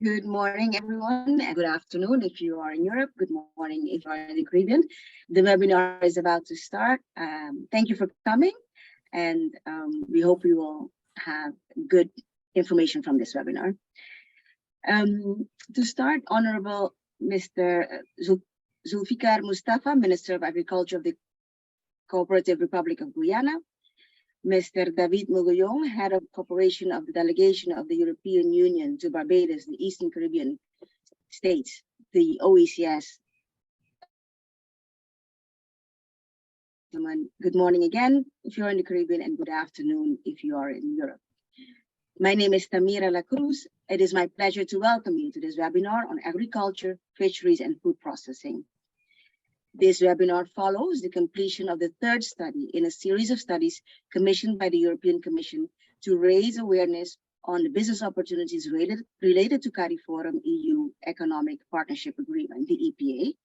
Good morning, everyone, and good afternoon if you are in Europe. Good morning if you are in the Caribbean. The webinar is about to start. Thank you for coming, and we hope you will have good information from this webinar. To start, Honorable Mr. Zulfikar Mustafa, Minister of Agriculture of the Cooperative Republic of Guyana, Mr. David Mogollon, Head of Cooperation of the Delegation of the European Union to Barbados, the Eastern Caribbean States, the OECS. Good morning again if you're in the Caribbean, and good afternoon if you are in Europe. My name is Tamira La Cruz. It is my pleasure to welcome you to this webinar on agriculture, fisheries, and food processing. This webinar follows the completion of the third study in a series of studies commissioned by the European Commission to raise awareness on the business opportunities related to CARIFORUM-EU Economic Partnership Agreement, the EPA,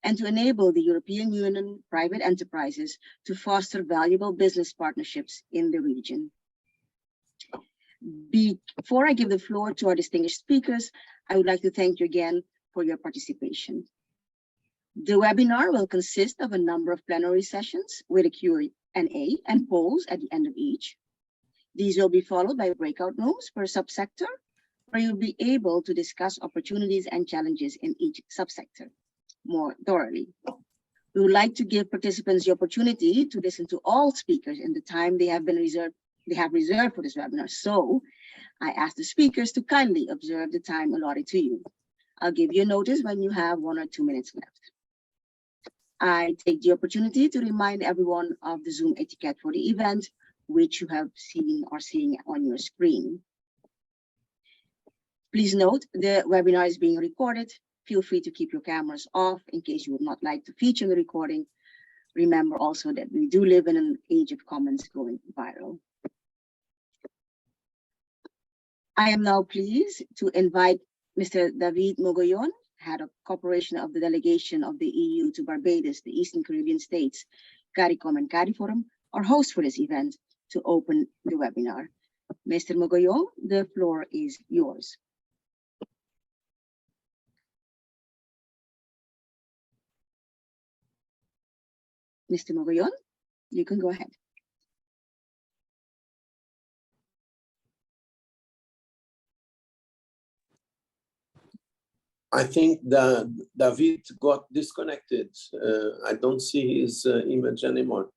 and to enable the European Union private enterprises to foster valuable business partnerships in the region. Before I give the floor to our distinguished speakers, I would like to thank you again for your participation. The webinar will consist of a number of plenary sessions with a Q&A and polls at the end of each. These will be followed by breakout rooms per subsector, where you'll be able to discuss opportunities and challenges in each subsector more thoroughly. We would like to give participants the opportunity to listen to all speakers in the time they have reserved for this webinar. So I ask the speakers to kindly observe the time allotted to you. I'll give you a notice when you have 1 or 2 minutes left. I take the opportunity to remind everyone of the Zoom etiquette for the event, which you have seen or seeing on your screen. Please note the webinar is being recorded. Feel free to keep your cameras off in case you would not like to feature the recording. Remember also that we do live in an age of comments going viral. I am now pleased to invite Mr. David Mogollon, Head of Cooperation of the Delegation of the EU to Barbados, the Eastern Caribbean States, CARICOM and CARIFORUM, our host for this event, to open the webinar. Mr. Mogollon, the floor is yours. Mr. Mogollon, you can go ahead. I think that David got disconnected. I don't see his image anymore.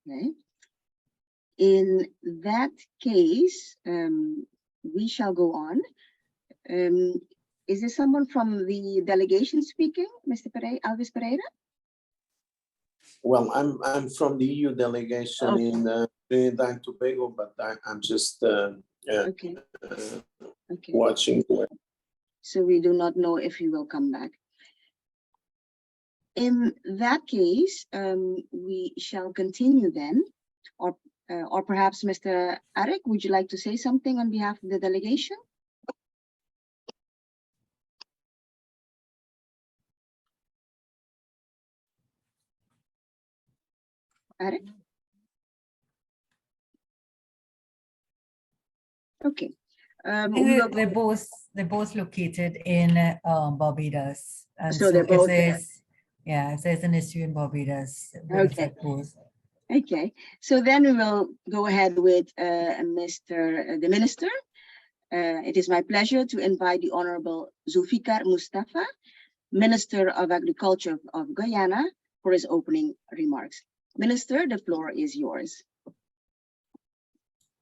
Okay. In that case, we shall go on. Is there someone from the delegation speaking, Mr. Alves Pereira? Well, I'm from the EU delegation in Trinidad and Tobago, but I'm just watching. So we do not know if he will come back. In that case, we shall continue then, or perhaps Mr. Arek, would you like to say something on behalf of the delegation? Arek? Okay. They're both located in Barbados, and so they're both there. Yeah, if there's an issue in Barbados, okay. Okay, so then we will go ahead with the Minister. It is my pleasure to invite the Honorable Zulfikar Mustafa, Minister of Agriculture of Guyana, for his opening remarks. Minister, the floor is yours.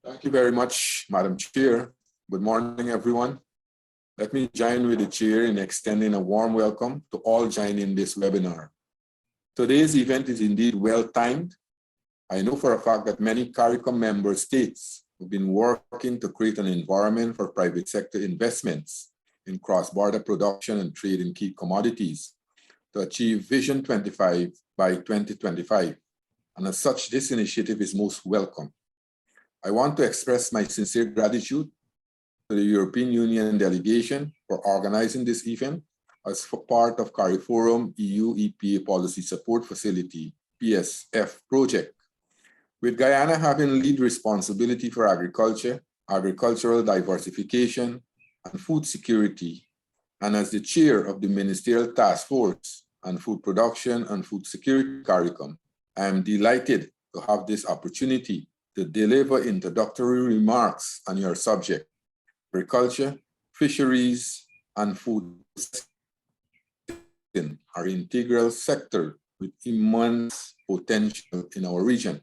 Thank you very much, Madam Chair. Good morning, everyone. Let me join with the Chair in extending a warm welcome to all joining this webinar. Today's event is indeed well-timed. I know for a fact that many CARICOM member states have been working to create an environment for private sector investments in cross-border production and trade in key commodities to achieve Vision 25 by 2025. And as such, this initiative is most welcome. I want to express my sincere gratitude to the European Union delegation for organizing this event as part of CARIFORUM-EU EPA Policy Support Facility, PSF project. With Guyana having lead responsibility for agriculture, agricultural diversification, and food security, and as the chair of the Ministerial Task Force on Food Production and Food Security CARICOM, I am delighted to have this opportunity to deliver introductory remarks on your subject, agriculture, fisheries, and food are integral sector with immense potential in our region.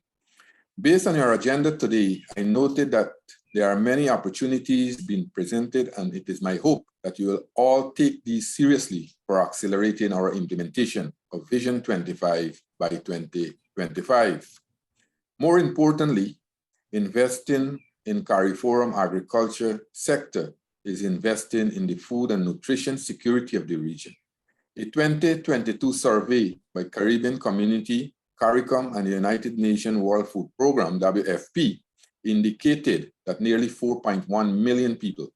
Based on your agenda today, I noted that there are many opportunities being presented, and it is my hope that you will all take these seriously for accelerating our implementation of Vision 25 by 2025. More importantly, investing in CARIFORUM agriculture sector is investing in the food and nutrition security of the region. A 2022 survey by Caribbean Community, CARICOM, and the United Nations World Food Programme, WFP, indicated that nearly 4.1 million people,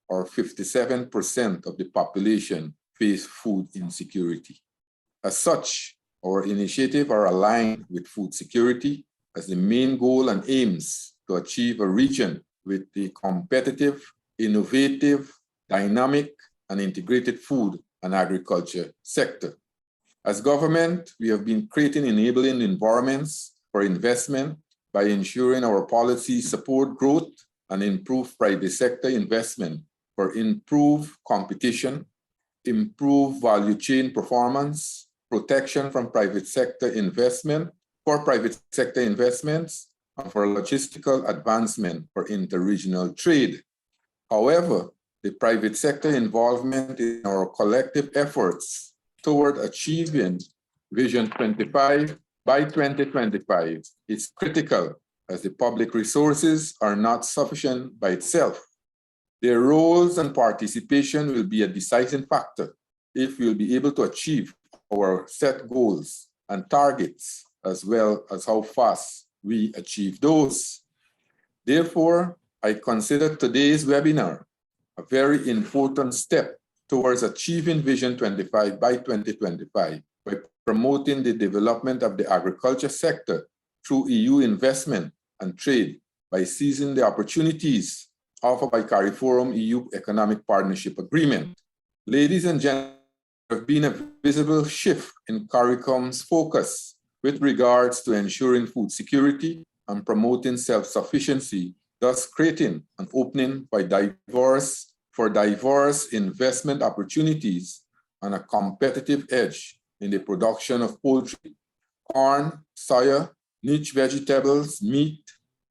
or 57% of the population, face food insecurity. As such, our initiatives are aligned with food security as the main goal and aims to achieve a region with the competitive, innovative, dynamic, and integrated food and agriculture sector. As government, we have been creating enabling environments for investment by ensuring our policies support growth and improve private sector investment for improved competition, improved value chain performance, protection from private sector investment, for private sector investments, and for logistical advancement for interregional trade. However, the private sector involvement in our collective efforts toward achieving Vision 25 by 2025 is critical, as the public resources are not sufficient by itself. Their roles and participation will be a deciding factor if we'll be able to achieve our set goals and targets, as well as how fast we achieve those. Therefore, I consider today's webinar a very important step towards achieving Vision 25 by 2025 by promoting the development of the agriculture sector through EU investment and trade by seizing the opportunities offered by CARIFORUM-EU Economic Partnership Agreement. Ladies and gentlemen, there have been a visible shift in CARICOM's focus with regards to ensuring food security and promoting self-sufficiency, thus creating an opening for diverse investment opportunities and a competitive edge in the production of poultry, corn, soya, niche vegetables, meat,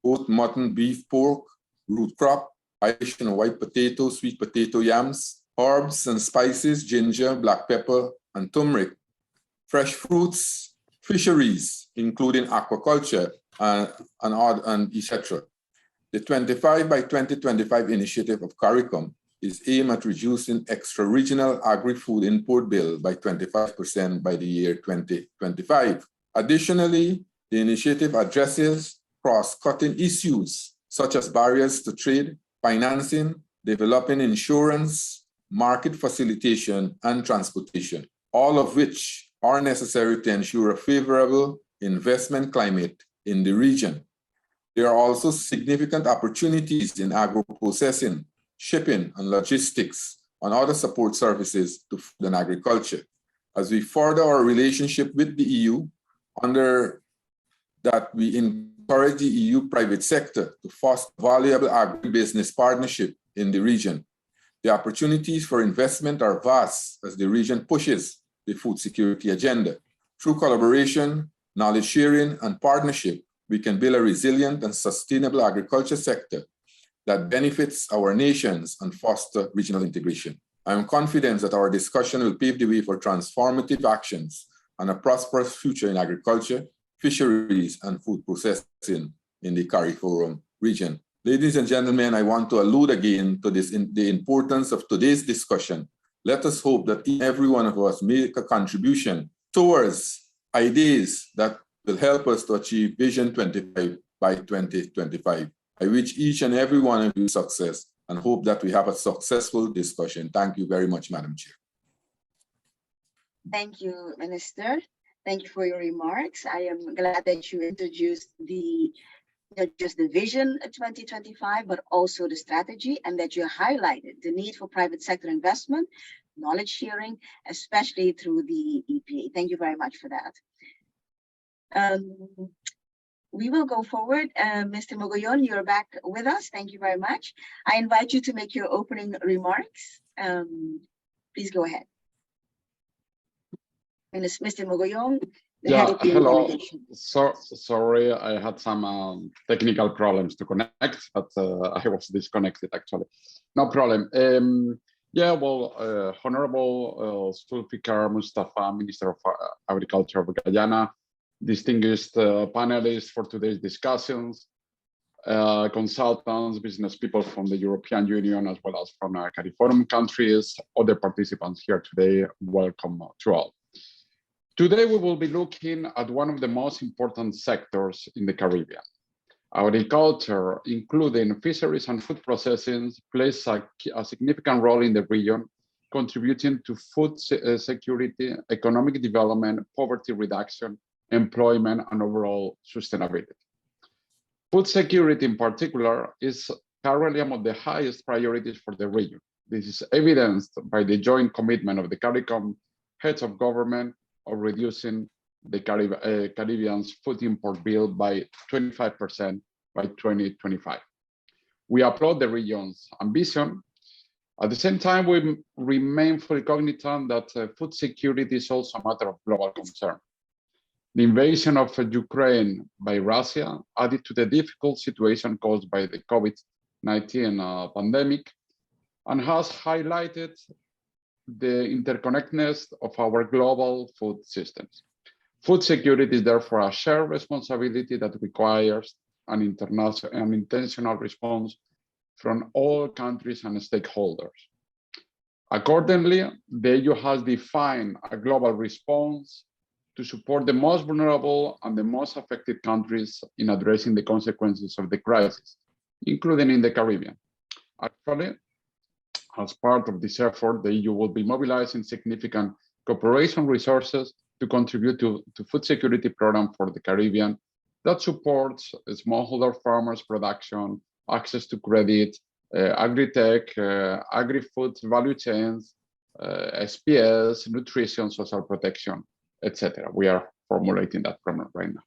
goat, mutton, beef, pork, root crop, Irish and white potato, sweet potato, yams, herbs and spices, ginger, black pepper, and turmeric, fresh fruits, fisheries, including aquaculture, and etc. The 25 by 2025 initiative of CARICOM is aimed at reducing extra-regional agri-food import bill by 25% by the year 2025. Additionally, the initiative addresses cross-cutting issues such as barriers to trade, financing, developing insurance, market facilitation, and transportation, all of which are necessary to ensure a favorable investment climate in the region. There are also significant opportunities in agro-processing, shipping and logistics, and other support services to food and agriculture. As we further our relationship with the EU, under that we encourage the EU private sector to foster valuable agribusiness partnership in the region. The opportunities for investment are vast as the region pushes the food security agenda. Through collaboration, knowledge sharing, and partnership, we can build a resilient and sustainable agriculture sector that benefits our nations and foster regional integration. I am confident that our discussion will pave the way for transformative actions and a prosperous future in agriculture, fisheries, and food processing in the CARIFORUM region. Ladies and gentlemen, I want to allude again to the importance of today's discussion. Let us hope that every one of us make a contribution towards ideas that will help us to achieve Vision 25 by 2025. I wish each and every one of you success and hope that we have a successful discussion. Thank you very much, Madam Chair. Thank you, Minister. Thank you for your remarks. I am glad that you introduced the not just the vision 2025, but also the strategy, and that you highlighted the need for private sector investment, knowledge sharing, especially through the EPA. Thank you very much for that. We will go forward. Mr. Mogollon, you're back with us. Thank you very much. I invite you to make your opening remarks. Please go ahead. Mr. Mogollon, the head of the delegation. Sorry, I had some technical problems to connect, but I was disconnected actually. No problem. Yeah, well, Honorable Zulfikar Mustafa, Minister of Agriculture of Guyana, distinguished panelists for today's discussions, consultants, business people from the European Union, as well as from CARIFORUM countries, other participants here today, welcome to all. Today, we will be looking at one of the most important sectors in the Caribbean. Agriculture, including fisheries and food processing, plays a significant role in the region, contributing to food security, economic development, poverty reduction, employment, and overall sustainability. Food security in particular is currently among the highest priorities for the region. This is evidenced by the joint commitment of the CARICOM heads of government of reducing the Caribbean's food import bill by 25% by 2025. We applaud the region's ambition. At the same time, we remain fully cognizant that food security is also a matter of global concern. The invasion of Ukraine by Russia added to the difficult situation caused by the COVID-19 pandemic and has highlighted the interconnectedness of our global food systems. Food security is therefore a shared responsibility that requires an intentional response from all countries and stakeholders. Accordingly, the EU has defined a global response to support the most vulnerable and the most affected countries in addressing the consequences of the crisis, including in the Caribbean. Actually, as part of this effort, the EU will be mobilizing significant cooperation resources to contribute to food security program for the Caribbean that supports smallholder farmers' production, access to credit, agri-tech, agri-food value chains, SPS, nutrition, social protection, etc. We are formulating that program right now.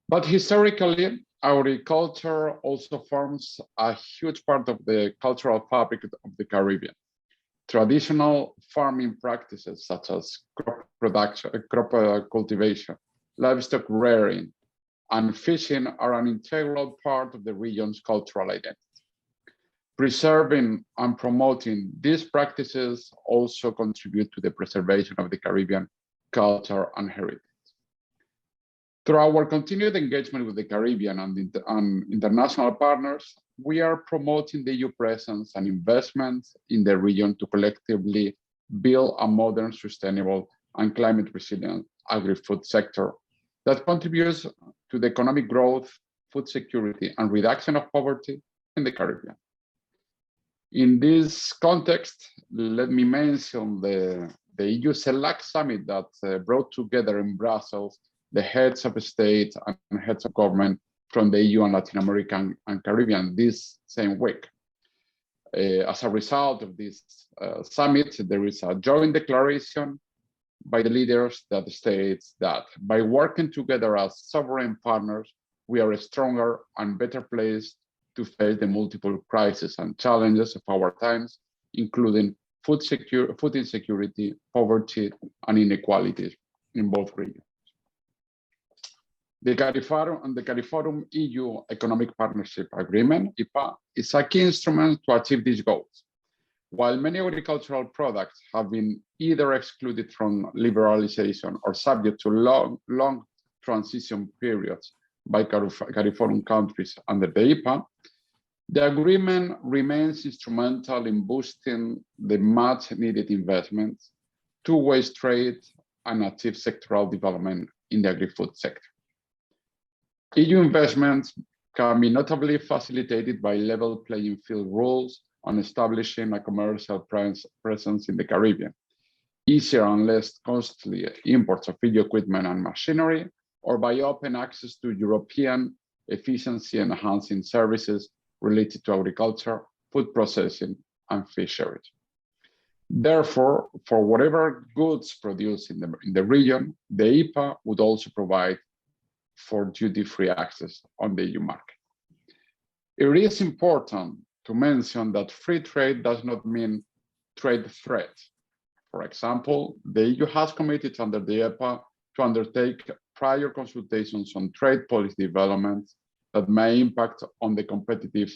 But historically, agriculture also forms a huge part of the cultural fabric of the Caribbean. Traditional farming practices such as crop production, cultivation, livestock rearing, and fishing are an integral part of the region's cultural identity. Preserving and promoting these practices also contribute to the preservation of the Caribbean culture and heritage. Through our continued engagement with the Caribbean and international partners, we are promoting the EU presence and investments in the region to collectively build a modern, sustainable, and climate-resilient agri-food sector that contributes to the economic growth, food security, and reduction of poverty in the Caribbean. In this context, let me mention the EU Select Summit that brought together in Brussels the heads of state and heads of government from the EU and Latin American and Caribbean this same week. As a result of this summit, there is a joint declaration by the leaders that states that by working together as sovereign partners, we are stronger and better placed to face the multiple crises and challenges of our times, including food insecurity, poverty, and inequalities in both regions. The CARIFORUM-EU Economic Partnership Agreement, EPA, is a key instrument to achieve these goals. While many agricultural products have been either excluded from liberalization or subject to long transition periods by CARIFORUM countries under the EPA, the agreement remains instrumental in boosting the much-needed investments, two-way trade, and achieve sectoral development in the agri-food sector. EU investments can be notably facilitated by level playing field rules on establishing a commercial presence in the Caribbean, easier and less costly imports of EU equipment and machinery, or by open access to European efficiency enhancing services related to agriculture, food processing, and fisheries. Therefore, for whatever goods produced in the region, the EPA would also provide for duty-free access on the EU market. It is important to mention that free trade does not mean trade threat. For example, the EU has committed under the EPA to undertake prior consultations on trade policy developments that may impact on the competitive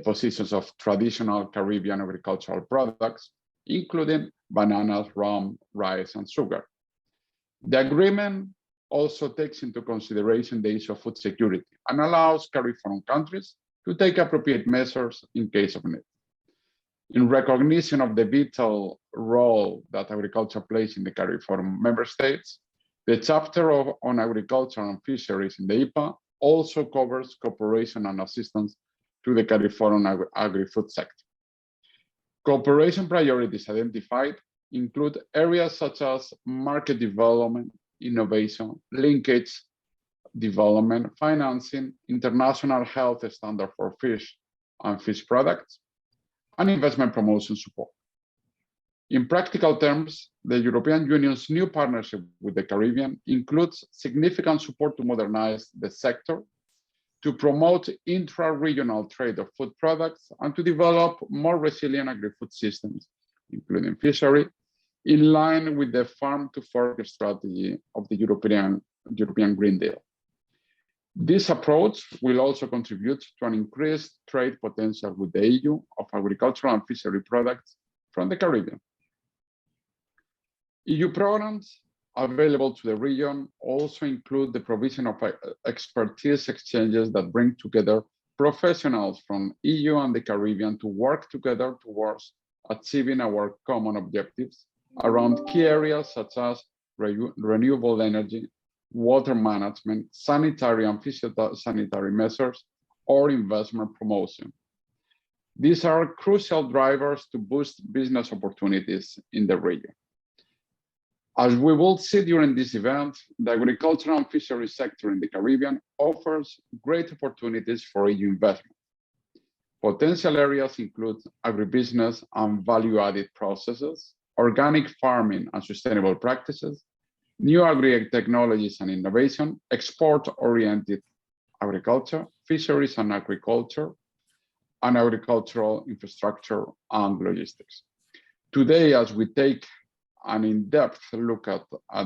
positions of traditional Caribbean agricultural products, including bananas, rum, rice, and sugar. The agreement also takes into consideration the issue of food security and allows CARIFORUM countries to take appropriate measures in case of need. In recognition of the vital role that agriculture plays in the CARIFORUM member states, the chapter on agriculture and fisheries in the EPA also covers cooperation and assistance to the CARIFORUM agri-food sector. Cooperation priorities identified include areas such as market development, innovation, linkage development, financing, international health standard for fish and fish products, and investment promotion support. In practical terms, the European Union's new partnership with the Caribbean includes significant support to modernize the sector, to promote intra-regional trade of food products, and to develop more resilient agri-food systems, including fishery, in line with the farm-to-fork strategy of the European Green Deal. This approach will also contribute to an increased trade potential with the EU of agricultural and fishery products from the Caribbean. EU programs available to the region also include the provision of expertise exchanges that bring together professionals from EU and the Caribbean to work together towards achieving our common objectives around key areas such as renewable energy, water management, sanitary and phytosanitary measures, or investment promotion. These are crucial drivers to boost business opportunities in the region. As we will see during this event, the agricultural and fishery sector in the Caribbean offers great opportunities for EU investment. Potential areas include agribusiness and value-added processes, organic farming and sustainable practices, new agri-technologies and innovation, export-oriented agriculture, fisheries and agriculture, and agricultural infrastructure and logistics. Today, as we take an in-depth look at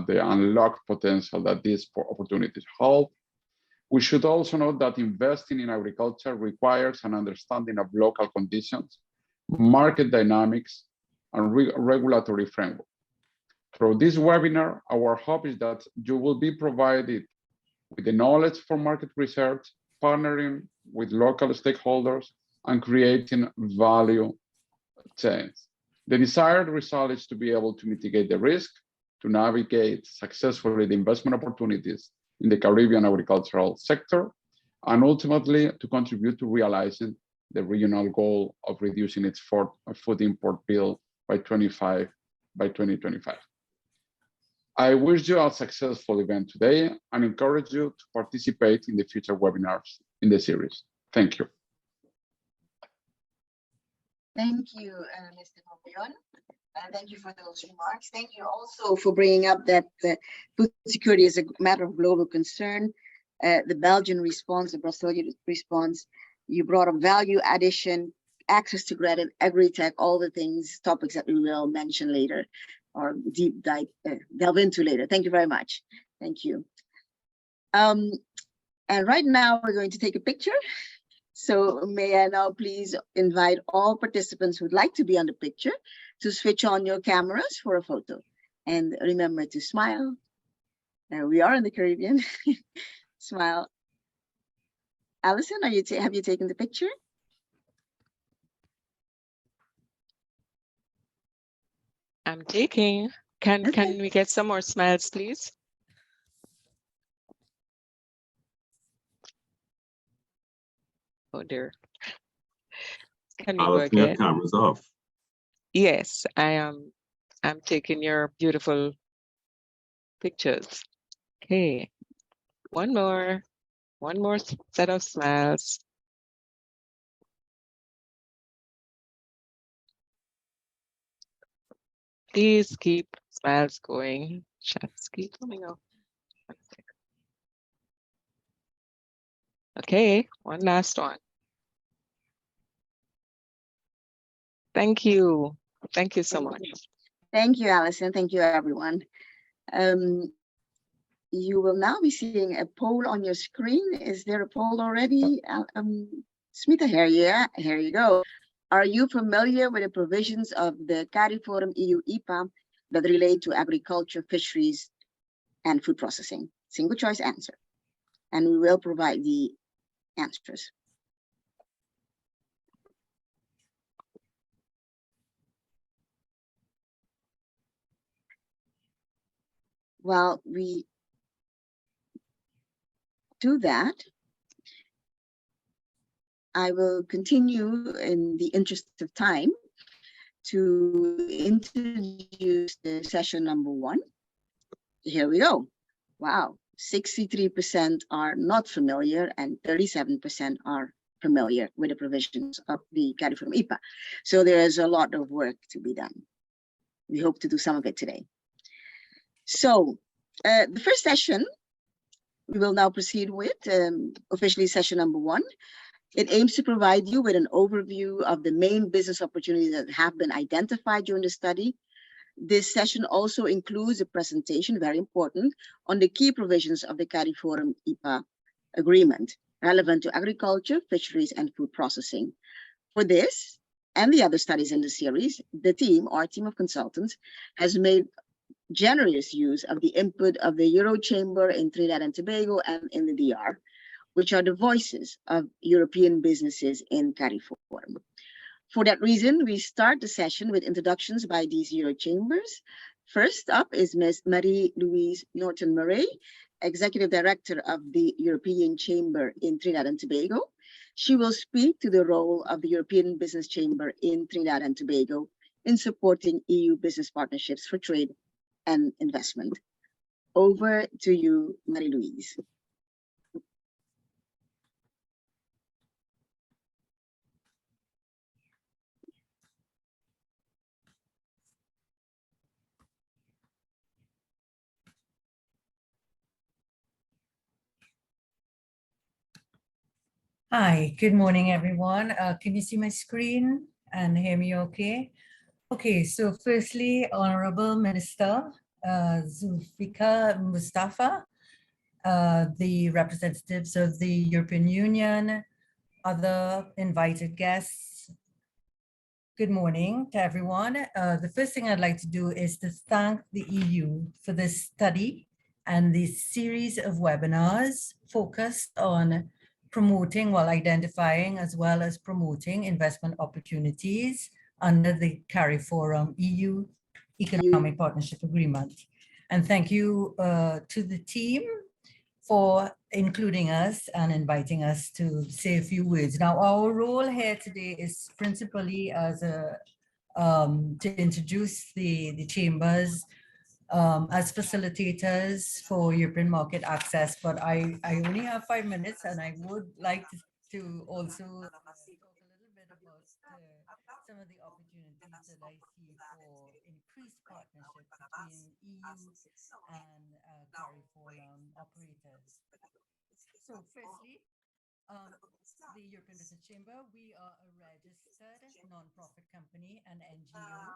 the unlocked potential that these opportunities hold, we should also note that investing in agriculture requires an understanding of local conditions, market dynamics, and regulatory framework. Through this webinar, our hope is that you will be provided with the knowledge for market research, partnering with local stakeholders, and creating value chains. The desired result is to be able to mitigate the risk, to navigate successfully the investment opportunities in the Caribbean agricultural sector, and ultimately to contribute to realizing the regional goal of reducing its food import bill by 2025. I wish you a successful event today and encourage you to participate in the future webinars in the series. Thank you. Thank you, Mr. Mogollon. Thank you for those remarks. Thank you also for bringing up that food security is a matter of global concern. The Belgian response, the Brazilian response, you brought up value addition, access to credit, agri-tech, all the things, topics that we will mention later or deep dive, delve into later. Thank you very much. Thank you. And right now we're going to take a picture. So may I now please invite all participants who'd like to be on the picture to switch on your cameras for a photo. And remember to smile. There we are in the Caribbean. Smile. Allison, have you taken the picture? I'm taking. Can we get some more smiles, please? Oh dear. Can we go again? Cameras off. Yes, I am. I'm taking your beautiful pictures. Okay. One more. One more set of smiles. Please keep smiles going. Chats keep coming up. 1 second. Okay, one last one. Thank you. Thank you so much. Thank you, Alison. Thank you, everyone. You will now be seeing a poll on your screen. Is there a poll already? Smita here, yeah, here you go. Are you familiar with the provisions of the CARIFORUM-EU EPA that relate to agriculture, fisheries, and food processing? Single choice answer. And we will provide the answers. While we do that, I will continue in the interest of time to introduce the session number 1. Here we go. Wow, 63% are not familiar and 37% are familiar with the provisions of the CARIFORUM EPA. So there is a lot of work to be done. We hope to do some of it today. So the first session, we will now proceed with officially session number 1. It aims to provide you with an overview of the main business opportunities that have been identified during the study. This session also includes a presentation, very important, on the key provisions of the CARIFORUM EPA agreement relevant to agriculture, fisheries, and food processing. For this and the other studies in the series, the team, our team of consultants, has made generous use of the input of the Euro Chamber in Trinidad and Tobago and in the DR, which are the voices of European businesses in CARIFORUM. For that reason, we start the session with introductions by these Euro Chambers. First up is Ms. Marie-Louise Norton-Murray, Executive Director of the European Chamber in Trinidad and Tobago. She will speak to the role of the European Business Chamber in Trinidad and Tobago in supporting EU business partnerships for trade and investment. Over to you, Marie-Louise. Hi, good morning, everyone. Can you see my screen and hear me okay? Okay, so firstly, Honorable Minister Zulfikar Mustafa, the representatives of the European Union, other invited guests. Good morning to everyone. The first thing I'd like to do is to thank the EU for this study and this series of webinars focused on promoting while identifying as well as promoting investment opportunities under the CARIFORUM-EU Economic Partnership Agreement. And thank you to the team for including us and inviting us to say a few words. Now, our role here today is principally as a to introduce the chambers as facilitators for European market access, but I only have 5 minutes and I would like to also talk a little bit about some of the opportunities that I see for increased partnership between EU and CARIFORUM operators. So firstly, the European Business Chamber, we are a registered non-profit company, an NGO,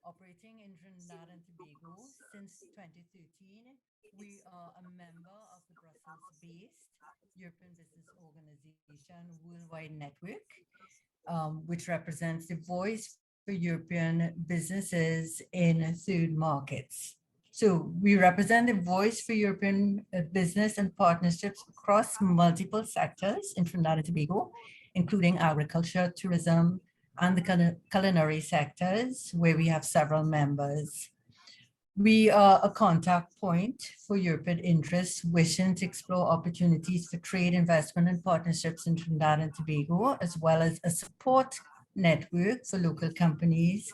operating in Trinidad and Tobago since 2013. We are a member of the Brussels-based European Business Organization Worldwide Network, which represents the voice for European businesses in third markets. So we represent the voice for European business and partnerships across multiple sectors in Trinidad and Tobago, including agriculture, tourism, and the culinary sectors, where we have several members. We are a contact point for European interests wishing to explore opportunities for trade, investment, and partnerships in Trinidad and Tobago, as well as a support network for local companies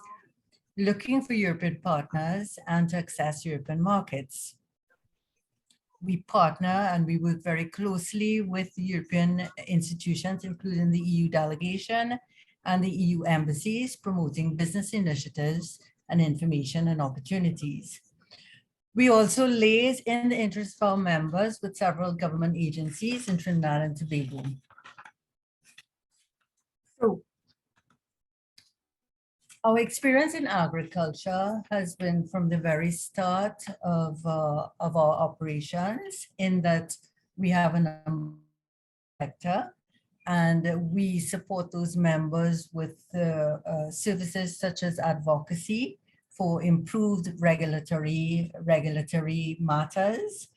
looking for European partners and to access European markets. we partner and we work very closely with European institutions, including the EU delegation and the EU embassies, promoting business initiatives and information and opportunities. We also liaise in the interest of our members with several government agencies in Trinidad and Tobago. So, our experience in agriculture has been from the very start of our operations, in that we have a sector and we support those members with services such as advocacy for improved regulatory matters,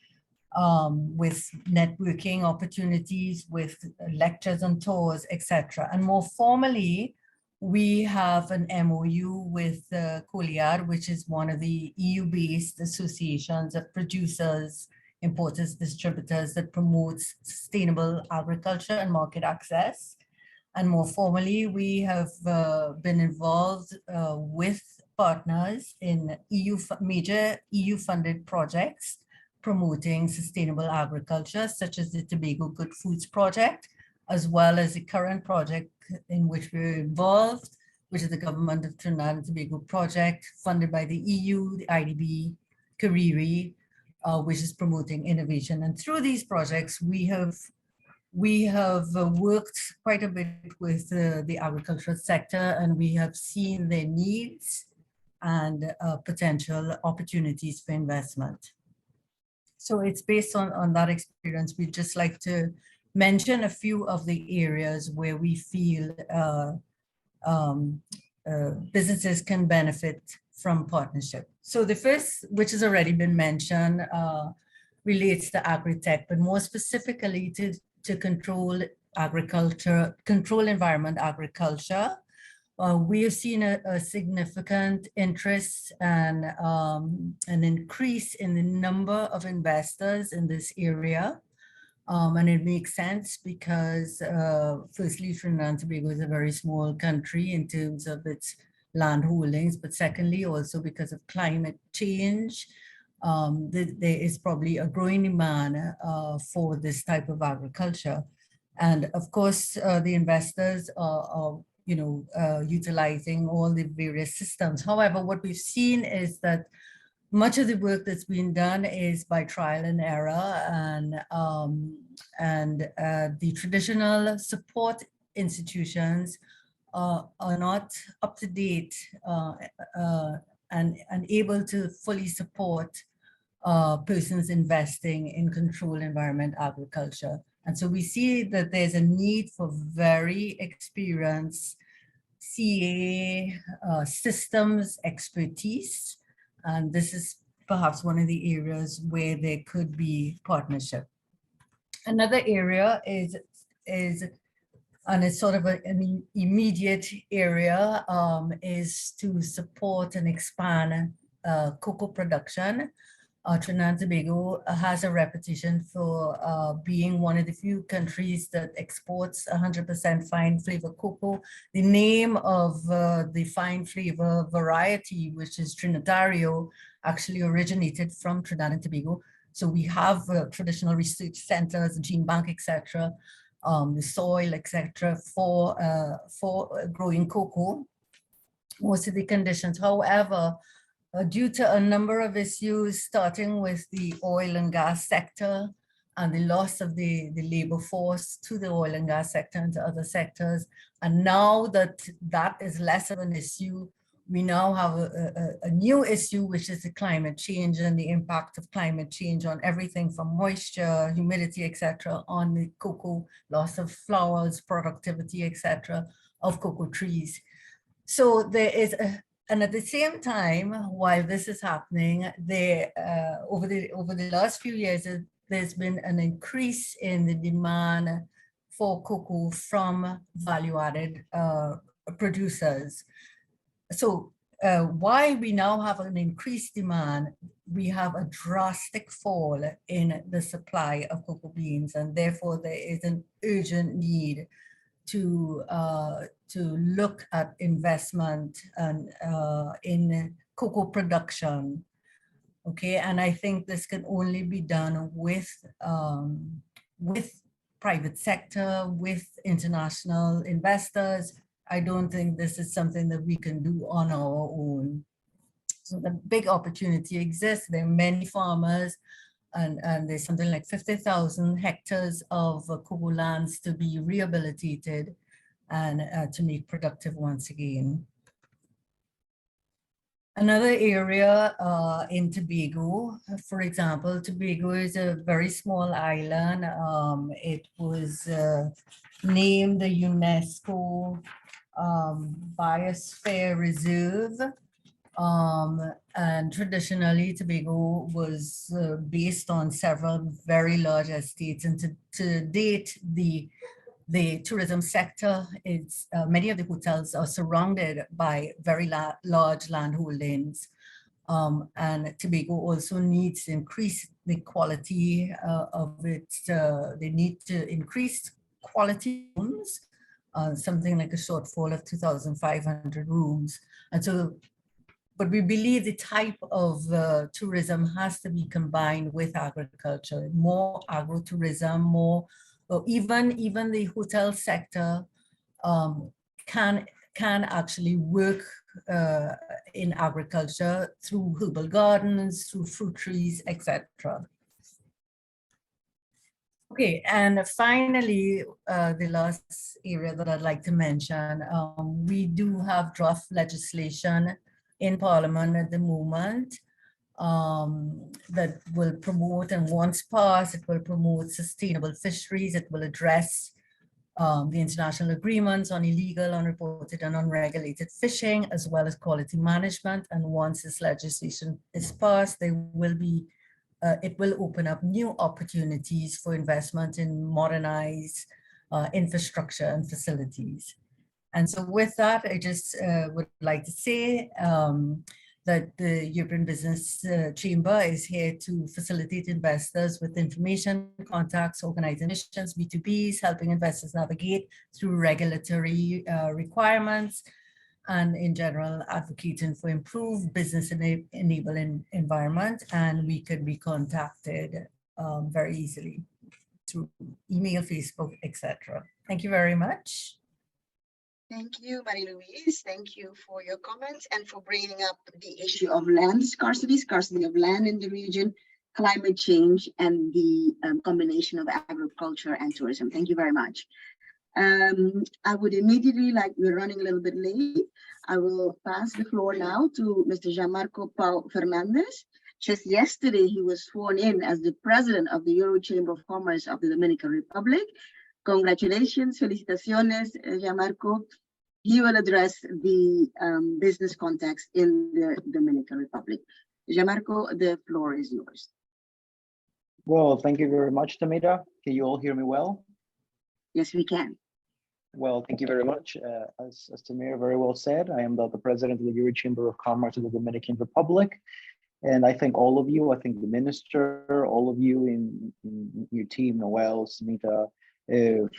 with networking opportunities, with lectures and tours, etc. And more formally, we have an MOU with COLIAD, which is one of the EU-based associations of producers, importers, distributors that promotes sustainable agriculture and market access. And more formally, we have been involved with partners in major EU-funded projects promoting sustainable agriculture, such as the Tobago Good Foods Project, as well as the current project in which we're involved, which is the Government of Trinidad and Tobago project funded by the EU, the IDB, CARIFORUM, which is promoting innovation. And through these projects, we have worked quite a bit with the agricultural sector, and we have seen their needs and potential opportunities for investment. So it's based on that experience. We'd just like to mention a few of the areas where we feel businesses can benefit from partnership. So the first, which has already been mentioned, relates to agri-tech, but more specifically to control agriculture, control environment agriculture. We have seen a significant interest and an increase in the number of investors in this area. And it makes sense because firstly, Trinidad and Tobago is a very small country in terms of its land holdings, but secondly, also because of climate change, there is probably a growing demand for this type of agriculture. And of course, the investors are utilizing all the various systems. However, what we've seen is that much of the work that's been done is by trial and error, and the traditional support institutions are not up to date and able to fully support persons investing in controlled environment agriculture. And so we see that there's a need for very experienced CA systems expertise. And this is perhaps one of the areas where there could be partnership. Another area is and it's sort of an immediate area, is to support and expand cocoa production. Trinidad and Tobago has a reputation for being one of the few countries that exports 100% fine flavor cocoa. The name of the fine flavor variety, which is Trinitario, actually originated from Trinidad and Tobago. So we have traditional research centers, gene bank, etc., the soil, etc., for growing cocoa. Most of the conditions, however, due to a number of issues, starting with the oil and gas sector and the loss of the labor force to the oil and gas sector and to other sectors. And now that that is less of an issue, we now have a new issue, which is the climate change and the impact of climate change on everything from moisture, humidity, etc., on the cocoa, loss of flowers, productivity, etc., of cocoa trees. So there is and at the same time, while this is happening, over the last few years, there's been an increase in the demand for cocoa from value-added producers. So why we now have an increased demand, we have a drastic fall in the supply of cocoa beans, and therefore there is an urgent need to look at investment and in cocoa production. Okay, and I think this can only be done with private sector, with international investors. I don't think this is something that we can do on our own. So the big opportunity exists. There are many farmers, and there's something like 50,000 hectares of cocoa lands to be rehabilitated and to make productive once again. Another area in Tobago, for example, Tobago is a very small island. It was named the UNESCO Biosphere Reserve. And traditionally, Tobago was based on several very large estates. And to date, the tourism sector is, many of the hotels are surrounded by very large landholdings. And Tobago also needs to increase the quality of its, they need to increase quality rooms, something like a shortfall of 2,500 rooms. And so, but we believe the type of tourism has to be combined with agriculture, more agro-tourism, more, or even the hotel sector can actually work in agriculture through herbal gardens, through fruit trees, etc. Okay, and finally, the last area that I'd like to mention, we do have draft legislation in Parliament at the moment that will promote, and once passed, it will promote sustainable fisheries. It will address the international agreements on illegal, unreported, and unregulated fishing, as well as quality management. And once this legislation is passed, there will be, it will open up new opportunities for investment in modernized infrastructure and facilities. And so with that, I just would like to say that the European Business Chamber is here to facilitate investors with information, contacts, organizations, B2Bs, helping investors navigate through regulatory requirements, and in general, advocating for improved business enabling environment. And we could be contacted very easily through email, Facebook, etc. Thank you very much. Thank you, Marie-Louise. Thank you for your comments and for bringing up the issue of land scarcity of land in the region, climate change, and the combination of agriculture and tourism. Thank you very much. I would immediately, like we're running a little bit late, I will pass the floor now to Mr. Gianmarco Pau Fernandez. Just yesterday, he was sworn in as the president of the Euro Chamber of Commerce of the Dominican Republic. Congratulations, felicitaciones, Gianmarco. He will address the business context in the Dominican Republic. Gianmarco, the floor is yours. Well, thank you very much, Tamira. Can you all hear me well? Yes, we can. Well, thank you very much. As Tamira very well said, I am the president of the Euro Chamber of Commerce of the Dominican Republic. And I thank all of you. I thank the minister, all of you in your team, Noel, Smita,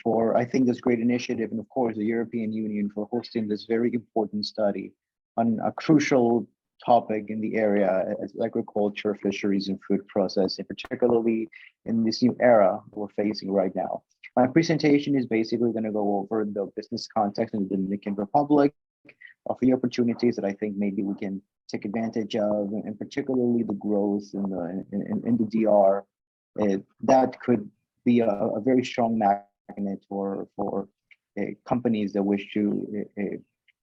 for, I think, this great initiative, and of course, the European Union for hosting this very important study on a crucial topic in the area as agriculture, fisheries, and food processing, particularly in this new era we're facing right now. My presentation is basically going to go over the business context in the Dominican Republic, of the opportunities that I think maybe we can take advantage of, and particularly the growth in the DR. That could be a very strong magnet for companies that wish to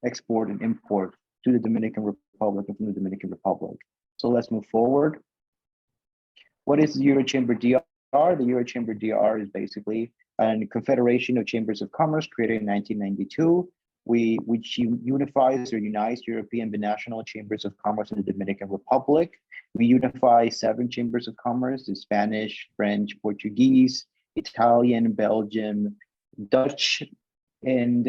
export and import to the Dominican Republic and from the Dominican Republic. So let's move forward. What is the Euro Chamber DR? The Euro Chamber DR is basically a confederation of chambers of commerce created in 1992, which unifies or unites European binational chambers of commerce in the Dominican Republic. We unify 7 chambers of commerce: the Spanish, French, Portuguese, Italian, Belgium, Dutch, and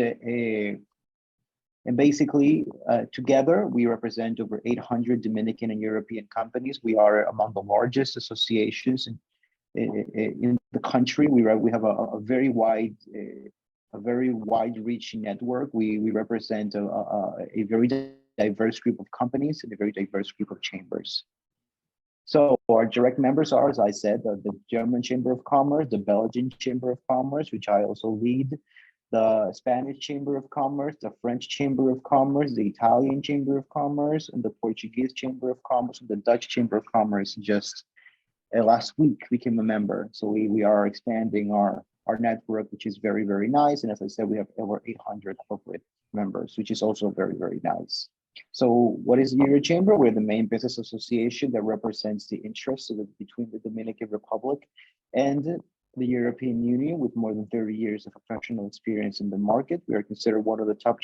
basically together we represent over 800 Dominican and European companies. We are among the largest associations in the country. We have a very wide-reaching network. We represent a very diverse group of companies and a very diverse group of chambers. So our direct members are, as I said, the German Chamber of Commerce, the Belgian Chamber of Commerce, which I also lead, the Spanish Chamber of Commerce, the French Chamber of Commerce, the Italian Chamber of Commerce, and the Portuguese Chamber of Commerce, and the Dutch Chamber of Commerce. Just last week became a member. So we are expanding our network, which is very, very nice. And as I said, we have over 800 corporate members, which is also very, very nice. So what is the Euro Chamber? We're the main business association that represents the interests between the Dominican Republic and the European Union, with more than 30 years of professional experience in the market. We are considered one of the top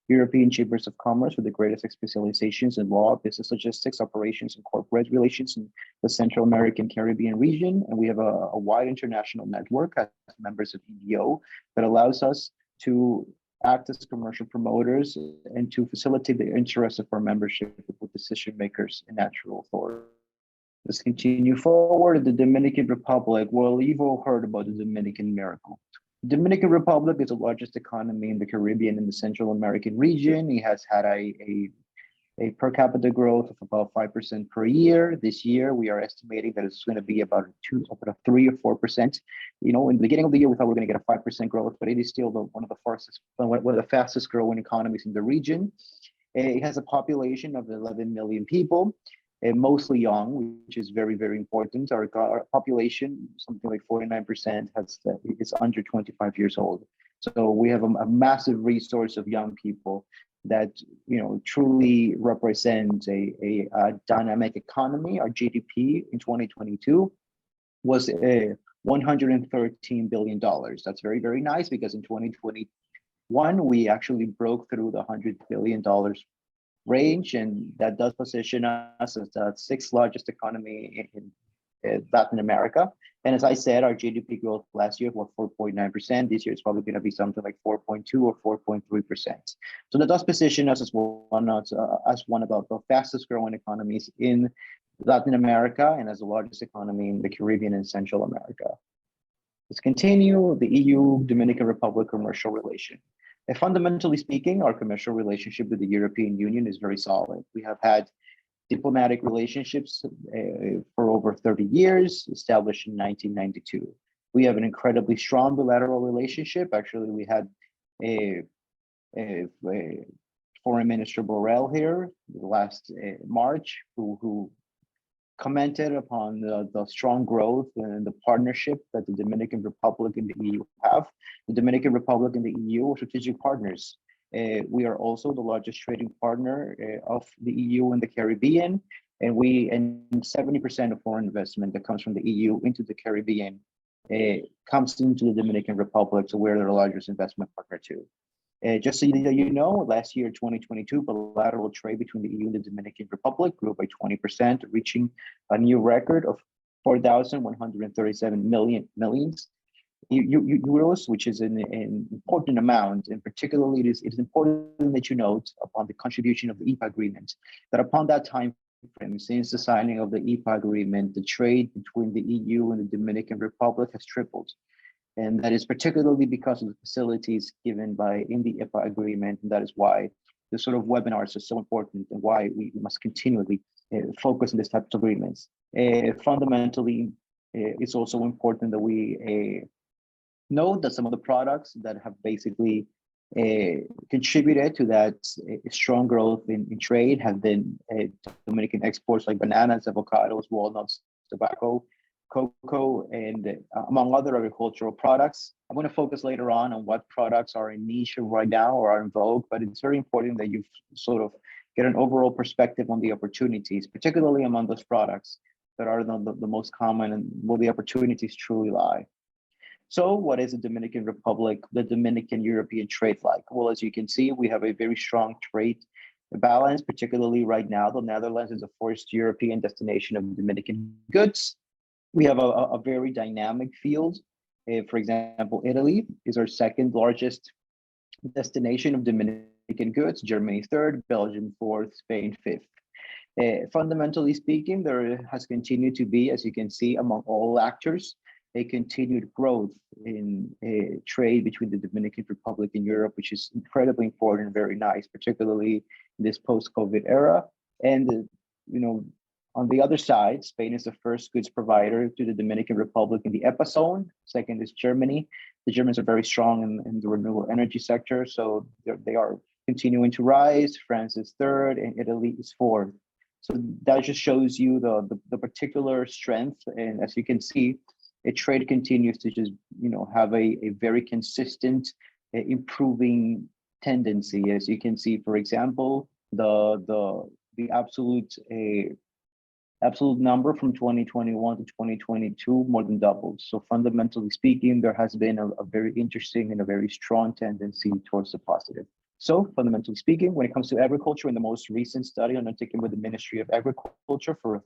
European chambers of commerce with the greatest specializations in law, business logistics, operations, and corporate relations in the Central American Caribbean region. And we have a wide international network as members of EDO that allows us to act as commercial promoters and to facilitate the interests of our membership with decision makers and natural authorities. Let's continue forward. The Dominican Republic. Well, you've all heard about the Dominican miracle. The Dominican Republic is the largest economy in the Caribbean and the Central American region. It has had a per capita growth of about 5% per year. This year, we are estimating that it's going to be about a 3 or 4%. You know, in the beginning of the year, we thought we were going to get a 5% growth, but it is still one of the fastest growing economies in the region. It has a population of 11 million people. Mostly young, which is very, very important. Our population, something like 49%, is under 25 years old. So we have a massive resource of young people that truly represent a dynamic economy. Our GDP in 2022 was $113 billion. That's very, very nice, because in 2021 we actually broke through the $100 billion range, and that does position us as the 6th largest economy in Latin America. And as I said, our GDP growth last year was 4.9%. This year it's probably going to be something like 4.2 or 4.3%. So that does position us as one of the fastest growing economies in Latin America, and as the largest economy in the Caribbean and Central America. Let's continue. The EU-Dominican Republic commercial relation. Fundamentally speaking, our commercial relationship with the European Union is very solid. We have had diplomatic relationships for over 30 years, established in 1992. We have an incredibly strong bilateral relationship. Actually, we had a Foreign Minister Borrell here last March, who commented upon the strong growth and the partnership that the Dominican Republic and the EU have. The Dominican Republic and the EU are strategic partners. We are also the largest trading partner of the EU in the Caribbean, and 70% of foreign investment that comes from the EU into the Caribbean comes into the Dominican Republic, so we're their largest investment partner too. Just so you know, last year, 2022, bilateral trade between the EU and the Dominican Republic grew by 20%, reaching a new record of 4,137 million euros, which is an important amount. And particularly, it is important that you note upon the contribution of the EPA agreement, that upon that time frame, since the signing of the EPA agreement, the trade between the EU and the Dominican Republic has tripled. And that is particularly because of the facilities given in the EPA agreement. And that is why this sort of webinars are so important, and why we must continually focus on this type of agreements. Fundamentally, it's also important that we know that some of the products that have basically contributed to that strong growth in trade have been Dominican exports like bananas, avocados, walnuts, tobacco, cocoa, and among other agricultural products. I'm going to focus later on what products are in niche right now or are in vogue, but it's very important that you sort of get an overall perspective on the opportunities, particularly among those products that are the most common and where the opportunities truly lie. So what is the Dominican Republic, the Dominican European trade like? Well, as you can see, we have a very strong trade balance, particularly right now. The Netherlands is a first European destination of Dominican goods. We have a very dynamic field. For example, Italy is our 2nd largest destination of Dominican goods, Germany 3rd, Belgium 4th, Spain 5th. Fundamentally speaking, there has continued to be, as you can see, among all actors, a continued growth in trade between the Dominican Republic and Europe, which is incredibly important and very nice, particularly in this post-COVID era. And On the other side, Spain is the first goods provider to the Dominican Republic in the EPA zone. Second is Germany. The Germans are very strong in the renewable energy sector, so they are continuing to rise. France is third, and Italy is fourth. So that just shows you the particular strength. And as you can see, trade continues to just have a very consistent improving tendency. As you can see, for example, the absolute number from 2021 to 2022 more than doubled. So fundamentally speaking, there has been a very interesting and a very strong tendency towards the positive. So fundamentally speaking, when it comes to agriculture, in the most recent study undertaken with the Ministry of Agriculture for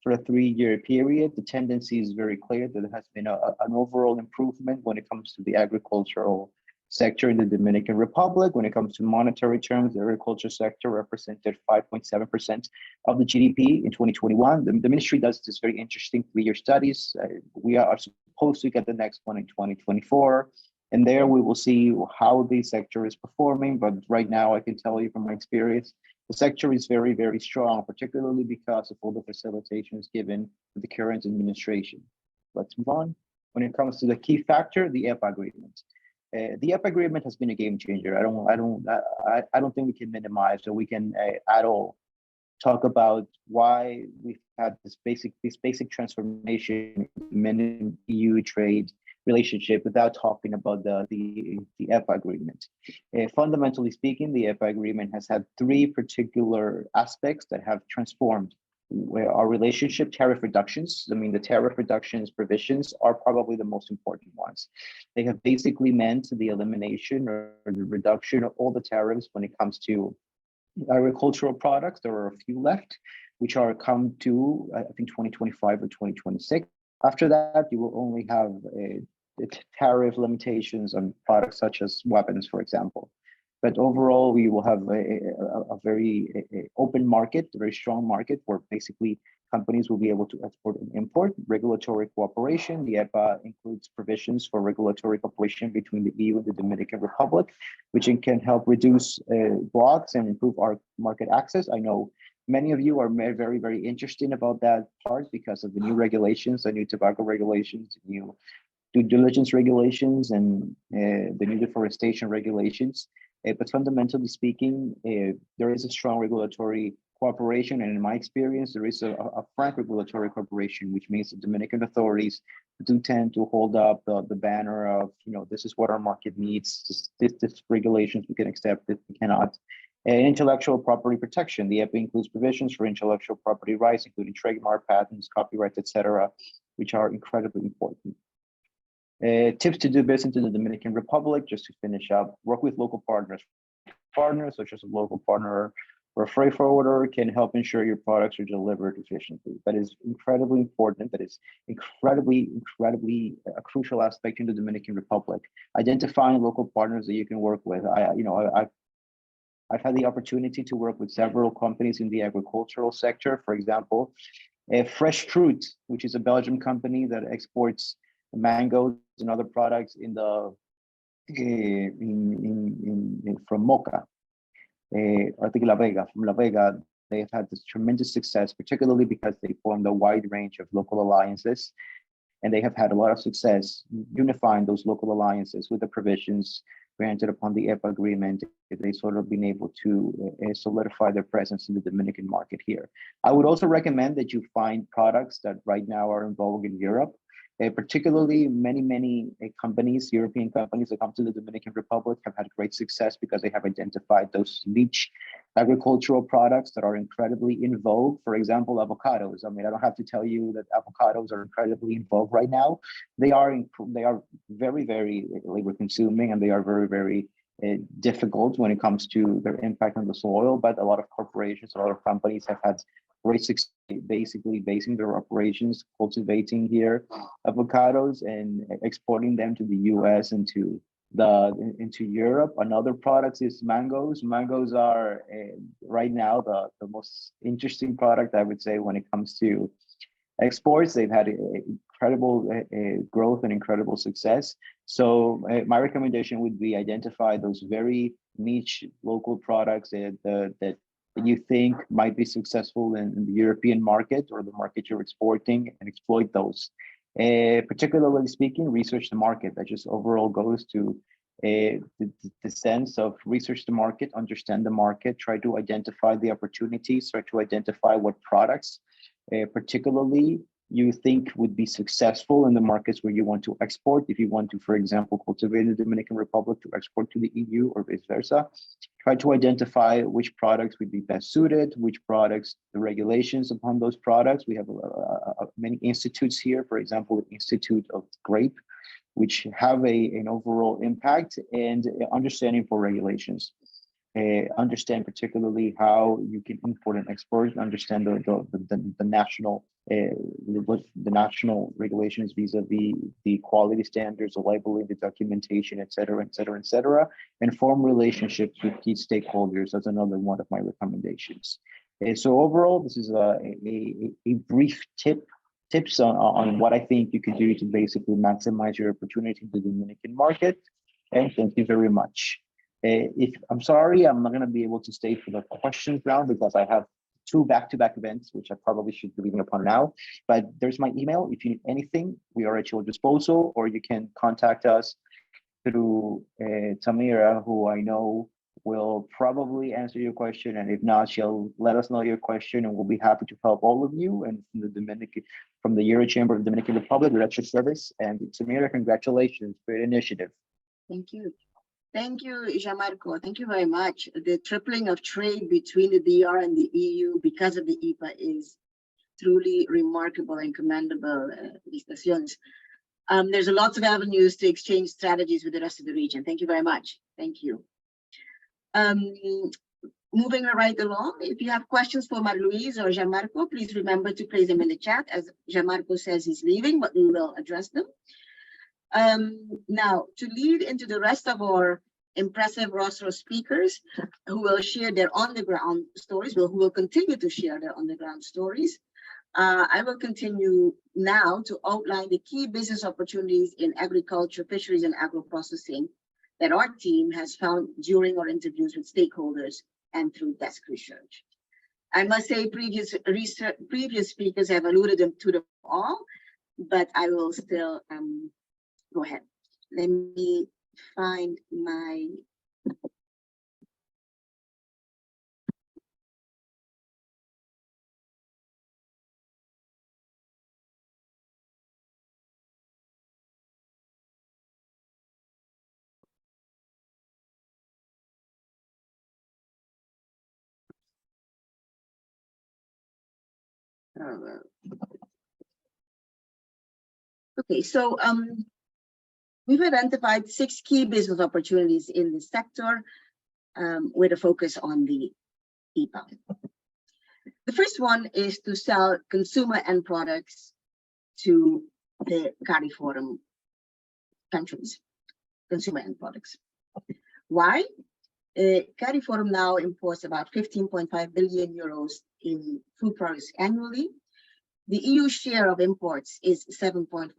a 3-year period, the tendency is very clear that there has been an overall improvement when it comes to the agricultural sector in the Dominican Republic. When it comes to monetary terms, the agriculture sector represented 5.7% of the GDP in 2021. The ministry does this very interesting 3-year studies. We are supposed to get the next one in 2024. And there we will see how the sector is performing. But right now, I can tell you from my experience, the sector is very, very strong, particularly because of all the facilitations given to the current administration. Let's move on. When it comes to the key factor, the EPA agreement. The EPA agreement has been a game changer. I don't think we can minimize, or we can at all talk about why we've had this basic transformation in EU trade relationship without talking about the EPA agreement. Fundamentally speaking, the EPA agreement has had 3 particular aspects that have transformed our relationship. Tariff reductions. I mean, the tariff reductions provisions are probably the most important ones. They have basically meant the elimination or the reduction of all the tariffs when it comes to agricultural products. There are a few left, which are come to, I think, 2025 or 2026. After that, you will only have tariff limitations on products such as weapons, for example. But overall, we will have a very open market, a very strong market, where basically companies will be able to export and import. Regulatory cooperation. The EPA includes provisions for regulatory cooperation between the EU and the Dominican Republic, which can help reduce blocks and improve our market access. I know many of you are very, very interested about that part because of the new regulations, the new tobacco regulations, new due diligence regulations, and the new deforestation regulations. But fundamentally speaking, there is a strong regulatory cooperation, and in my experience, there is a frank regulatory cooperation, which means the Dominican authorities do tend to hold up the banner of, this is what our market needs, this regulations we can accept, this we cannot. Intellectual property protection. The EPA includes provisions for intellectual property rights, including trademark, patents, copyrights, etc., which are incredibly important. Tips to do business in the Dominican Republic, just to finish up: work with local partners such as a local partner or a freight forwarder can help ensure your products are delivered efficiently. That is incredibly important. That is incredibly a crucial aspect in the Dominican Republic. Identifying local partners that you can work with. I've had the opportunity to work with several companies in the agricultural sector. For example, Fresh Fruit, which is a Belgian company that exports mangoes and other products from Moca, I think La Vega. From La Vega, they have had this tremendous success, particularly because they formed a wide range of local alliances, and they have had a lot of success unifying those local alliances with the provisions granted upon the EPA agreement. They sort of been able to solidify their presence in the Dominican market here. I would also recommend that you find products that right now are in vogue in Europe. Particularly many companies, European companies that come to the Dominican Republic have had great success because they have identified those niche agricultural products that are incredibly in vogue. For example, avocados. I mean, I don't have to tell you that avocados are incredibly in vogue right now. They are very, very labor consuming, and they are very, very difficult when it comes to their impact on the soil. But a lot of corporations, a lot of companies have had great success basically basing their operations, cultivating here avocados and exporting them to the US and into Europe. Another product is mangoes. Mangoes are right now the most interesting product, I would say, when it comes to exports. They've had incredible growth and incredible success. So my recommendation would be identify those very niche local products that that you think might be successful in the European market or the market you're exporting, and exploit those. Particularly speaking, research the market. That just overall goes to the sense of research the market, understand the market, try to identify the opportunities, try to identify what products particularly you think would be successful in the markets where you want to export. If you want to, for example, cultivate in the Dominican Republic to export to the EU or vice versa, try to identify which products would be best suited, which products, the regulations upon those products. We have many institutes here, for example, the Institute of Grape, which have an overall impact and understanding for regulations. Understand particularly how you can import and export, understand the national what the national regulations vis-a-vis the quality standards, the labeling, the documentation, et cetera, and form relationships with key stakeholders. That's another one of my recommendations. So overall, this is a brief tips on what I think you can do to basically maximize your opportunity in the Dominican market. And thank you very much. I'm sorry, I'm not going to be able to stay for the questions round because I have 2 back-to-back events, which I probably should be leaving upon now. But there's my email. If you need anything, we are at your disposal, or you can contact us through Tamira, who I know will probably answer your question. And if not, she'll let us know your question, and we'll be happy to help all of you. And from the Euro Chamber of the Dominican Republic, we're at your service. And Tamira, congratulations, great initiative. Thank you. Thank you, Gianmarco. Thank you very much. The tripling of trade between the DR and the EU because of the EPA is truly remarkable and commendable. There's lots of avenues to exchange strategies with the rest of the region. Thank you very much. Thank you. Moving right along, if you have questions for Marie-Louise or Gianmarco, please remember to place them in the chat. As Gianmarco says, he's leaving, but we will address them. Now, to lead into the rest of our impressive roster of speakers who will share their on-the-ground stories, who will continue to share their on-the-ground stories, I will continue now to outline the key business opportunities in agriculture, fisheries, and agro-processing that our team has found during our interviews with stakeholders and through desk research. I must say previous speakers have alluded to them all, but I will still go ahead. Let me find my okay, so we've identified 6 key business opportunities in the sector with a focus on the EPA. The first one is to sell consumer end products to the CARIFORUM countries, consumer end products. Why? CARIFORUM now imports about 15.5 billion euros in food products annually. The EU share of imports is 7.5%.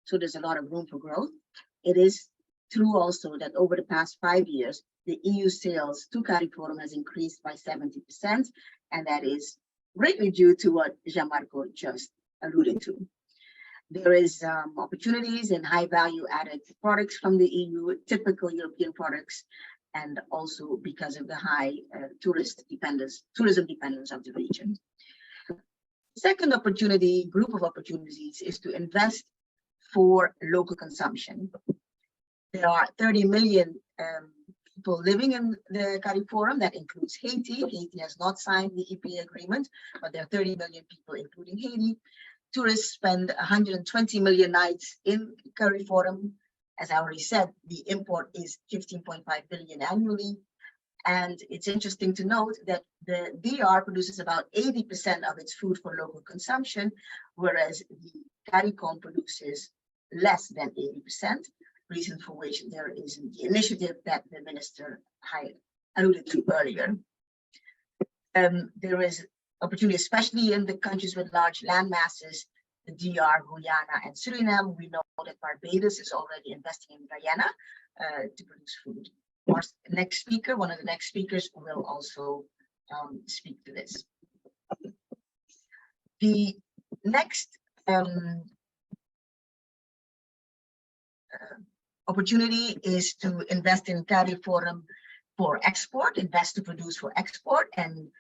So there's a lot of room for growth. It is true also that over the past 5 years, the EU sales to CARIFORUM has increased by 70%, and that is greatly due to what Gianmarco just alluded to. There is opportunities in high value added products from the EU, typical European products, and also because of the high tourism dependence of the region. Second group of opportunities is to invest for local consumption. There are 30 million people living in the CARIFORUM. That includes Haiti. Haiti has not signed the EPA agreement, but there are 30 million people, including Haiti. Tourists spend 120 million nights in CARIFORUM. As I already said, the import is 15.5 billion annually. And it's interesting to note that the DR produces about 80% of its food for local consumption, whereas the CARICOM produces less than 80%, reason for which there is the initiative that the minister alluded to earlier. There is opportunity, especially in the countries with large land masses, the DR, Guyana, and Suriname. We know that Barbados is already investing in Guyana to produce food. One of the next speakers will also speak to this. The next opportunity is to invest in CARIFORUM for export, invest to produce for export. And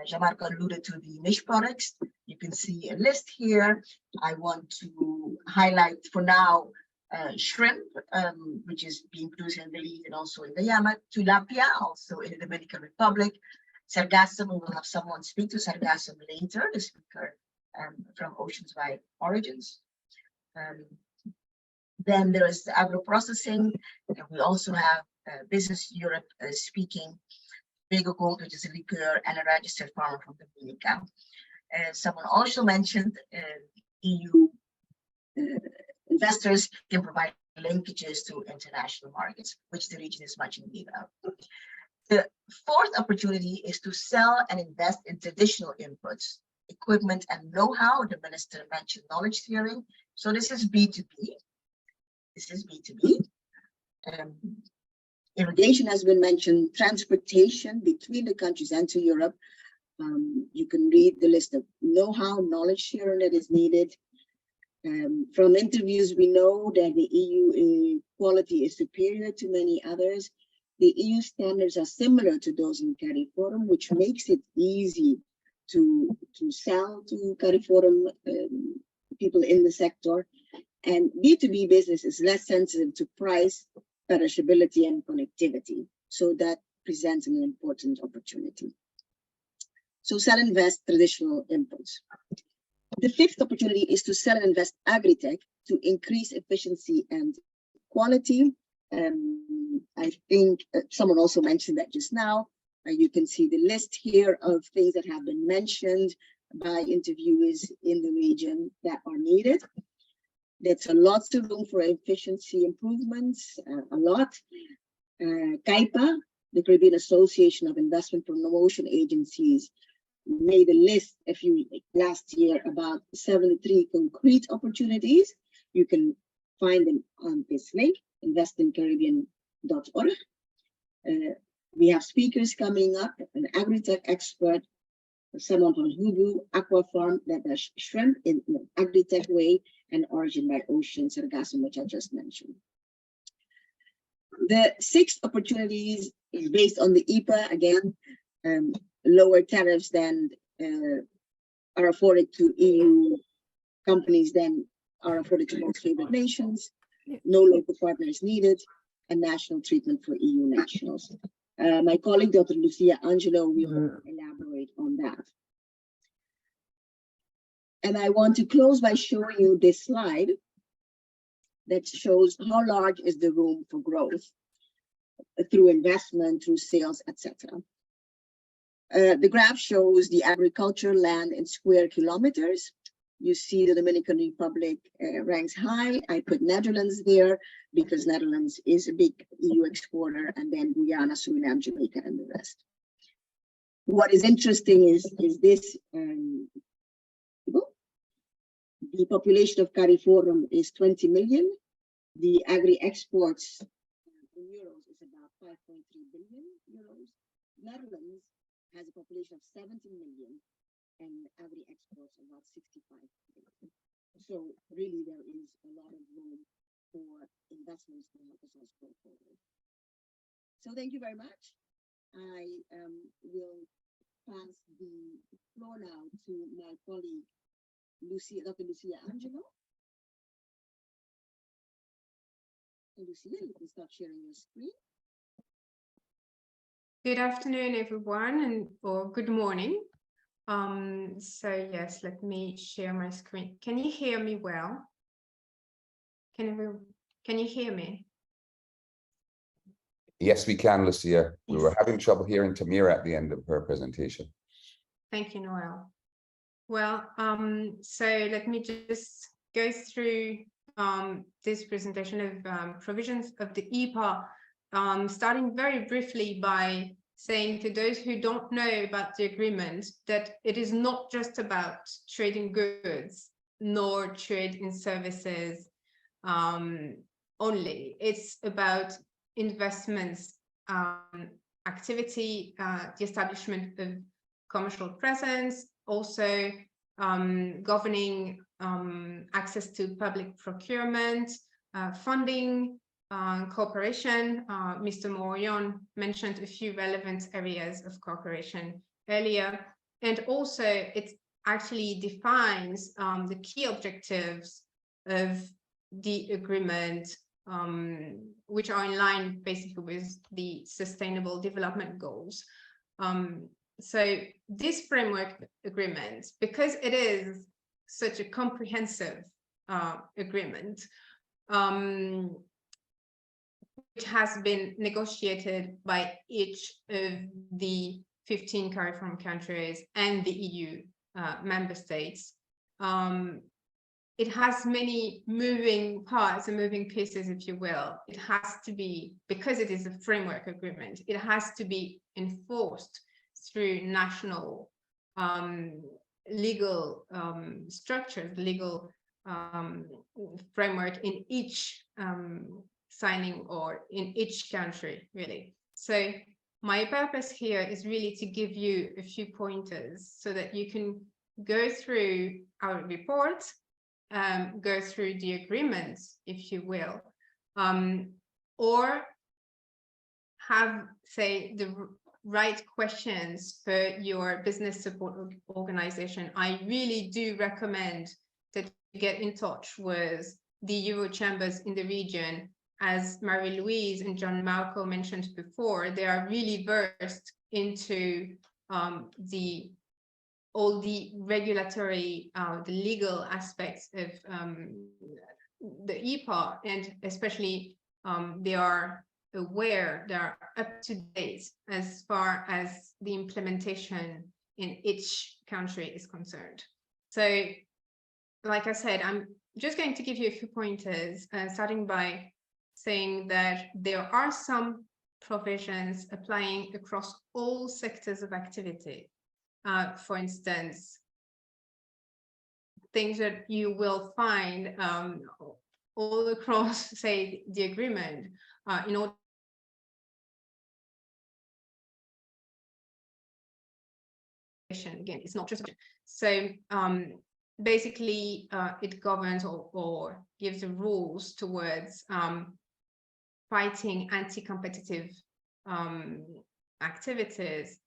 Jean-Marc alluded to the niche products. You can see a list here. I want to highlight for now shrimp, which is being produced in Belize and also in Guyana, tilapia, also in the Dominican Republic, sargassum. We will have someone speak to sargassum later, the speaker from Oceans by Origins. Then there is the agro-processing. We also have Business Europe speaking, Vego Gold, which is a liqueur, and a registered farmer from Dominica. Someone also mentioned EU investors can provide linkages to international markets, which the region is much in need of. The fourth opportunity is to sell and invest in traditional inputs, equipment, and know-how. The minister mentioned knowledge sharing. So this is B2B. This is B2B. Irrigation has been mentioned, transportation between the countries and to Europe. You can read the list of know-how, knowledge sharing that is needed. From interviews, we know that the EU quality is superior to many others. The EU standards are similar to those in CARIFORUM, which makes it easy to sell to CARIFORUM people in the sector. And B2B business is less sensitive to price, perishability, and connectivity. So that presents an important opportunity. So sell and invest traditional inputs. The fifth opportunity is to sell and invest agri-tech to increase efficiency and quality. I think someone also mentioned that just now. You can see the list here of things that have been mentioned by interviewers in the region that are needed. There's a lot of room for efficiency improvements, a lot. CAIPA, the Caribbean Association of Investment Promotion Agencies, made a list last year about 73 concrete opportunities. You can find them on this link, investincaribbean.org. We have speakers coming up, an agri-tech expert, someone from Hubu Aqua Farm that does shrimp in an agri-tech way, and Origin by Ocean sargassum, which I just mentioned. The sixth opportunities is based on the EPA, again, lower tariffs than are afforded to EU companies than are afforded to most favored nations, no local partners needed, and national treatment for EU nationals. My colleague, Dr. Lucia Angelo, will elaborate on that. And I want to close by showing you this slide that shows how large is the room for growth through investment, through sales, etc. The graph shows the agricultural land in square kilometers. You see the Dominican Republic ranks high. I put Netherlands there because Netherlands is a big EU exporter, and then Guyana, Suriname, Jamaica, and the rest. What is interesting is this. The population of CARIFORUM is 20 million. The agri-exports in euros is about 5.3 billion euros. Netherlands has a population of 17 million and agri-exports about 65 billion. So really there is a lot of room for investments to help us go forward. So thank you very much. I will pass the floor now to my colleague, Dr. Lucia Angelo. And Lucia, you can start sharing your screen. Good afternoon, everyone, or good morning. So yes, let me share my screen. Can you hear me well? Can you hear me? Yes, we can, Lucia. We were having trouble hearing Tamira at the end of her presentation. Thank you, Noel. Well, so let me just go through this presentation of provisions of the EPA, starting very briefly by saying to those who don't know about the agreement that it is not just about trading goods nor trade in services only. It's about investments activity, the establishment of commercial presence, also governing access to public procurement, funding, cooperation. Mr. Morion mentioned a few relevant areas of cooperation earlier, and also it actually defines the key objectives of the agreement, which are in line basically with the Sustainable Development Goals. So this framework agreement, because it is such a comprehensive agreement, which has been negotiated by each of the 15 CARIFORUM countries and the EU member states, it has many moving parts and moving pieces, if you will. It has to be, because it is a framework agreement, it has to be enforced through national legal structures, legal framework in each signing or in each country, really. So my purpose here is really to give you a few pointers so that you can go through our report, go through the agreements, if you will, or have, say, the right questions for your business support organization. I really do recommend that you get in touch with the Euro chambers in the region. As Marie-Louise and John Marco mentioned before, they are really versed into all the regulatory, the legal aspects of the EPA, and especially they are aware, they are up to date as far as the implementation in each country is concerned. So, like I said, I'm just going to give you a few pointers, starting by saying that there are some provisions applying across all sectors of activity. For instance, things that you will find all across, say, the agreement in order again, it's not just so basically it governs or gives the rules towards fighting anti-competitive activities.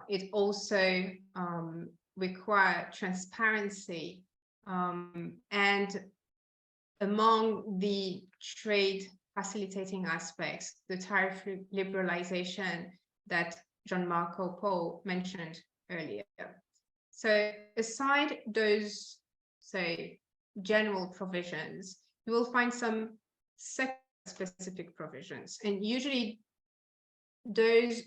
It also requires transparency, and among the trade facilitating aspects, the tariff liberalization that Jean-Marc Paul mentioned earlier. So aside those, say, general provisions, you will find some sector-specific provisions, and usually those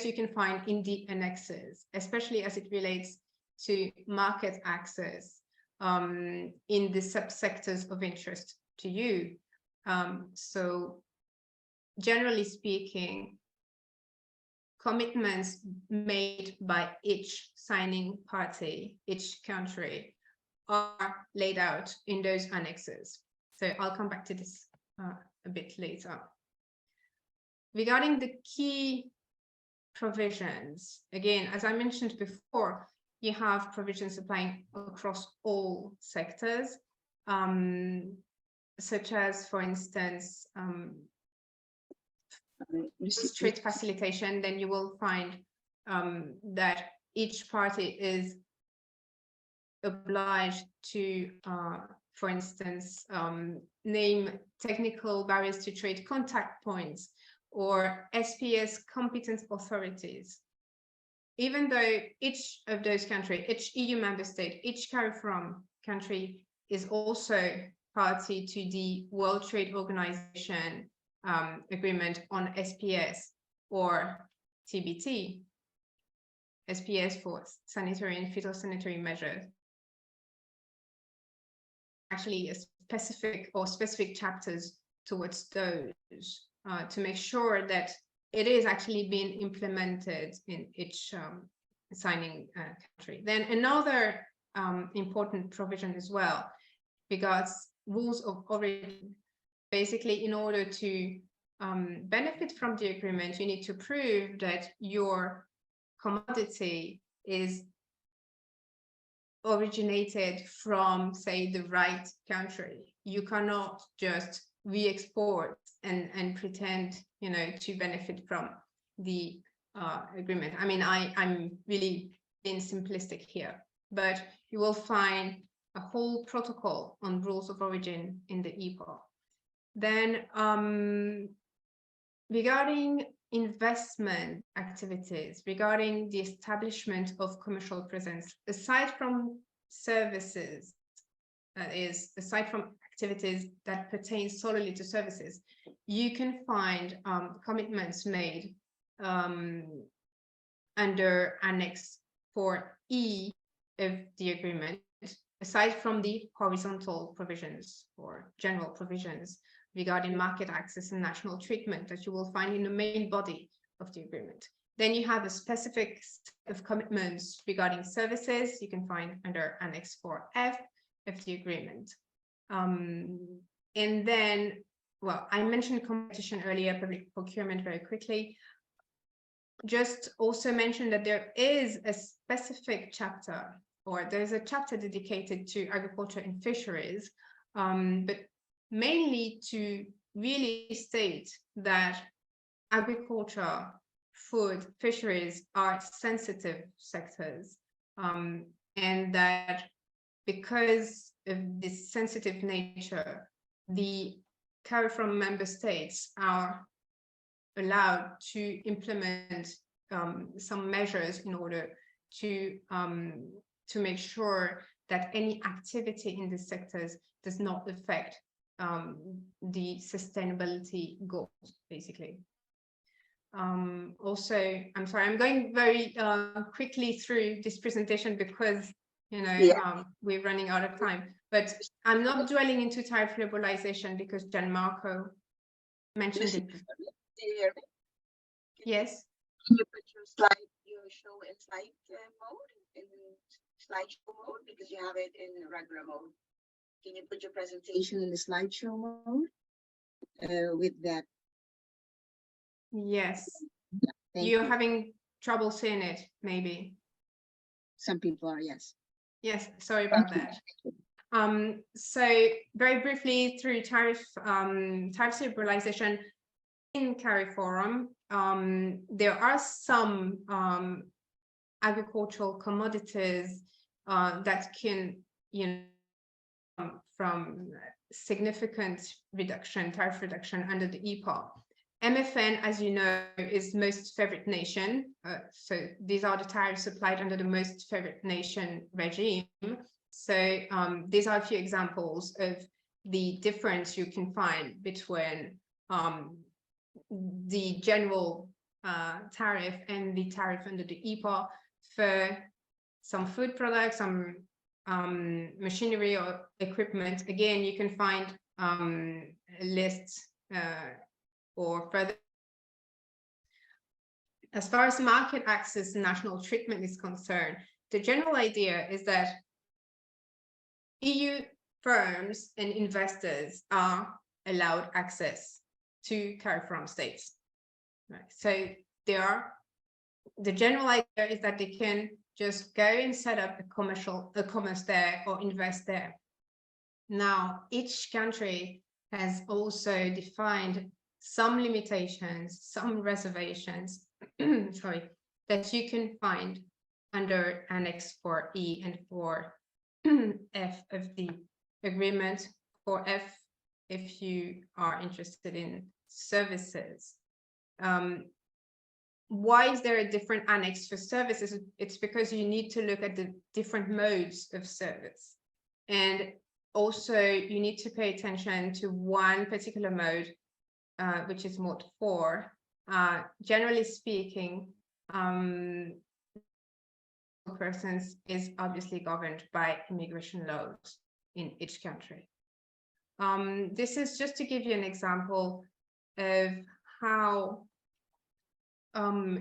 you can find in the annexes, especially as it relates to market access in the subsectors of interest to you. So generally speaking, commitments made by each signing party, each country, are laid out in those annexes. So I'll come back to this a bit later. Regarding the key provisions, again, as I mentioned before, you have provisions applying across all sectors, such as, for instance, trade facilitation. Then you will find that each party is obliged to, for instance, name technical barriers to trade contact points or SPS competent authorities. Even though each of those countries, each EU member state, each CARIFORUM country is also party to the World Trade Organization agreement on SPS or TBT, SPS for sanitary and phytosanitary measures. Actually, a specific chapters towards those to make sure that it is actually being implemented in each signing country. Then another important provision as well regards rules of origin. Basically, in order to benefit from the agreement, you need to prove that your commodity is originated from, say, the right country. You cannot just re-export and pretend, you know, to benefit from the agreement. I mean, I'm really being simplistic here, but you will find a whole protocol on rules of origin in the EPA. Then regarding investment activities, regarding the establishment of commercial presence, aside from services, that is, aside from activities that pertain solely to services, you can find commitments made under Annex 4E of the agreement, aside from the horizontal provisions or general provisions regarding market access and national treatment that you will find in the main body of the agreement. Then you have a specific set of commitments regarding services you can find under Annex 4F of the agreement. And then, well, I mentioned competition earlier, public procurement very quickly. Just also mention that there is a specific chapter, or there's a chapter dedicated to agriculture and fisheries, but mainly to really state that agriculture, food, fisheries are sensitive sectors, and that because of this sensitive nature, the CARIFORUM member states are allowed to implement some measures in order to make sure that any activity in these sectors does not affect the sustainability goals, basically. Also, I'm sorry, I'm going very quickly through this presentation because, you know, we're running out of time, but I'm not dwelling into tariff liberalization because Gianmarco mentioned it. Do you hear me? Yes. Can you put your show in slide mode, in slideshow mode, because you have it in regular mode? Can you put your presentation in the slideshow mode with that? Yes. Thank You're you. having trouble seeing it, maybe. Some people are, yes. Yes, sorry about that. So very briefly, through tariff liberalization in CARIFORUM, there are some agricultural commodities that can, you know, from significant reduction, tariff reduction under the EPA. MFN, as you know, is most favored nation. So these are the tariffs applied under the most favored nation regime. So these are a few examples of the difference you can find between the general tariff and the tariff under the EPA for some food products, some machinery or equipment. Again, you can find lists or further. As far as market access and national treatment is concerned, the general idea is that EU firms and investors are allowed access to CARIFORUM states. Right. So the general idea is that they can just go and set up a commerce there or invest there. Now, each country has also defined some limitations, some reservations, sorry, that you can find under Annex 4E and 4F of the agreement. 4F, if you are interested in services. Why is there a different annex for services? It's because you need to look at the different modes of service. And also you need to pay attention to one particular mode, which is mode 4. Generally speaking, persons is obviously governed by immigration laws in each country. This is just to give you an example of how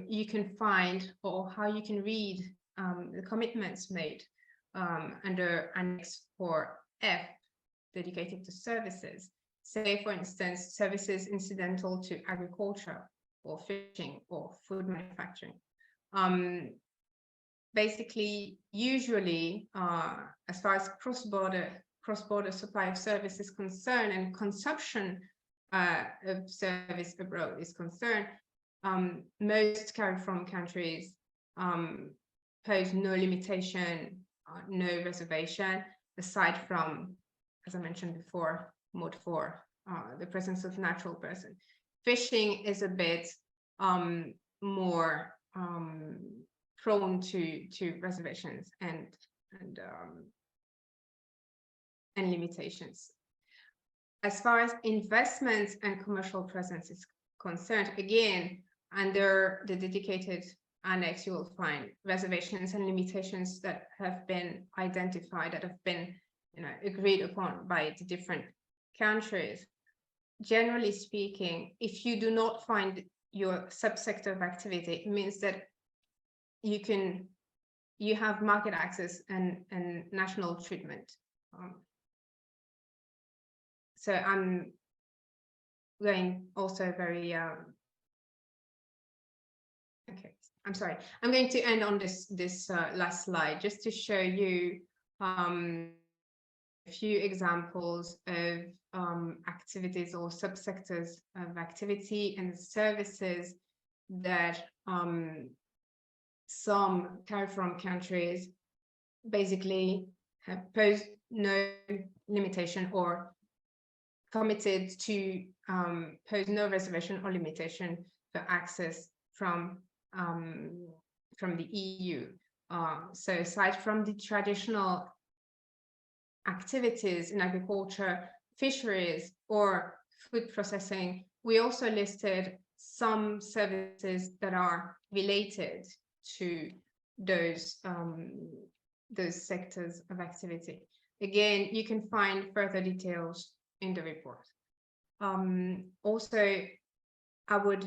you can find or how you can read the commitments made under Annex 4F dedicated to services. say, for instance, services incidental to agriculture or fishing or food manufacturing. Basically, usually, as far as cross-border supply of service is concerned and consumption of service abroad is concerned, most CARIFORUM countries pose no limitation, no reservation, aside from, as I mentioned before, mode 4, the presence of natural person. Fishing is a bit more prone to reservations and limitations. As far as investments and commercial presence is concerned, again, under the dedicated annex, you will find reservations and limitations that have been identified, that have been, agreed upon by the different countries. Generally speaking, if you do not find your subsector of activity, it means that you have market access and national treatment. So I'm going also very okay, I'm sorry. I'm going to end on this last slide just to show you a few examples of activities or subsectors of activity and services that some CARIFORUM countries basically have posed no limitation or committed to pose no reservation or limitation for access from the EU. So aside from the traditional activities in agriculture, fisheries, or food processing, we also listed some services that are related to those sectors of activity. Again, you can find further details in the report. Also, I would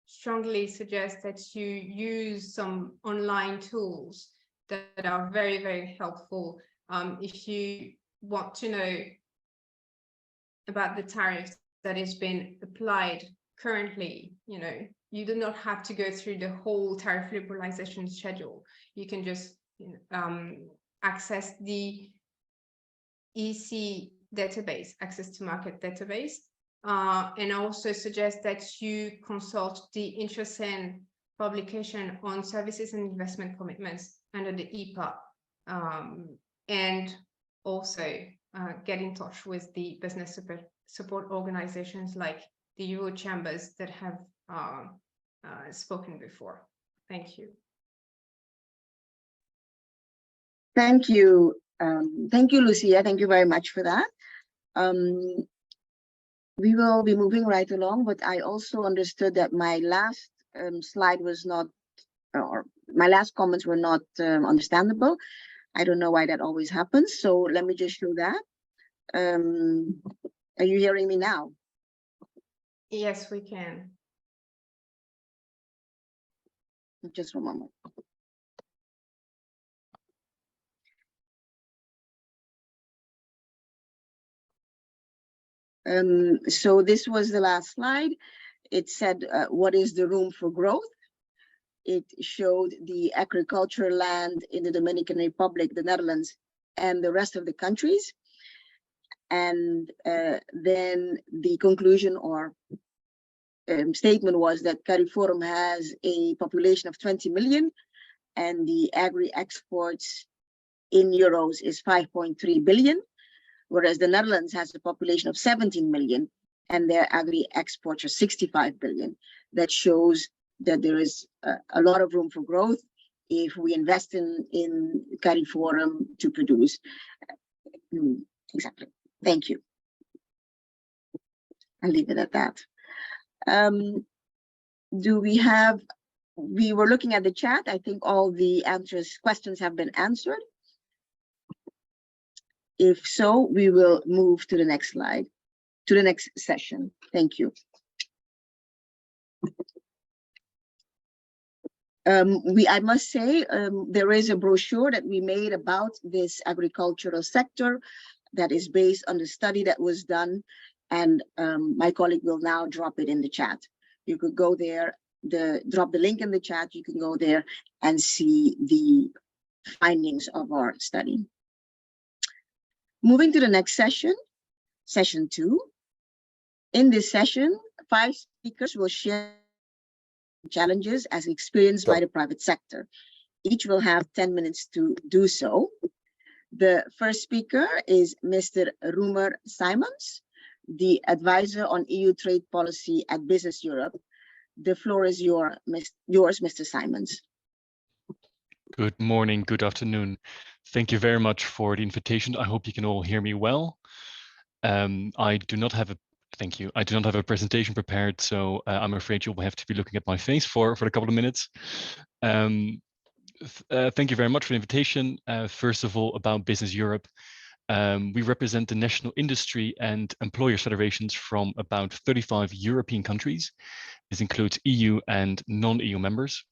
strongly suggest that you use some online tools that are very, very helpful. If you want to know about the tariffs that is being applied currently, you do not have to go through the whole tariff liberalization schedule. You can just access the EC database, access to market database, and I also suggest that you consult the INTRASEN publication on services and investment commitments under the EPA, and also get in touch with the business support organizations like the Euro chambers that have spoken before. Thank you. Thank you. Thank you, Lucia. Thank you very much for that. We will be moving right along, but I also understood that my last slide was not, or my last comments were not understandable. I don't know why that always happens. So let me just show that. Are you hearing me now? Yes, we can. Just one moment. So this was the last slide. It said, what is the room for growth? It showed the agricultural land in the Dominican Republic, the Netherlands, and the rest of the countries. And then the conclusion or statement was that CARIFORUM has a population of 20 million, and the agri-exports in euros is 5.3 billion. Whereas the Netherlands has a population of 17 million and their agri-exports are 65 billion. That shows that there is a lot of room for growth if we invest in CARIFORUM to produce. Exactly. Thank you. I'll leave it at that. We were looking at the chat. I think all the questions have been answered. If so, we will move to the next slide, to the next session. Thank you. I must say, there is a brochure that we made about this agricultural sector that is based on the study that was done and my colleague will now drop it in the chat. You could go there, drop the link in the chat, you can go there and see the findings of our study. Moving to the next session, session 2. In this session, 5 speakers will share challenges as experienced by the private sector. Each will have 10 minutes to do so. The first speaker is Mr. Roemer Simons, the advisor on EU trade policy at Business Europe. The floor is yours, Mr. Simons. Good morning, good afternoon. Thank you very much for the invitation. I hope you can all hear me well. I do not have a presentation prepared, so I'm afraid you'll have to be looking at my face for a couple of minutes. Thank you very much for the invitation. First of all, about Business Europe. We represent the national industry and employers federations from about 35 European countries. This includes EU and non-EU members.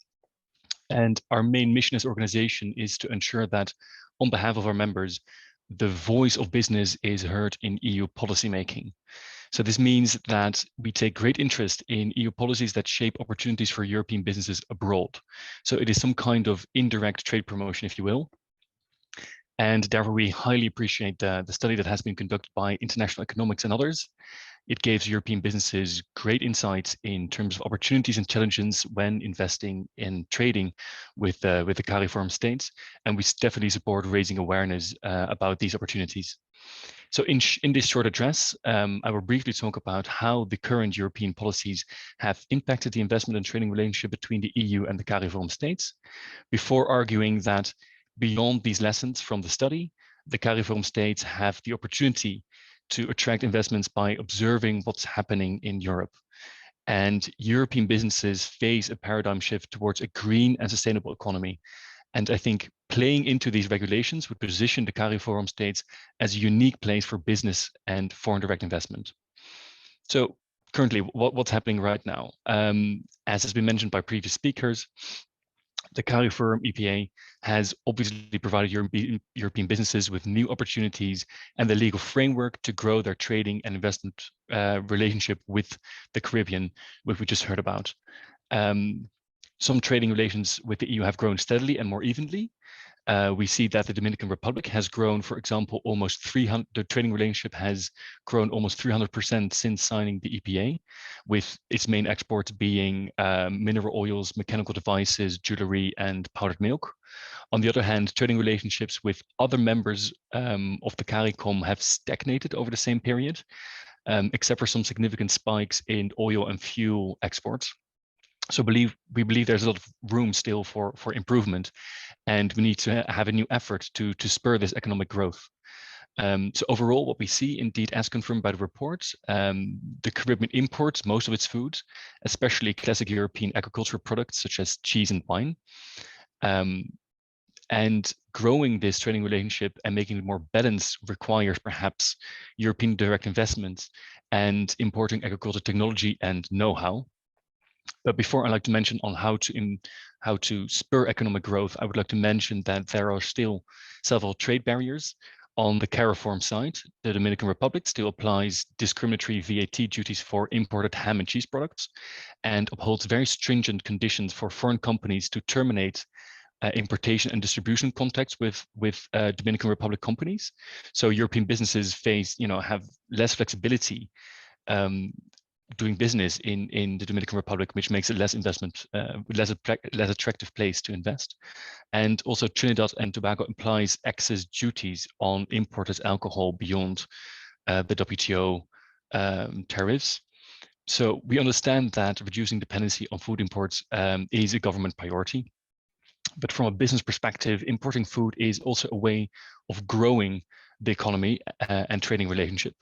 And our main mission as organization is to ensure that on behalf of our members, the voice of business is heard in EU policymaking. So this means that we take great interest in EU policies that shape opportunities for European businesses abroad. So it is some kind of indirect trade promotion, if you will. And therefore, we highly appreciate the study that has been conducted by International Economics and others. It gives European businesses great insights in terms of opportunities and challenges when investing in trading with the CARIFORUM states. And we definitely support raising awareness about these opportunities. So in this short address, I will briefly talk about how the current European policies have impacted the investment and trading relationship between the EU and the CARIFORUM states, before arguing that beyond these lessons from the study, the CARIFORUM states have the opportunity to attract investments by observing what's happening in Europe. And European businesses face a paradigm shift towards a green and sustainable economy. And I think playing into these regulations would position the CARIFORUM states as a unique place for business and foreign direct investment. So currently, what's happening right now? As has been mentioned by previous speakers, the CARIFORUM EPA has obviously provided European businesses with new opportunities and the legal framework to grow their trading and investment relationship with the Caribbean, which we just heard about. Some trading relations with the EU have grown steadily and more evenly. We see that the Dominican Republic has grown, for example, the trading relationship has grown almost 300% since signing the EPA, with its main exports being mineral oils, mechanical devices, jewelry, and powdered milk. On the other hand, trading relationships with other members of the CARICOM have stagnated over the same period, except for some significant spikes in oil and fuel exports. So we believe there's a lot of room still for improvement, and we need to have a new effort to spur this economic growth. So overall, what we see indeed, as confirmed by the report, the Caribbean imports most of its foods, especially classic European agricultural products such as cheese and wine. And growing this trading relationship and making it more balanced requires perhaps European direct investments and importing agricultural technology and know-how. But before I'd like to mention on how to spur economic growth, I would like to mention that there are still several trade barriers. On the CARIFORUM side, the Dominican Republic still applies discriminatory VAT duties for imported ham and cheese products and upholds very stringent conditions for foreign companies to terminate importation and distribution contacts with Dominican Republic companies. So European businesses have less flexibility doing business in the Dominican Republic, which makes it less attractive place to invest. And also Trinidad and Tobago implies excess duties on imported alcohol beyond the WTO tariffs. So we understand that reducing dependency on food imports is a government priority. But from a business perspective, importing food is also a way of growing the economy and trading relationship.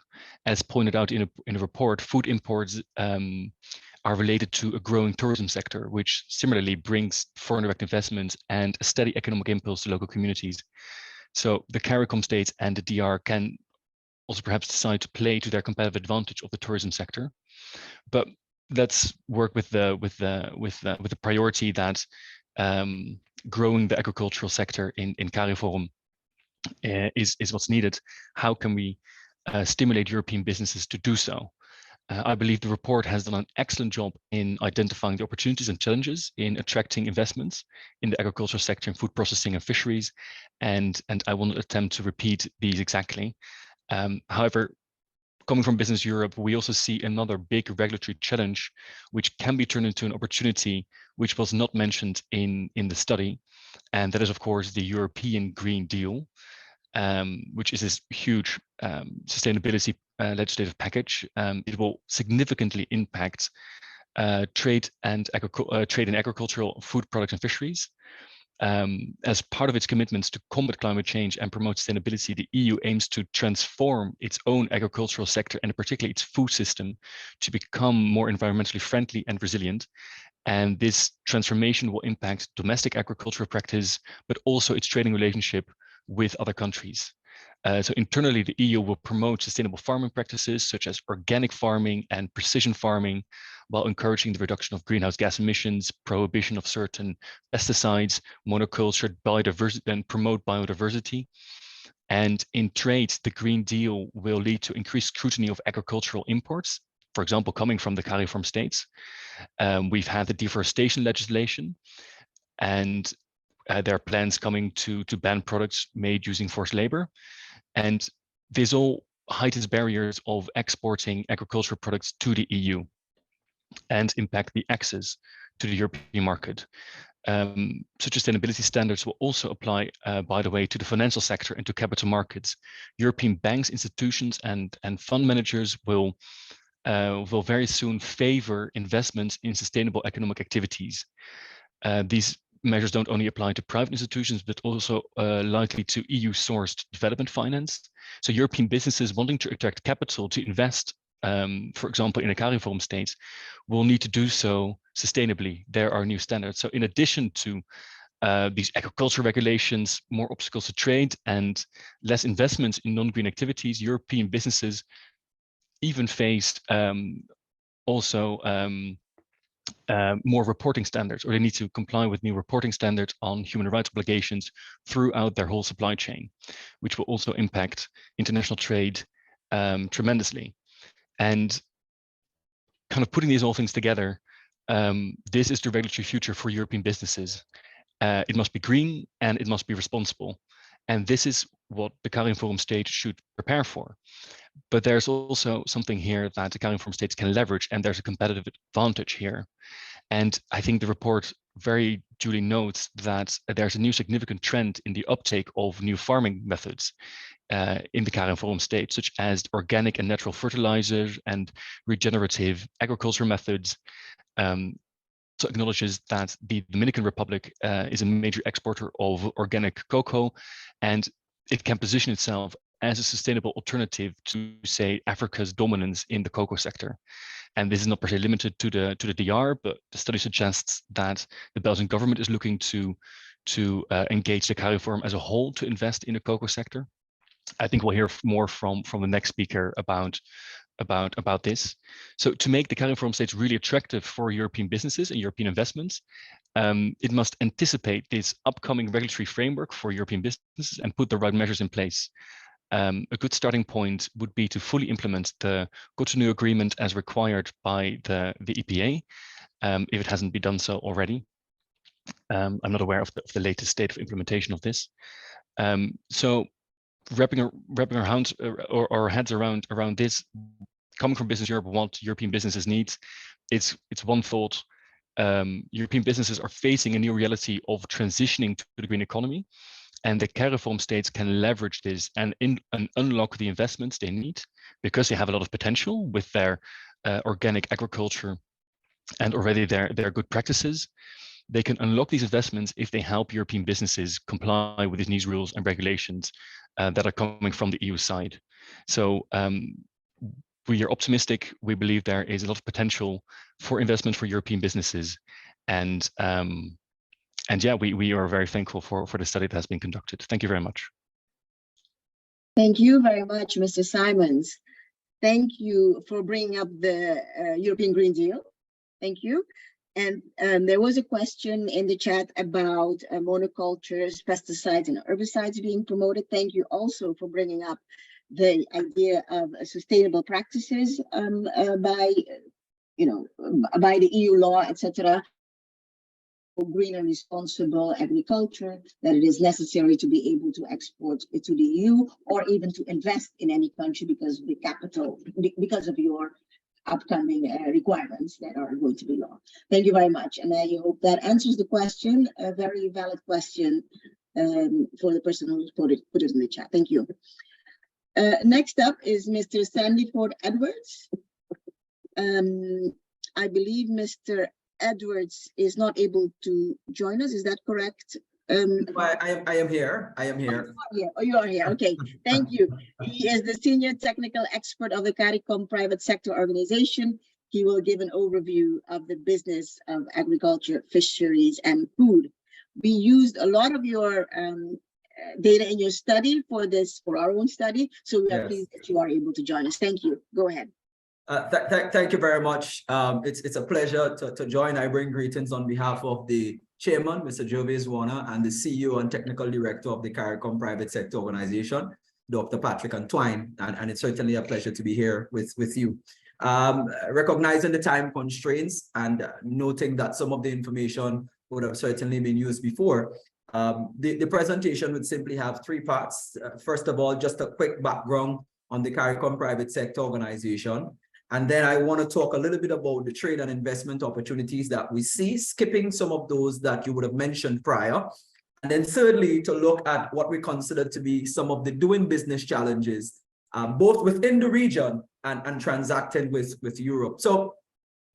As pointed out in a report, food imports are related to a growing tourism sector, which similarly brings foreign direct investments and a steady economic impulse to local communities. So the CARICOM states and the DR can also perhaps decide to play to their competitive advantage of the tourism sector. But let's work with the priority that growing the agricultural sector in CARIFORUM is what's needed. How can we stimulate European businesses to do so. I believe the report has done an excellent job in identifying the opportunities and challenges in attracting investments in the agricultural sector, in food processing and fisheries, and I will not attempt to repeat these exactly. However, coming from Business Europe, we also see another big regulatory challenge, which can be turned into an opportunity, which was not mentioned in the study, and that is, of course, the European Green Deal, which is this huge sustainability legislative package. It will significantly impact trade in agricultural, food products and fisheries. As part of its commitments to combat climate change and promote sustainability, the EU aims to transform its own agricultural sector and particularly its food system to become more environmentally friendly and resilient. And this transformation will impact domestic agricultural practice, but also its trading relationship with other countries. So internally, the EU will promote sustainable farming practices such as organic farming and precision farming, while encouraging the reduction of greenhouse gas emissions, prohibition of certain pesticides, monoculture, biodiversity, and promote biodiversity. And in trade, the Green Deal will lead to increased scrutiny of agricultural imports, for example, coming from the CARIFORUM states. We've had the deforestation legislation, and there are plans coming to ban products made using forced labor. And this all heightens barriers of exporting agricultural products to the EU and impact the access to the European market. Such sustainability standards will also apply, by the way, to the financial sector and to capital markets. European banks, institutions, and fund managers will very soon favor investments in sustainable economic activities. These measures don't only apply to private institutions, but also likely to EU-sourced development finance. So European businesses wanting to attract capital to invest, for example, in a CARIFORUM state, will need to do so sustainably. There are new standards. So in addition to these agricultural regulations, more obstacles to trade, and less investments in non-green activities, European businesses even face more reporting standards, or they need to comply with new reporting standards on human rights obligations throughout their whole supply chain, which will also impact international trade tremendously. And kind of putting these all things together, this is the regulatory future for European businesses. It must be green and it must be responsible. And this is what the CARIFORUM state should prepare for. But there's also something here that the CARIFORUM states can leverage, and there's a competitive advantage here. And I think the report very duly notes that there's a new significant trend in the uptake of new farming methods in the CARIFORUM states, such as organic and natural fertilizers and regenerative agriculture methods. So acknowledges that the Dominican Republic is a major exporter of organic cocoa, and it can position itself as a sustainable alternative to, say, Africa's dominance in the cocoa sector. And this is not per se limited to the DR, but the study suggests that the Belgian government is looking to engage the CARIFORUM as a whole to invest in the cocoa sector. I think we'll hear more from the next speaker about this. So to make the CARIFORUM states really attractive for European businesses and European investments, it must anticipate this upcoming regulatory framework for European businesses and put the right measures in place. A good starting point would be to fully implement the Cotonou Agreement as required by the EPA, if it hasn't been done so already. I'm not aware of the latest state of implementation of this. So wrapping our heads around this, coming from Business Europe, what European businesses need, it's one thought. European businesses are facing a new reality of transitioning to the green economy, and the CARIFORUM states can leverage this and unlock the investments they need, because they have a lot of potential with their organic agriculture and already their good practices. They can unlock these investments if they help European businesses comply with these new rules and regulations that are coming from the EU side. So we are optimistic. We believe there is a lot of potential for investment for European businesses. And yeah, we are very thankful for the study that has been conducted. Thank you very much. Thank you very much, Mr. Simons. Thank you for bringing up the European Green Deal. Thank you. And there was a question in the chat about monocultures, pesticides, and herbicides being promoted. Thank you also for bringing up the idea of sustainable practices by the EU law, etc., for green and responsible agriculture, that it is necessary to be able to export it to the EU or even to invest in any country because of your upcoming requirements that are going to be law. Thank you very much. And I hope that answers the question, a very valid question for the person who put it in the chat. Thank you. Next up is Mr. Sandyford Edwards. I believe Mr. Edwards is not able to join us. Is that correct? I am here. I am here. Oh, you are here. Okay, thank you. He is the senior technical expert of the CARICOM private sector organization. He will give an overview of the business of agriculture, fisheries, and food. We used a lot of your data in your study for our own study. So we are pleased that you are able to join us. Thank you. Go ahead. Thank you very much. It's a pleasure to join. I bring greetings on behalf of the chairman, Mr. Gervais Warner, and the CEO and technical director of the CARICOM private sector organization, Dr. Patrick Antwine. And it's certainly a pleasure to be here with you. Recognizing the time constraints and noting that some of the information would have certainly been used before, the presentation would simply have three parts. First of all, just a quick background on the CARICOM private sector organization. And then I want to talk a little bit about the trade and investment opportunities that we see, skipping some of those that you would have mentioned prior. And then thirdly, to look at what we consider to be some of the doing business challenges, both within the region and transacting with Europe. So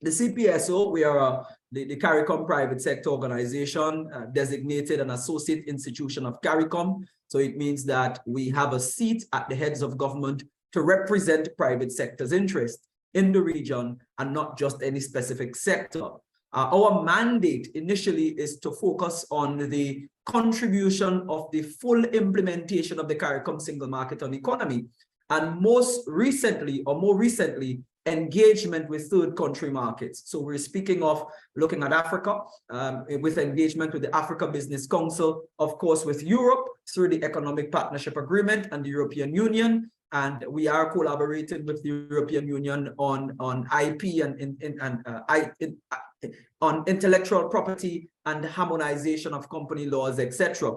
the CPSO, we are the CARICOM private sector organization, designated an associate institution of CARICOM. So it means that we have a seat at the heads of government to represent private sector's interest in the region and not just any specific sector. Our mandate initially is to focus on the contribution of the full implementation of the CARICOM single market and economy, and more recently, engagement with third country markets. So we're speaking of looking at Africa with engagement with the Africa Business Council, of course, with Europe through the Economic Partnership Agreement and the European Union. And we are collaborating with the European Union on IP on intellectual property and harmonization of company laws, etc.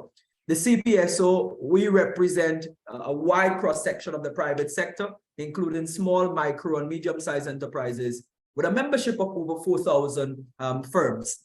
The CPSO, we represent a wide cross-section of the private sector, including small, micro, and medium-sized enterprises with a membership of over 4,000 firms.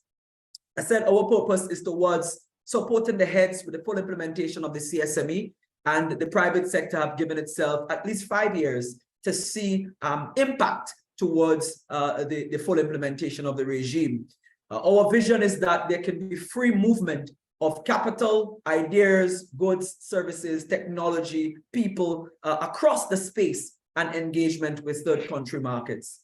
I said our purpose is towards supporting the heads with the full implementation of the CSME, and the private sector have given itself at least 5 years to see impact towards the full implementation of the regime. Our vision is that there can be free movement of capital, ideas, goods, services, technology, people across the space and engagement with third country markets.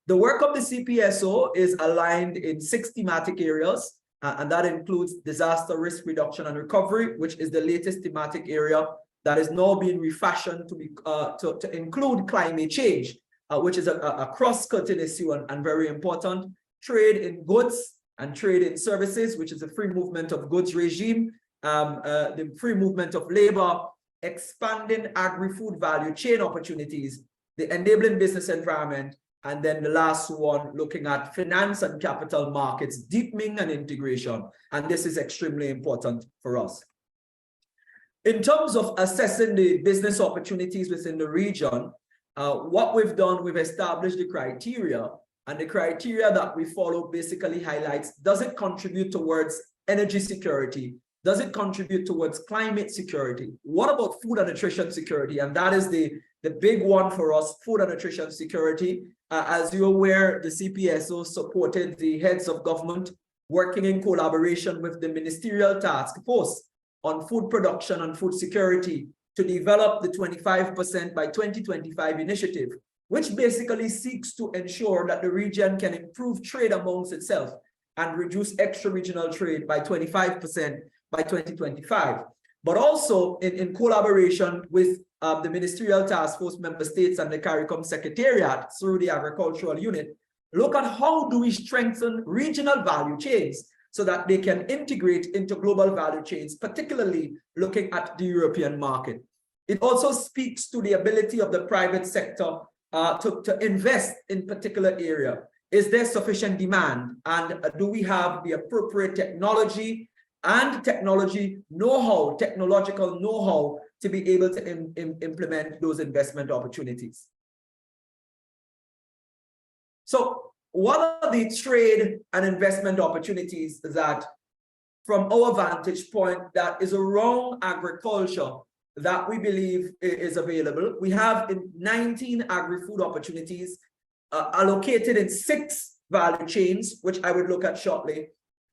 The work of the CPSO is aligned in 6 thematic areas, and that includes disaster risk reduction and recovery, which is the latest thematic area that is now being refashioned to include climate change, which is a cross-cutting issue and very important. Trade in goods and trade in services, which is the free movement of goods regime, the free movement of labor, expanding agri-food value chain opportunities, the enabling business environment, and then the last one, looking at finance and capital markets, deepening and integration. And this is extremely important for us. In terms of assessing the business opportunities within the region, what we've done, we've established the criteria, and the criteria that we follow basically highlights, does it contribute towards energy security? Does it contribute towards climate security? What about food and nutrition security? And that is the big one for us, food and nutrition security. As you're aware, the CPSO supported the heads of government working in collaboration with the Ministerial Task Force on food production and food security to develop the 25% by 2025 initiative, which basically seeks to ensure that the region can improve trade amongst itself and reduce extra-regional trade by 25% by 2025. But also in collaboration with the Ministerial Task Force member states and the CARICOM Secretariat through the Agricultural Unit, look at how do we strengthen regional value chains so that they can integrate into global value chains, particularly looking at the European market. It also speaks to the ability of the private sector to invest in particular area. Is there sufficient demand? And do we have the appropriate technology and technological know-how to be able to implement those investment opportunities? So what are the trade and investment opportunities that, from our vantage point, that is around agriculture that we believe is available? We have 19 agri-food opportunities allocated in 6 value chains, which I would look at shortly,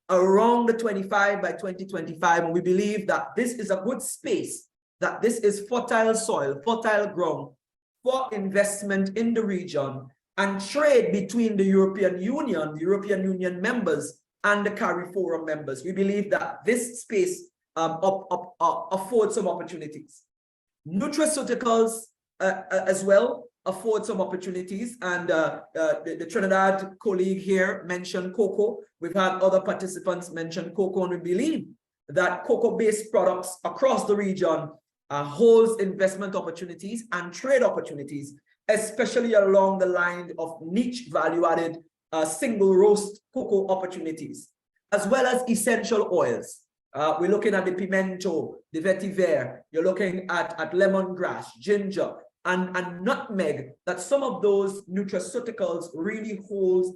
around the 25 by 2025. And we believe that this is a good space, that this is fertile soil, fertile ground for investment in the region and trade between the European Union members and the CARIFORUM members. We believe that this space affords some opportunities. Nutraceuticals as well afford some opportunities, and the Trinidad colleague here mentioned cocoa. We've had other participants mention cocoa, and we believe that cocoa-based products across the region holds investment opportunities and trade opportunities, especially along the line of niche value-added single roast cocoa opportunities, as well as essential oils. We're looking at the pimento, the vetiver, you're looking at lemongrass, ginger, and nutmeg, that some of those nutraceuticals really holds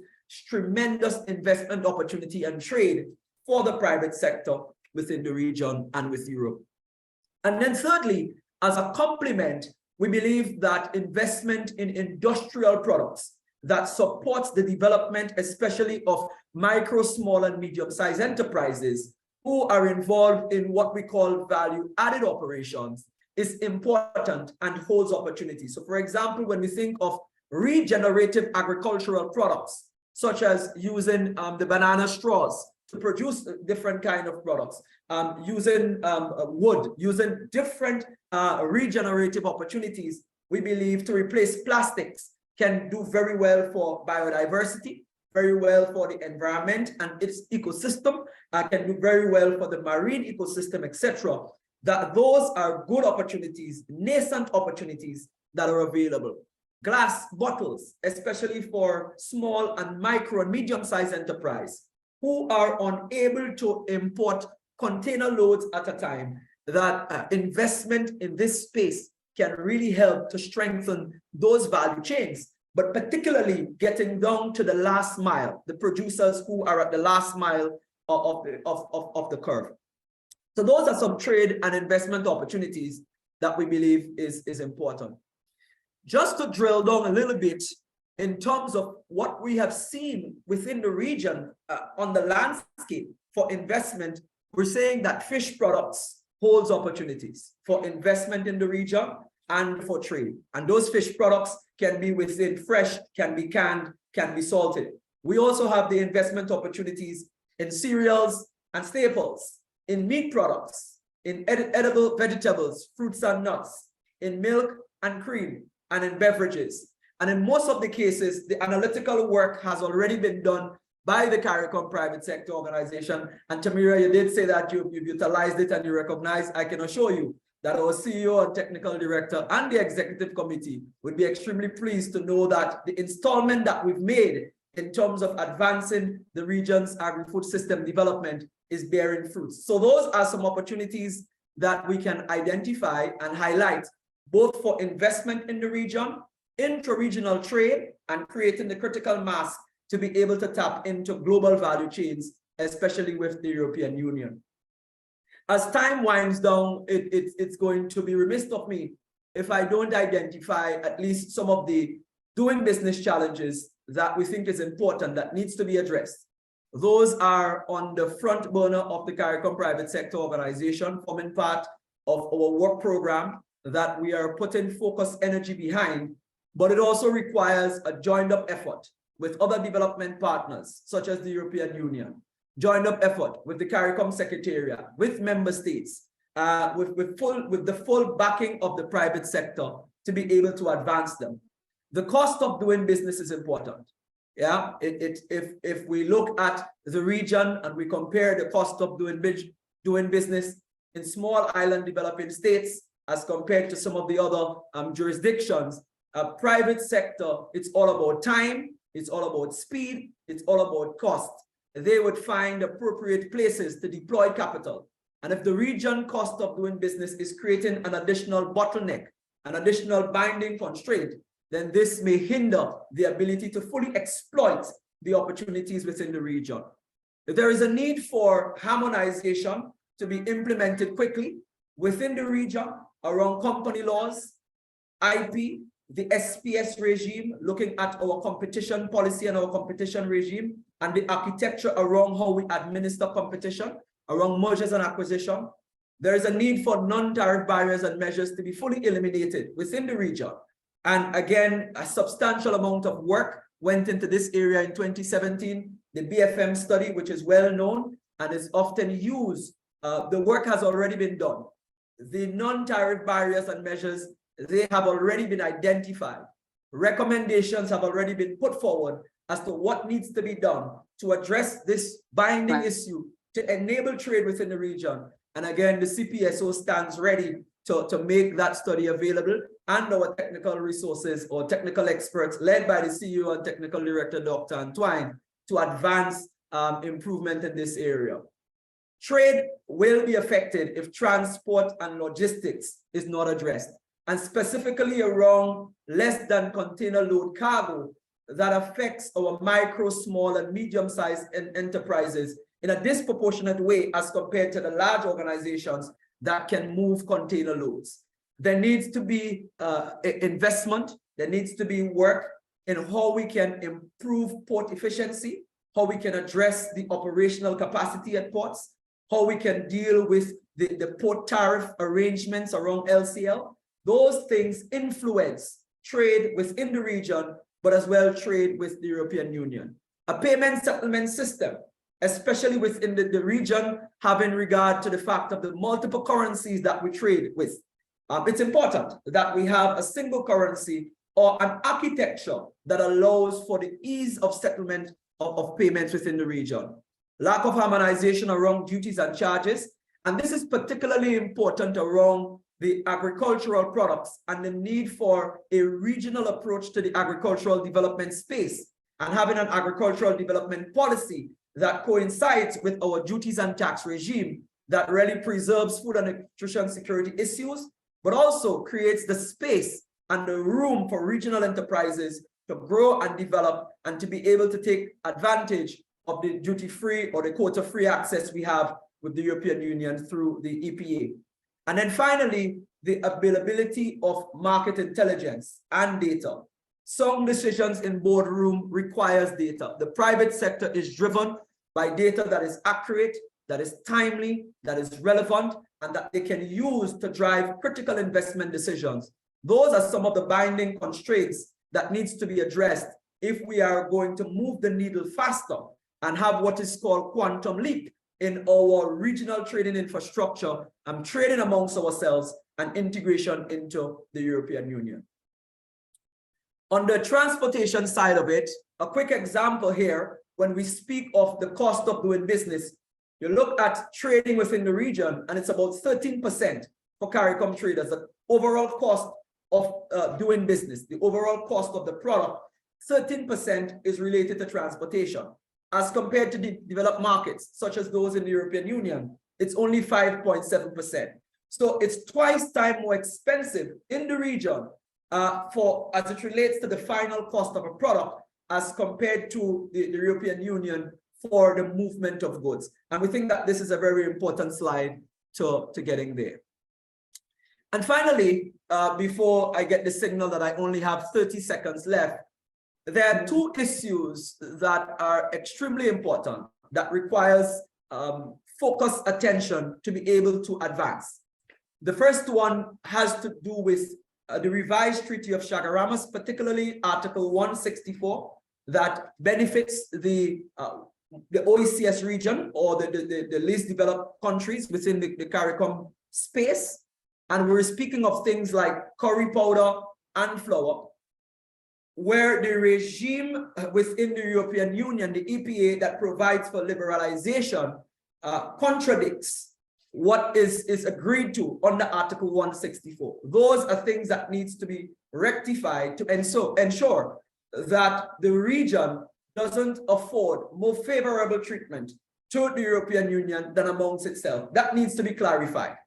tremendous investment opportunity and trade for the private sector within the region and with Europe. And then thirdly, as a complement, we believe that investment in industrial products that supports the development, especially of micro, small, and medium-sized enterprises who are involved in what we call value-added operations, is important and holds opportunities. So for example, when we think of regenerative agricultural products, such as using the banana straws to produce different kind of products, using wood, using different regenerative opportunities, we believe to replace plastics can do very well for biodiversity, very well for the environment and its ecosystem, can do very well for the marine ecosystem, etc. That those are good opportunities, nascent opportunities that are available. Glass bottles, especially for small and micro and medium-sized enterprise who are unable to import container loads at a time, that investment in this space can really help to strengthen those value chains, but particularly getting down to the last mile, the producers who are at the last mile of the curve. So those are some trade and investment opportunities that we believe is important. Just to drill down a little bit in terms of what we have seen within the region on the landscape for investment, we're saying that fish products holds opportunities for investment in the region and for trade. And those fish products can be within fresh, can be canned, can be salted. We also have the investment opportunities in cereals and staples, in meat products, in edible vegetables, fruits and nuts, in milk and cream, and in beverages. And in most of the cases, the analytical work has already been done by the CARICOM private sector organization. And Tamira, you did say that you've utilized it and you recognize. I can assure you that our CEO and technical director and the executive committee would be extremely pleased to know that the installment that we've made in terms of advancing the region's agri-food system development is bearing fruits. So those are some opportunities that we can identify and highlight, both for investment in the region, intra-regional trade, and creating the critical mass to be able to tap into global value chains, especially with the European Union. As time winds down, it's going to be remiss of me if I don't identify at least some of the doing business challenges that we think is important, that needs to be addressed. Those are on the front burner of the CARICOM private sector organization, forming part of our work program that we are putting focused energy behind, but it also requires a joined up effort with other development partners, such as the European Union, joined up effort with the CARICOM Secretariat, with member states, with the full backing of the private sector to be able to advance them. The cost of doing business is important. Yeah, if we look at the region and we compare the cost of doing business in small island developing states as compared to some of the other jurisdictions. Private sector, it's all about time, it's all about speed, it's all about cost. They would find appropriate places to deploy capital. And if the region cost of doing business is creating an additional bottleneck, an additional binding constraint, then this may hinder the ability to fully exploit the opportunities within the region. There is a need for harmonization to be implemented quickly within the region around company laws, IP, the SPS regime, looking at our competition policy and our competition regime, and the architecture around how we administer competition, around mergers and acquisition. There is a need for non-tariff barriers and measures to be fully eliminated within the region. And again, a substantial amount of work went into this area in 2017. The BFM study, which is well known and is often used, the work has already been done. The non-tariff barriers and measures, they have already been identified. Recommendations have already been put forward as to what needs to be done to address this binding issue to enable trade within the region. And again, the CPSO stands ready to make that study available, and our technical resources or technical experts led by the CEO and technical director, Dr. Antoine, to advance improvement in this area. Trade will be affected if transport and logistics is not addressed, and specifically around less than container load cargo that affects our micro, small, and medium-sized enterprises in a disproportionate way as compared to the large organizations that can move container loads. There needs to be investment, there needs to be work in how we can improve port efficiency, how we can address the operational capacity at ports, how we can deal with the port tariff arrangements around LCL. Those things influence trade within the region, but as well trade with the European Union. A payment settlement system, especially within the region, having regard to the fact of the multiple currencies that we trade with. It's important that we have a single currency or an architecture that allows for the ease of settlement of payments within the region. Lack of harmonization around duties and charges, and this is particularly important around the agricultural products and the need for a regional approach to the agricultural development space, and having an agricultural development policy that coincides with our duties and tax regime that really preserves food and nutrition security issues, but also creates the space and the room for regional enterprises to grow and develop and to be able to take advantage of the duty-free or the quota-free access we have with the European Union through the EPA. And then finally, the availability of market intelligence and data. Some decisions in boardroom requires data. The private sector is driven by data that is accurate, that is timely, that is relevant, and that they can use to drive critical investment decisions. Those are some of the binding constraints that needs to be addressed if we are going to move the needle faster and have what is called quantum leap in our regional trading infrastructure and trading amongst ourselves and integration into the European Union. On the transportation side of it, a quick example here, when we speak of the cost of doing business, you look at trading within the region and it's about 13% for CARICOM traders. The overall cost of doing business, the overall cost of the product, 13% is related to transportation. As compared to the developed markets, such as those in the European Union, it's only 5.7%. So it's twice time more expensive in the region as it relates to the final cost of a product as compared to the European Union for the movement of goods. And we think that this is a very important slide to getting there. And finally, before I get the signal that I only have 30 seconds left, there are two issues that are extremely important that requires focused attention to be able to advance. The first one has to do with the revised Treaty of Chaguaramas, particularly Article 164, that benefits the OECS region or the least developed countries within the CARICOM space. And we're speaking of things like curry powder and flour, where the regime within the European Union, the EPA, that provides for liberalization contradicts what is agreed to under Article 164. Those are things that needs to be rectified to ensure that the region doesn't afford more favorable treatment to the European Union than amongst itself. That needs to be clarified.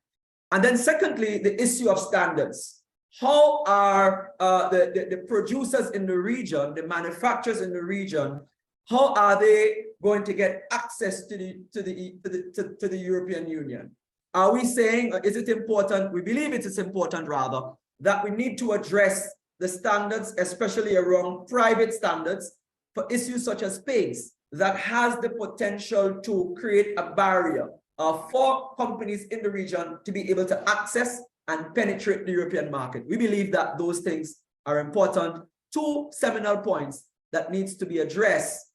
And then secondly, the issue of standards. How are the producers in the region, the manufacturers in the region, how are they going to get access to the European Union? Are we saying, is it important? We believe it is important, rather, that we need to address the standards, especially around private standards, for issues such as space, that has the potential to create a barrier for companies in the region to be able to access and penetrate the European market. We believe that those things are important. Two seminal points that needs to be addressed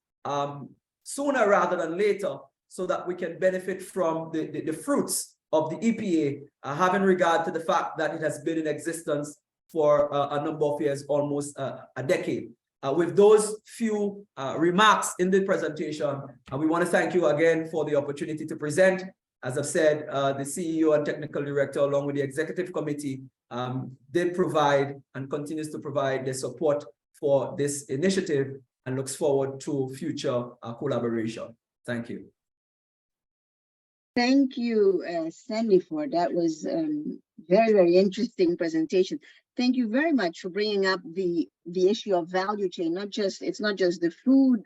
sooner rather than later, so that we can benefit from the fruits of the EPA, having regard to the fact that it has been in existence for a number of years, almost a decade. With those few remarks in the presentation, we want to thank you again for the opportunity to present. As I've said, the CEO and technical director, along with the executive committee, did provide and continues to provide the support for this initiative, and looks forward to future collaboration. Thank you. Thank you, Sandy, for that. Was very, very interesting presentation. Thank you very much for bringing up the issue of value chain. It's not just the food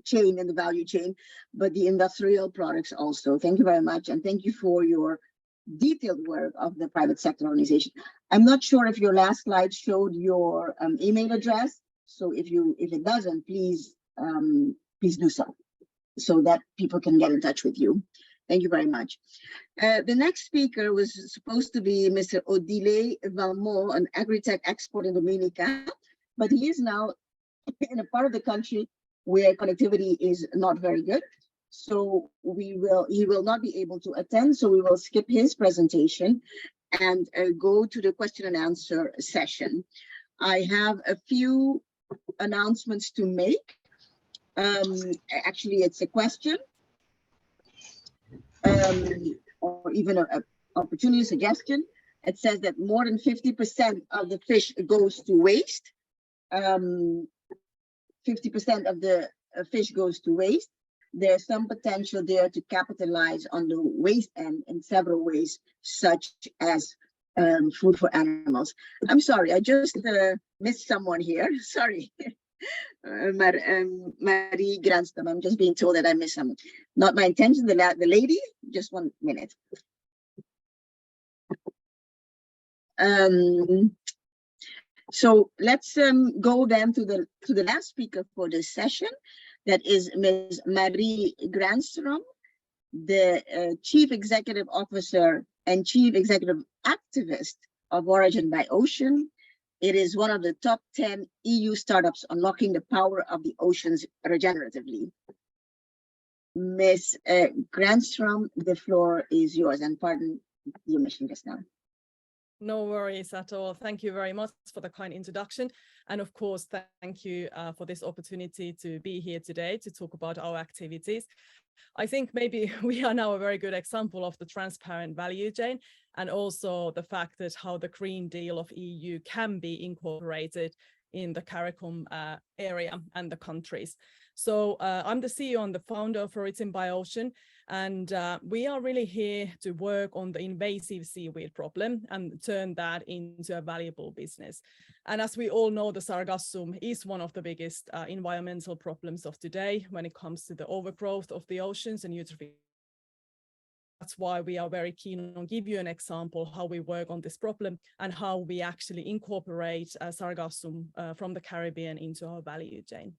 chain and the value chain, but the industrial products also. Thank you very much, and thank you for your detailed work of the private sector organization. I'm not sure if your last slide showed your email address. So if it doesn't, please do so that people can get in touch with you. Thank you very much. The next speaker was supposed to be Mr. Odile Valmont, an agri-tech expert in Dominica, but he is now in a part of the country where connectivity is not very good. So he will not be able to attend. So we will skip his presentation and go to the question and answer session. I have a few announcements to make. Actually, it's a question, or even an opportunity suggestion. It says that more than 50% of the fish goes to waste. 50% of the fish goes to waste. There's some potential there to capitalize on the waste end in several ways, such as food for animals. I'm sorry, I just missed someone here. Sorry. Marie Granstam, I'm just being told that I missed someone. Not my intention, the lady, just 1 minute. So let's go then to the last speaker for this session. That is Ms. Marie Granstam, the Chief Executive Officer and Chief Executive Activist of Origin by Ocean. It is one of the top 10 EU startups unlocking the power of the oceans regeneratively. Ms. Granstam, the floor is yours, and pardon the omission just now. No worries at all. Thank you very much for the kind introduction. And of course, thank you for this opportunity to be here today to talk about our activities. I think maybe we are now a very good example of the transparent value chain, and also the fact that how the Green Deal of EU can be incorporated in the CARIFORUM area and the countries. So I'm the CEO and the founder of Origin by Ocean, and we are really here to work on the invasive seaweed problem and turn that into a valuable business. And as we all know, the sargassum is one of the biggest environmental problems of today when it comes to the overgrowth of the oceans and eutrophication. That's why we are very keen on give you an example how we work on this problem and how we actually incorporate sargassum from the Caribbean into our value chain.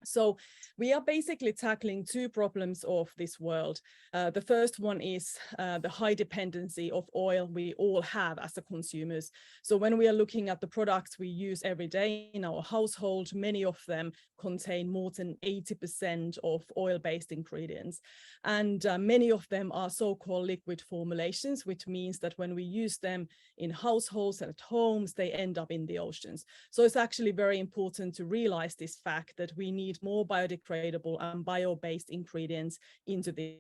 So we are basically tackling two problems of this world. The first one is the high dependency of oil we all have as the consumers. So when we are looking at the products we use every day in our household, many of them contain more than 80% of oil-based ingredients. And many of them are so-called liquid formulations, which means that when we use them in households and at homes, they end up in the oceans. So it's actually very important to realize this fact that we need more biodegradable and bio-based ingredients into the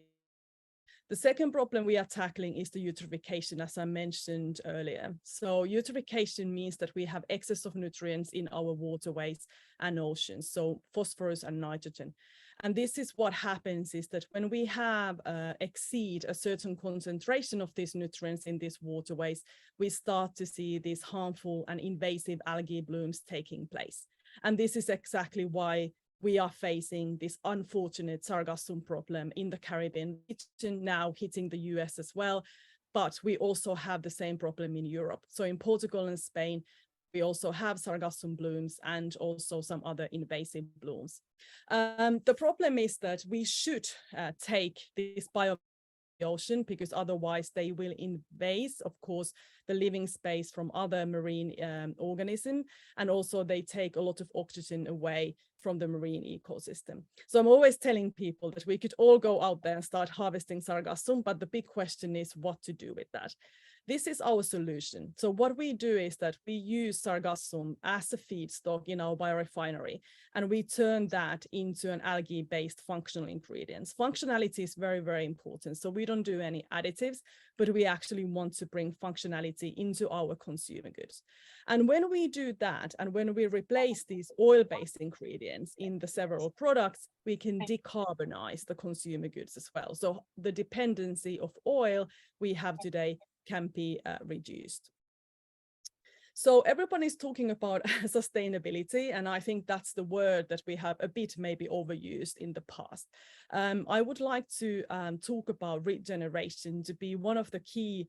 The second problem we are tackling is the eutrophication, as I mentioned earlier. So eutrophication means that we have excess of nutrients in our waterways and oceans, so phosphorus and nitrogen. And this is what happens is that when we have exceed a certain concentration of these nutrients in these waterways, we start to see these harmful and invasive algae blooms taking place. And this is exactly why we are facing this unfortunate sargassum problem in the Caribbean region, now hitting the US as well. But we also have the same problem in Europe. So in Portugal and Spain, we also have sargassum blooms and also some other invasive blooms. The problem is that we should take this ocean, because otherwise they will invade, of course, the living space from other marine organisms, and also they take a lot of oxygen away from the marine ecosystem. So I'm always telling people that we could all go out there and start harvesting sargassum, but the big question is what to do with that. This is our solution. So what we do is that we use sargassum as a feedstock in our biorefinery, and we turn that into an algae-based functional ingredients. Functionality is very, very important. So we don't do any additives, but we actually want to bring functionality into our consumer goods. And when we do that, and when we replace these oil-based ingredients in the several products, we can decarbonize the consumer goods as well. So the dependency of oil we have today can be reduced. So everyone is talking about sustainability, and I think that's the word that we have a bit maybe overused in the past. I would like to talk about regeneration to be one of the key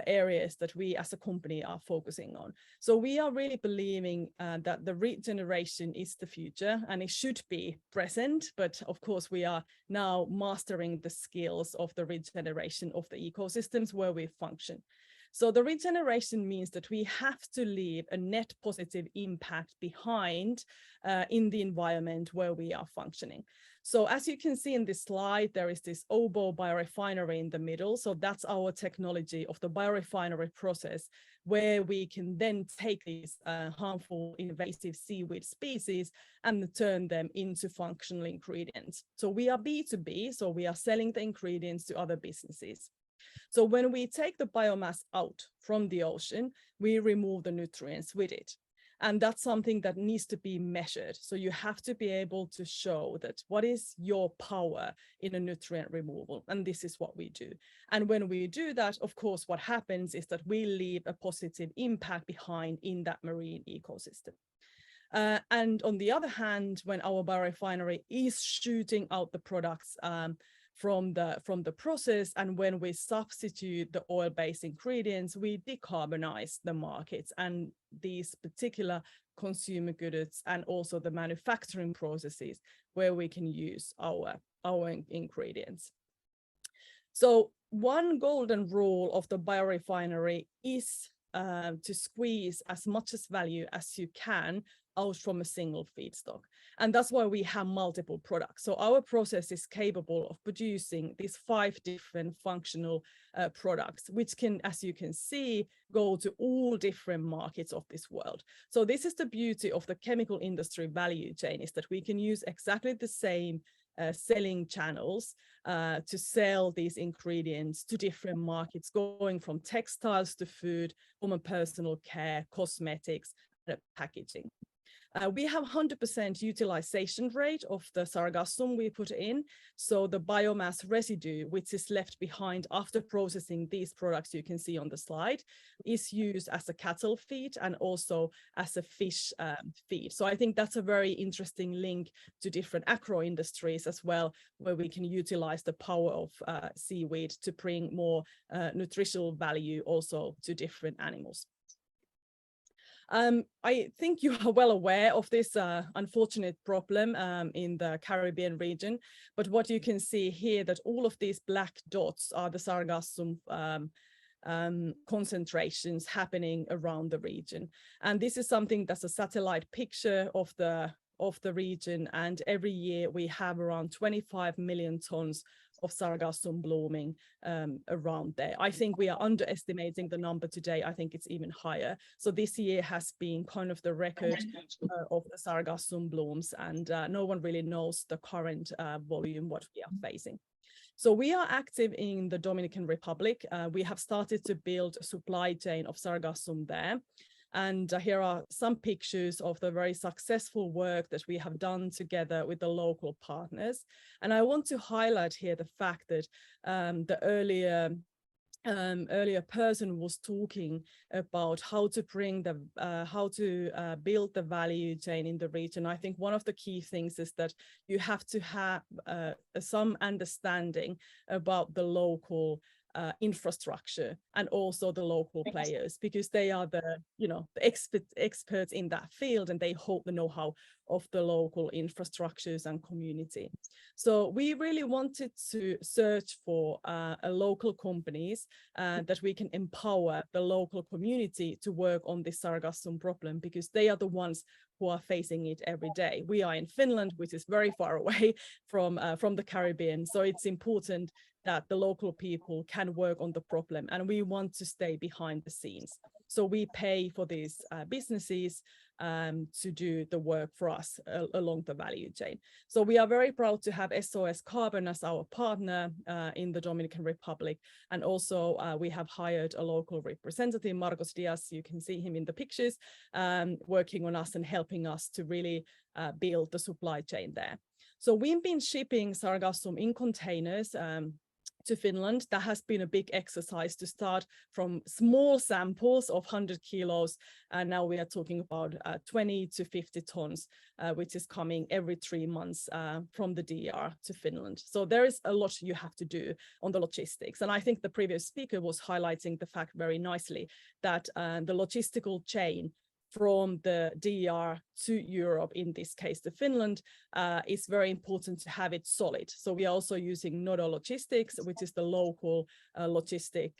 areas that we as a company are focusing on. So we are really believing that the regeneration is the future, and it should be present, but of course we are now mastering the skills of the regeneration of the ecosystems where we function. So the regeneration means that we have to leave a net positive impact behind in the environment where we are functioning. So as you can see in this slide, there is this Obo biorefinery in the middle. So that's our technology of the biorefinery process, where we can then take these harmful invasive seaweed species and turn them into functional ingredients. So we are B2B, so we are selling the ingredients to other businesses. So when we take the biomass out from the ocean, we remove the nutrients with it. And that's something that needs to be measured. So you have to be able to show that what is your power in a nutrient removal. And this is what we do. And when we do that, of course, what happens is that we leave a positive impact behind in that marine ecosystem. And on the other hand, when our biorefinery is shooting out the products from the process, and when we substitute the oil-based ingredients, we decarbonize the markets and these particular consumer goods, and also the manufacturing processes where we can use our ingredients. So one golden rule of the biorefinery is to squeeze as much as value as you can out from a single feedstock. And that's why we have multiple products. So our process is capable of producing these 5 different functional products, which can, as you can see, go to all different markets of this world. So this is the beauty of the chemical industry value chain, is that we can use exactly the same selling channels to sell these ingredients to different markets, going from textiles to food, home and personal care, cosmetics, and packaging. We have 100% utilization rate of the sargassum we put in. So the biomass residue, which is left behind after processing these products you can see on the slide, is used as a cattle feed and also as a fish feed. So I think that's a very interesting link to different agro industries as well, where we can utilize the power of seaweed to bring more nutritional value also to different animals. I think you are well aware of this unfortunate problem in the Caribbean region, but what you can see here, that all of these black dots are the sargassum concentrations happening around the region. And this is something that's a satellite picture of the of the region, and every year we have around 25 million tons of sargassum blooming around there. I think we are underestimating the number today. I think it's even higher. So this year has been kind of the record of the sargassum blooms, and no one really knows the current volume what we are facing. So we are active in the Dominican Republic. We have started to build a supply chain of sargassum there. And here are some pictures of the very successful work that we have done together with the local partners. And I want to highlight here the fact that the earlier person was talking about how to bring the build the value chain in the region. I think one of the key things is that you have to have some understanding about the local infrastructure and also the local players, because they are the experts in that field, and they hold the know-how of the local infrastructures and community. So we really wanted to search for local companies that we can empower the local community to work on this sargassum problem, because they are the ones who are facing it every day. We are in Finland, which is very far away from the Caribbean. So it's important that the local people can work on the problem, and we want to stay behind the scenes. So we pay for these businesses to do the work for us along the value chain. So we are very proud to have SOS Carbon as our partner in the Dominican Republic. And also we have hired a local representative, Marcos Diaz. You can see him in the pictures, working on us and helping us to really build the supply chain there. So we've been shipping sargassum in containers to Finland. That has been a big exercise to start from small samples of 100 kilos. And now we are talking about 20 to 50 tons, which is coming every 3 months from the DR to Finland. So there is a lot you have to do on the logistics. And I think the previous speaker was highlighting the fact very nicely that the logistical chain from the DR to Europe, in this case to Finland, is very important to have it solid. So we are also using Nodo Logistics, which is the local logistic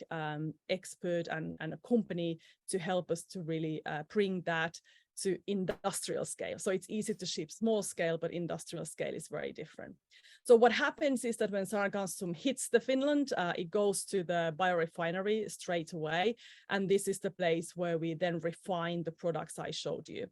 expert and a company to help us to really bring that to industrial scale. So it's easy to ship small scale, but industrial scale is very different. So what happens is that when sargassum hits the Finland, it goes to the biorefinery straight away. And this is the place where we then refine the products I showed you.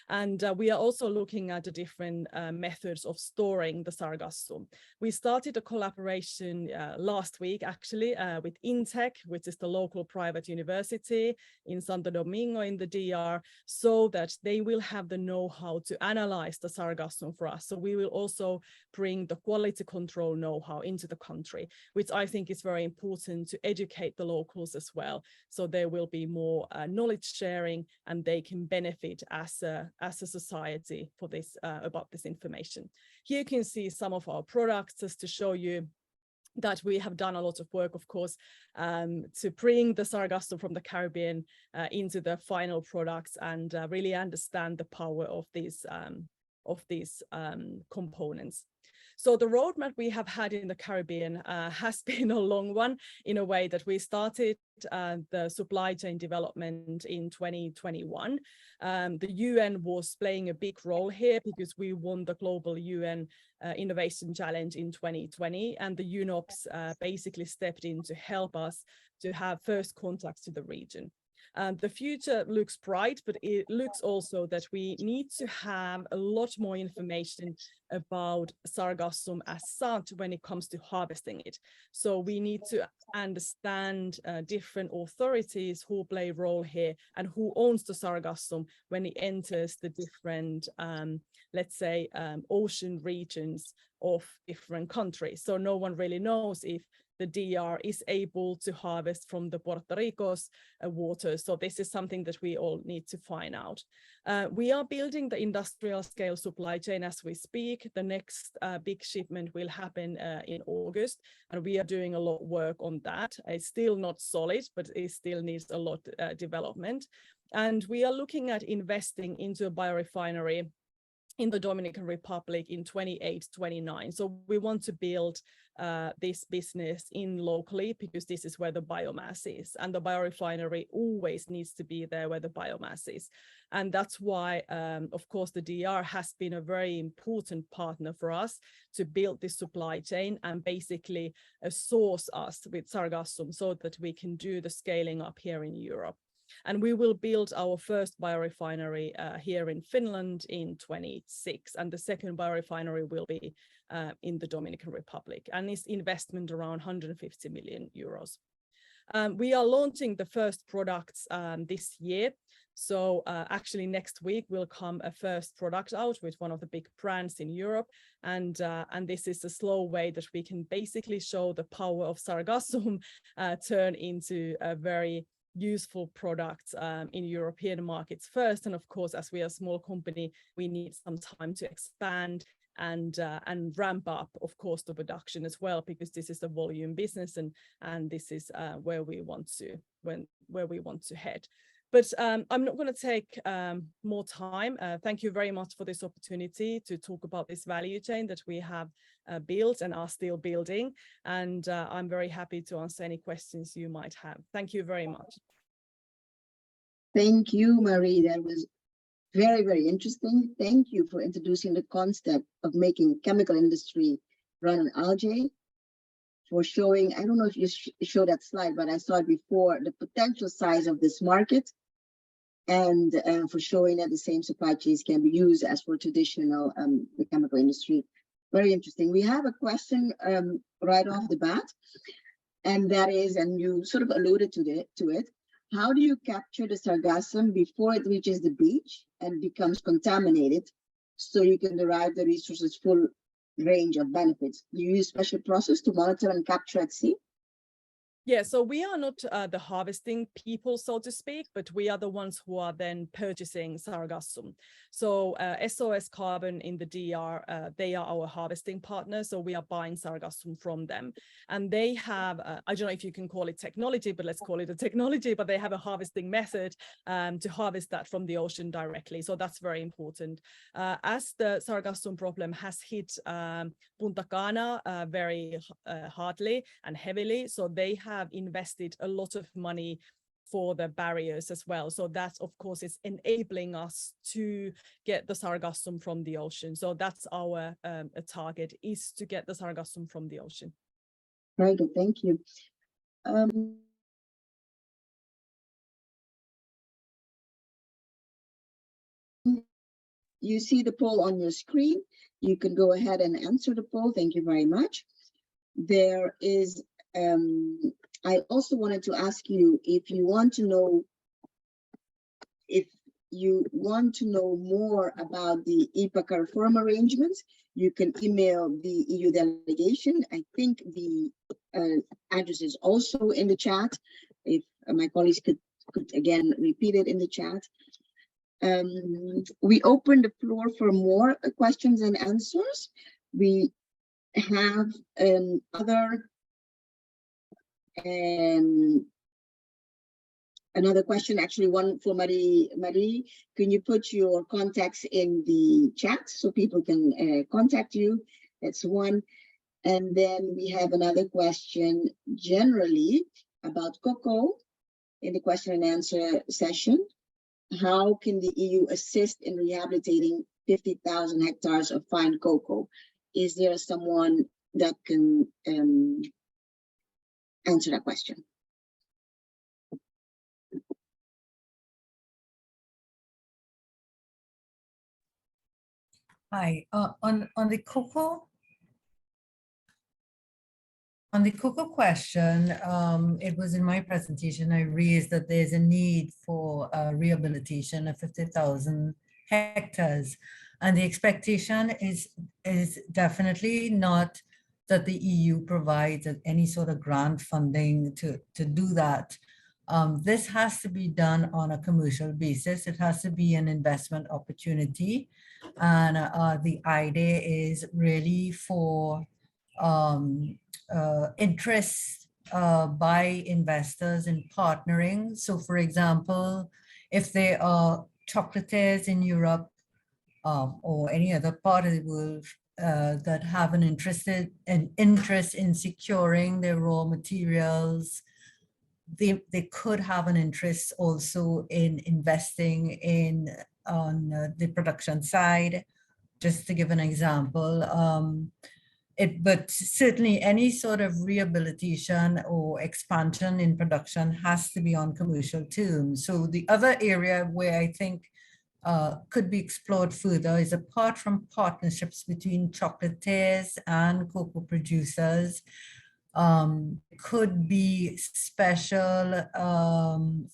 And we are also looking at the different methods of storing the sargassum. We started a collaboration last week, actually, with Intech, which is the local private university in Santo Domingo in the DR, so that they will have the know-how to analyze the sargassum for us. So we will also bring the quality control know-how into the country, which I think is very important to educate the locals as well. So there will be more knowledge sharing, and they can benefit as a society for this about this information. Here you can see some of our products, just to show you that we have done a lot of work, of course, to bring the sargassum from the Caribbean into the final products and really understand the power of these components. So the roadmap we have had in the Caribbean has been a long one, in a way that we started the supply chain development in 2021. The UN was playing a big role here because we won the Global UN Innovation Challenge in 2020, and the UNOPS basically stepped in to help us to have first contacts to the region. The future looks bright, but it looks also that we need to have a lot more information about sargassum as such when it comes to harvesting it. So we need to understand different authorities who play a role here and who owns the sargassum when it enters the different, let's say, ocean regions of different countries. So no one really knows if the DR is able to harvest from the Puerto Rico's waters. So this is something that we all need to find out. We are building the industrial scale supply chain as we speak. The next big shipment will happen in August, and we are doing a lot of work on that. It's still not solid, but it still needs a lot development. And we are looking at investing into a biorefinery in the Dominican Republic in 28, 29. So we want to build this business in locally, because this is where the biomass is, and the biorefinery always needs to be there where the biomass is. And that's why, of course, the DR has been a very important partner for us to build this supply chain and basically source us with sargassum so that we can do the scaling up here in Europe. And we will build our first biorefinery here in Finland in 26, and the second biorefinery will be in the Dominican Republic, and it's investment around 150 million euros. We are launching the first products this year. So actually next week will come a first product out with one of the big brands in Europe. And this is a slow way that we can basically show the power of sargassum turn into a very useful products in European markets first. And of course, as we are a small company, we need some time to expand and ramp up, of course, the production as well, because this is a volume business, and this is where we want to head. But I'm not going to take more time. Thank you very much for this opportunity to talk about this value chain that we have built and are still building. And I'm very happy to answer any questions you might have. Thank you very much. Thank you, Marie. That was very, very interesting. Thank you for introducing the concept of making chemical industry run on algae, for showing, I don't know if you showed that slide, but I saw it before, the potential size of this market, and for showing that the same supply chains can be used as for traditional the chemical industry. Very interesting. We have a question right off the bat, and that is, and you sort of alluded to it, how do you capture the sargassum before it reaches the beach and becomes contaminated, so you can derive the resource's full range of benefits? Do you use special process to monitor and capture at sea? Yeah, so we are not the harvesting people, so to speak, but we are the ones who are then purchasing sargassum. So SOS Carbon in the DR, they are our harvesting partner, so we are buying sargassum from them. And they have, I don't know if you can call it technology, but let's call it a technology, but they have a harvesting method to harvest that from the ocean directly. So that's very important. As the sargassum problem has hit Punta Cana very hardly and heavily, so they have invested a lot of money for the barriers as well. So that, of course, is enabling us to get the sargassum from the ocean. So that's our target, is to get the sargassum from the ocean. Very good, thank you. You see the poll on your screen. You can go ahead and answer the poll. Thank you very much. There is, I also wanted to ask you if you want to know more about the EPA CARIFORUM arrangements, you can email the EU delegation. I think the address is also in the chat. If my colleagues could again repeat it in the chat. We open the floor for more questions and answers. We have another question, actually one for Marie. Marie, can you put your contacts in the chat so people can contact you? That's one. And then we have another question generally about cocoa in the question and answer session. How can the EU assist in rehabilitating 50,000 hectares of fine cocoa? Is there someone that can answer that question? Hi, on the cocoa. On the cocoa question, it was in my presentation, I raised that there's a need for rehabilitation of 50,000 hectares. And the expectation is definitely not that the EU provides any sort of grant funding to do that. This has to be done on a commercial basis. It has to be an investment opportunity. And the idea is really for interest by investors in partnering. So for example, if there are chocolatiers in Europe or any other part of the world that have an interest in securing their raw materials. They could have an interest also in investing on the production side. Just to give an example, but certainly any sort of rehabilitation or expansion in production has to be on commercial terms. So the other area where I think could be explored further is, apart from partnerships between chocolatiers and cocoa producers, could be special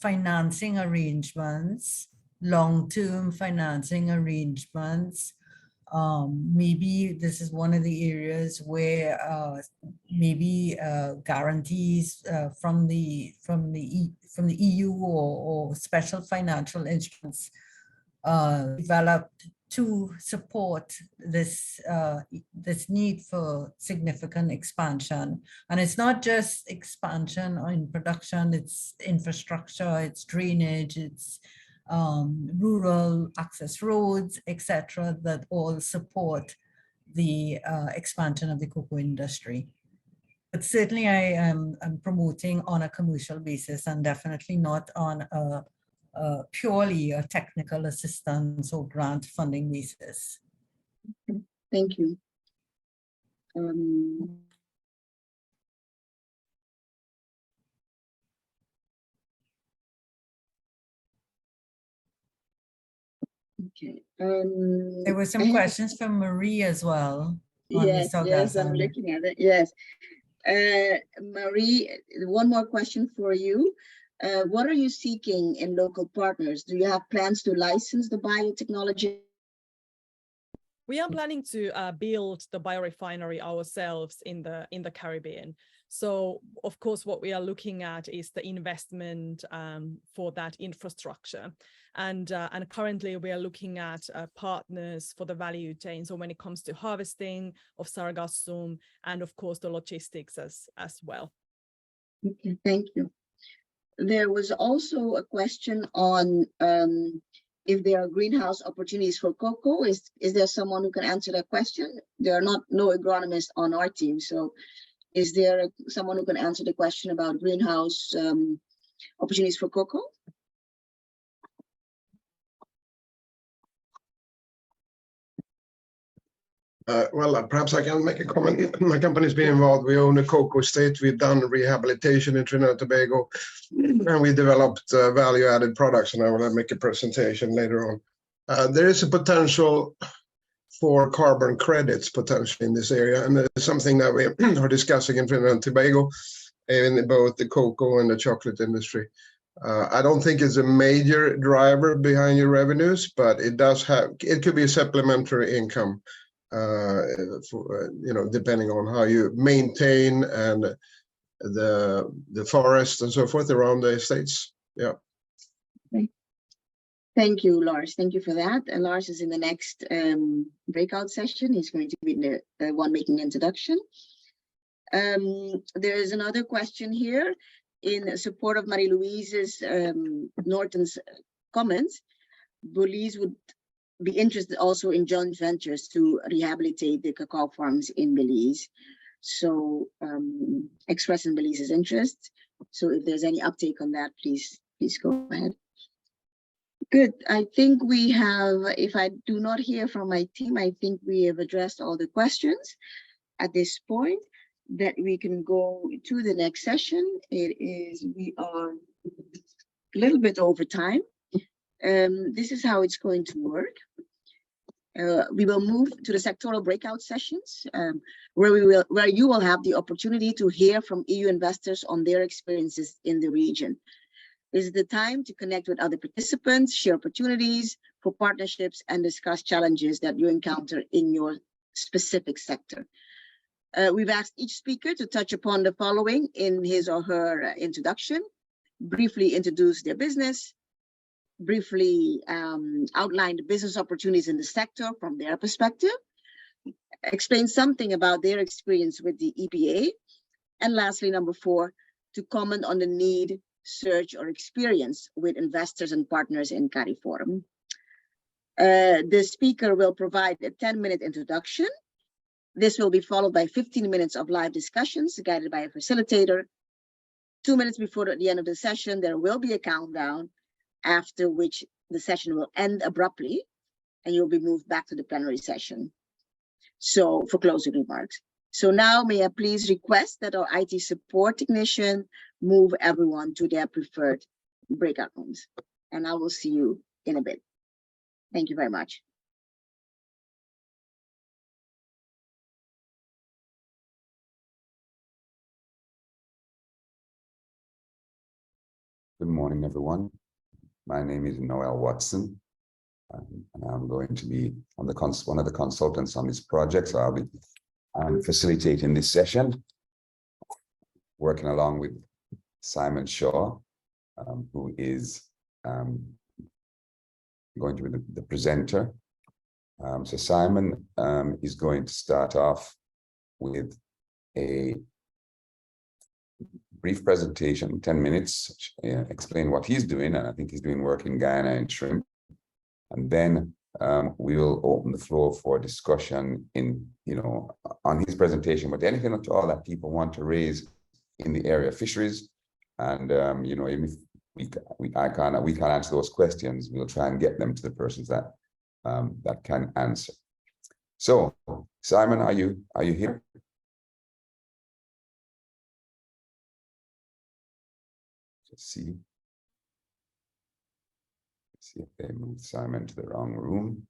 financing arrangements, long-term financing arrangements. Maybe this is one of the areas where maybe guarantees from the EU or special financial instruments developed to support this this need for significant expansion. And it's not just expansion in production, it's infrastructure, it's drainage, it's rural access roads, etc., that all support the expansion of the cocoa industry. But certainly I am promoting on a commercial basis, and definitely not on a purely a technical assistance or grant funding basis. Thank you. Okay. There were some questions from Marie as well. Yes, I'm looking at it. Yes. Marie, one more question for you. What are you seeking in local partners? Do you have plans to license the biotechnology? We are planning to build the biorefinery ourselves in the Caribbean. So, of course, what we are looking at is the investment for that infrastructure. And currently we are looking at partners for the value chain. So when it comes to harvesting of sargassum, and of course the logistics as well. Okay, thank you. There was also a question on if there are greenhouse opportunities for cocoa. Is there someone who can answer that question? There are no agronomists on our team, so is there someone who can answer the question about greenhouse opportunities for cocoa? Well, perhaps I can make a comment. My company's been involved. We own a cocoa estate. We've done rehabilitation in Trinidad and Tobago, and we developed value-added products, and I will make a presentation later on. There is a potential for carbon credits potentially in this area, and it's something that we are discussing in Trinidad and Tobago, in both the cocoa and the chocolate industry. I don't think it's a major driver behind your revenues, but it could be a supplementary income. For, depending on how you maintain and the forest and so forth around the estates. Yeah. Okay. Thank you, Lars. Thank you for that. And Lars is in the next breakout session. He's going to be the one making the introduction. There is another question here in support of Marie-Louise's Norton's comments. Belize would be interested also in joint ventures to rehabilitate the cacao farms in Belize. So expressing Belize's interest. So if there's any uptake on that, please go ahead. Good. I think we have, if I do not hear from my team, I think we have addressed all the questions at this point, that we can go to the next session. We are a little bit over time. This is how it's going to work. We will move to the sectoral breakout sessions, where you will have the opportunity to hear from EU investors on their experiences in the region. This is the time to connect with other participants, share opportunities for partnerships, and discuss challenges that you encounter in your specific sector. We've asked each speaker to touch upon the following in his or her introduction: briefly introduce their business, briefly outline the business opportunities in the sector from their perspective, explain something about their experience with the EPA, and lastly, number 4, to comment on the need, search, or experience with investors and partners in CARIFORUM. The speaker will provide a 10-minute introduction. This will be followed by 15 minutes of live discussions guided by a facilitator. 2 minutes before the end of the session, there will be a countdown, after which the session will end abruptly and you'll be moved back to the plenary session. So for closing remarks. So now may I please request that our IT support technician move everyone to their preferred breakout rooms. And I will see you in a bit. Thank you very much. Good morning, everyone. My name is Noel Watson, and I'm going to be one of the consultants on this project. So I'll be facilitating this session, working along with Simon Shaw, who is going to be the presenter. So Simon is going to start off with a brief presentation, 10 minutes, explain what he's doing. And I think he's doing work in Guyana and shrimp. And then we will open the floor for discussion on his presentation, but anything at all that people want to raise in the area of fisheries. And even if we can't answer those questions, we'll try and get them to the persons that that can answer. So Simon, are you here? See if they moved Simon to the wrong room.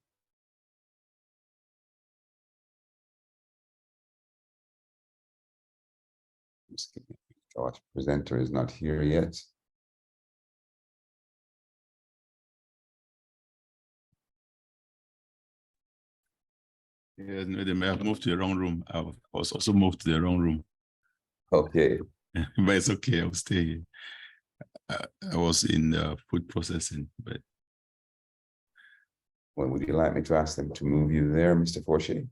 Our presenter is not here yet. Yeah, no, they may have moved to the wrong room. I was also moved to the wrong room. Okay. But it's okay, I'll stay here. I was in food processing, but. Well, would you like me to ask them to move you there, Mr. Forshey?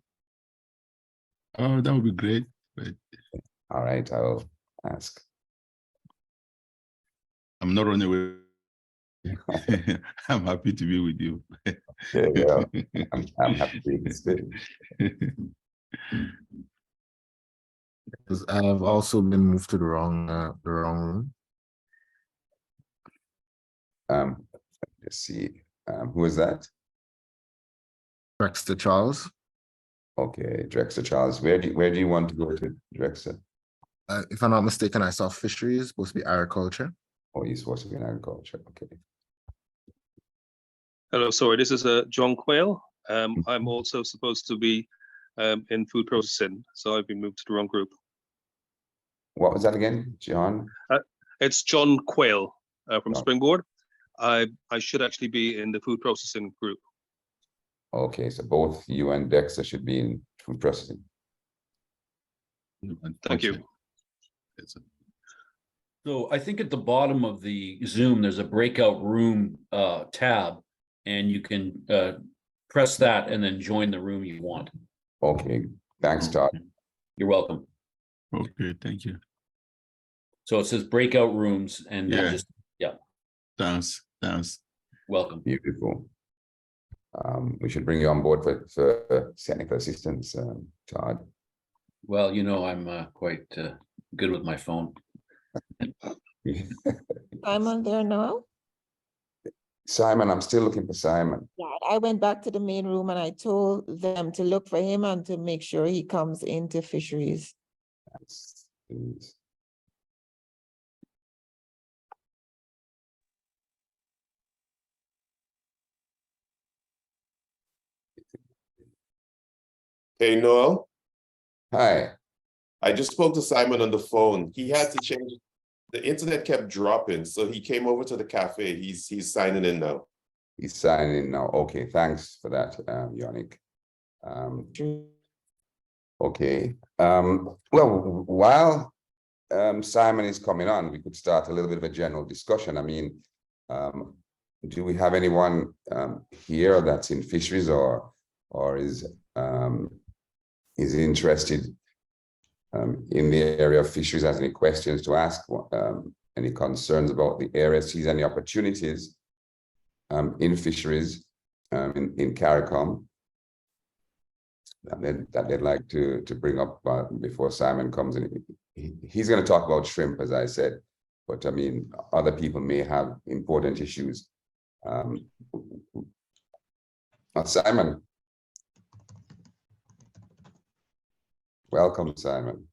Oh, that would be great. But... All right, I will ask. I'm not running away. I'm happy to be with you. Okay, well, I'm happy to be still. I've also been moved to the wrong room. Let's see. Who is that? Drexter Charles. Okay, Drexter Charles. Where do you want to go to, Drexter? If I'm not mistaken, I saw fisheries, supposed to be agriculture. Oh, you're supposed to be in agriculture. Okay. Hello, sorry, this is John Quayle. I'm also supposed to be in food processing, so I've been moved to the wrong group. What was that again, John? It's John Quayle from Springboard. I should actually be in the food processing group. Okay, so both you and Dexter should be in food processing. Thank you. So I think at the bottom of the Zoom, there's a breakout room tab, and you can press that and then join the room you want. Okay, thanks, Todd. You're welcome. Okay, thank you. So it says breakout rooms, and Thanks. Welcome. Beautiful. We should bring you on board for technical assistance, Todd. Well, I'm quite good with my phone. Simon there now? Simon, I'm still looking for Simon. Yeah, I went back to the main room and I told them to look for him and to make sure he comes into fisheries. Yes, Hey, Noel. Hi. I just spoke to Simon on the phone. He had to change. The internet kept dropping, so he came over to the cafe. He's signing in now. He's signing in now. Okay, thanks for that, Yannick. Okay. Well, while Simon is coming on, we could start a little bit of a general discussion. I mean, do we have anyone here that's in fisheries or is interested in the area of fisheries, has any questions to ask, any concerns about the area, sees any opportunities in fisheries? in CARICOM that they'd like to bring up before Simon comes in. He's going to talk about shrimp, as I said, but I mean, other people may have important issues. Simon. Welcome, Simon.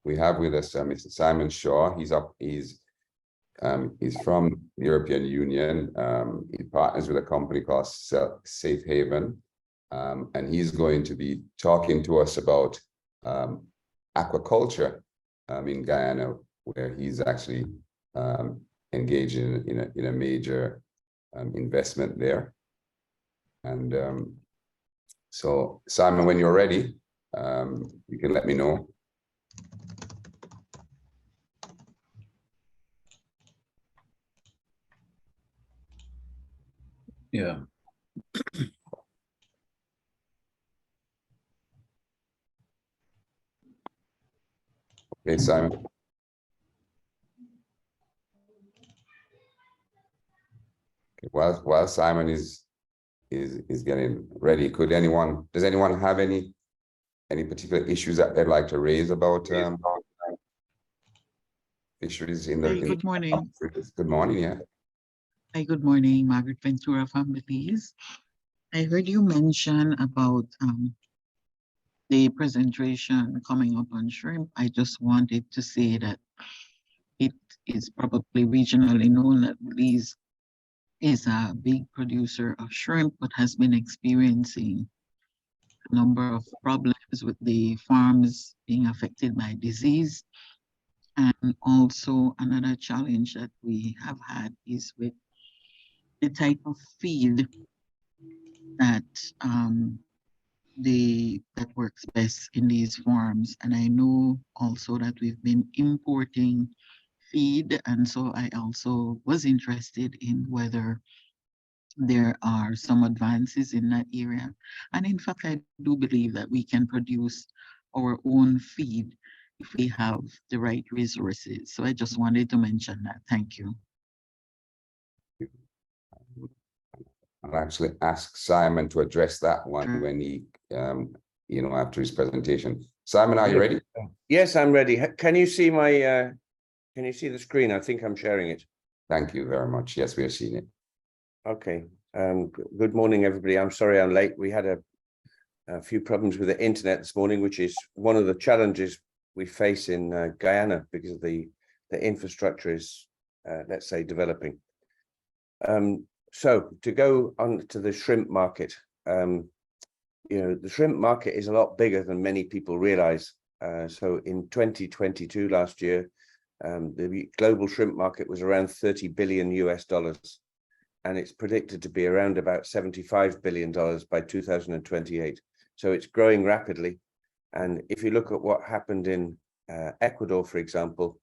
We have with us Mr. Simon Shaw. He's from the European Union. He partners with a company called Safe Haven, and he's going to be talking to us about aquaculture in Guyana, where he's actually engaged in a major investment there. And so, Simon, when you're ready, you can let me know. Yeah. Okay, Simon. Okay, while Simon is getting ready, does anyone have any particular issues that they'd like to raise about fisheries in the good morning. Good morning, yeah. Hi, good morning, Margaret Ventura from Belize. I heard you mention about the presentation coming up on shrimp. I just wanted to say that it is probably regionally known that Belize is a big producer of shrimp, but has been experiencing a number of problems with the farms being affected by disease. And also another challenge that we have had is with the type of feed that that works best in these farms. And I know also that we've been importing feed, and so I also was interested in whether there are some advances in that area. And in fact, I do believe that we can produce our own feed if we have the right resources. So I just wanted to mention that. Thank you. I'll actually ask Simon to address that one when he, after his presentation. Simon, are you ready? Yes, I'm ready. Can you see my, can you see the screen? I think I'm sharing it. Thank you very much. Yes, we are seeing it. Okay. Good morning, everybody. I'm sorry I'm late. We had a few problems with the internet this morning, which is one of the challenges we face in Guyana because the infrastructure is, let's say, developing. So to go on to the shrimp market, the shrimp market is a lot bigger than many people realize. So in 2022, last year, the global shrimp market was around $30 billion US, and it's predicted to be around about $75 billion by 2028. So it's growing rapidly. And if you look at what happened in Ecuador, for example,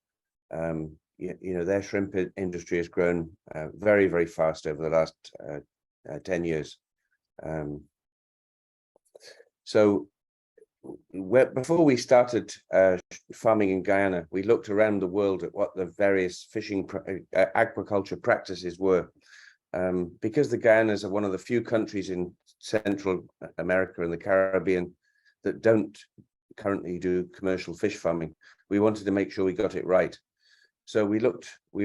their shrimp industry has grown very, very fast over the last 10 years. So before we started farming in Guyana, we looked around the world at what the various fishing aquaculture practices were. Because the Guyanas are one of the few countries in Central America and the Caribbean that don't currently do commercial fish farming, we wanted to make sure we got it right. So we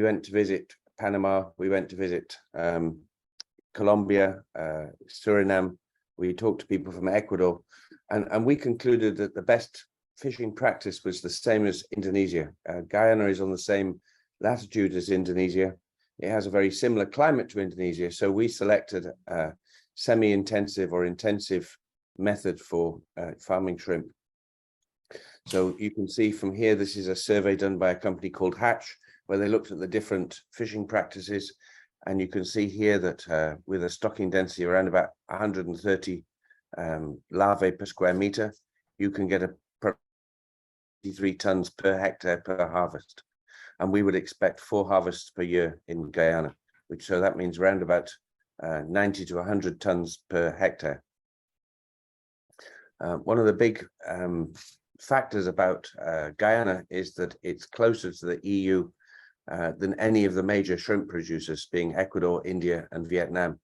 went to visit Panama, we went to visit Colombia, Suriname, we talked to people from Ecuador, and we concluded that the best fishing practice was the same as Indonesia. Guyana is on the same latitude as Indonesia. It has a very similar climate to Indonesia, so we selected a semi-intensive or intensive method for farming shrimp. So you can see from here, this is a survey done by a company called Hatch, where they looked at the different fishing practices. And you can see here that with a stocking density around about 130 larvae per square meter, you can get 23 tons per hectare per harvest. And we would expect 4 harvests per year in Guyana, so that means around about 90 to 100 tons per hectare. One of the big factors about Guyana is that it's closer to the EU than any of the major shrimp producers, being Ecuador, India, and Vietnam.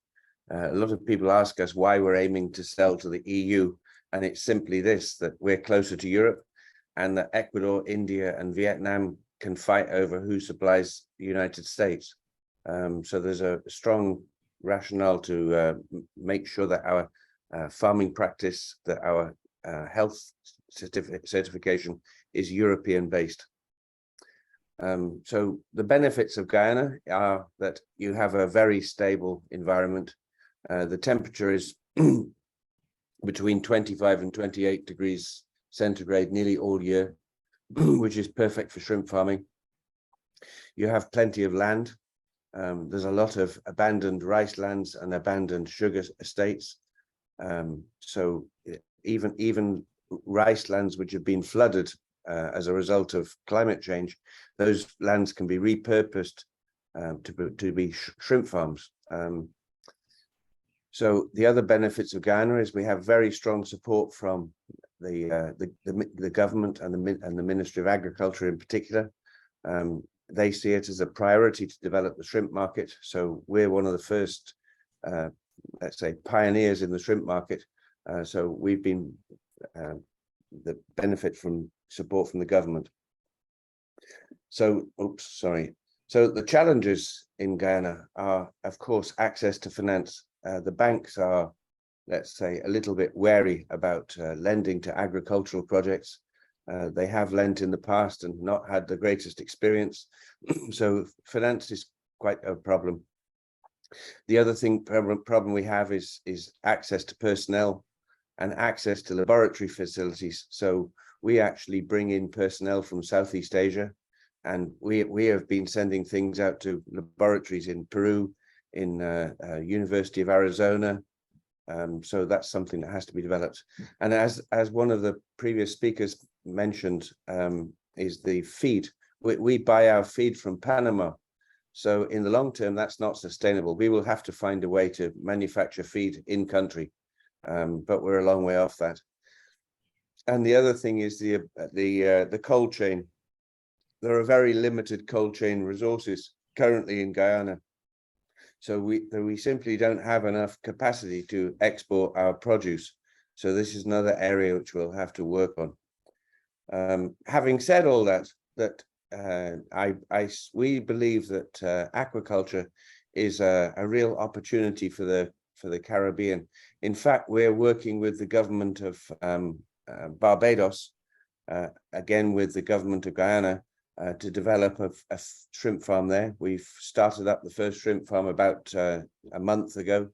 A lot of people ask us why we're aiming to sell to the EU, and it's simply this, that we're closer to Europe, and that Ecuador, India, and Vietnam can fight over who supplies the United States. So there's a strong rationale to make sure that our farming practice, that our health certification is European-based. So the benefits of Guyana are that you have a very stable environment. The temperature is between 25 and 28 degrees centigrade nearly all year, which is perfect for shrimp farming. You have plenty of land. There's a lot of abandoned rice lands and abandoned sugar estates. So even rice lands which have been flooded as a result of climate change, those lands can be repurposed to be shrimp farms. So the other benefits of Guyana is we have very strong support from the government and the Ministry of Agriculture in particular. They see it as a priority to develop the shrimp market. So we're one of the first, let's say, pioneers in the shrimp market. So we've been the benefit from support from the government. So, So the challenges in Guyana are, of course, access to finance. The banks are, let's say, a little bit wary about lending to agricultural projects. They have lent in the past and not had the greatest experience. So finance is quite a problem. The other problem we have is access to personnel and access to laboratory facilities. So we actually bring in personnel from Southeast Asia, and we have been sending things out to laboratories in Peru, in University of Arizona. So that's something that has to be developed. And as one of the previous speakers mentioned, is the feed. We buy our feed from Panama. So in the long term, that's not sustainable. We will have to find a way to manufacture feed in country, but we're a long way off that. And the other thing is the cold chain. There are very limited cold chain resources currently in Guyana. So we simply don't have enough capacity to export our produce. So this is another area which we'll have to work on. Having said all that, we believe that aquaculture is a real opportunity for the Caribbean. In fact, we're working with the government of Barbados, again with the government of Guyana, to develop a shrimp farm there. We've started up the first shrimp farm about a month ago.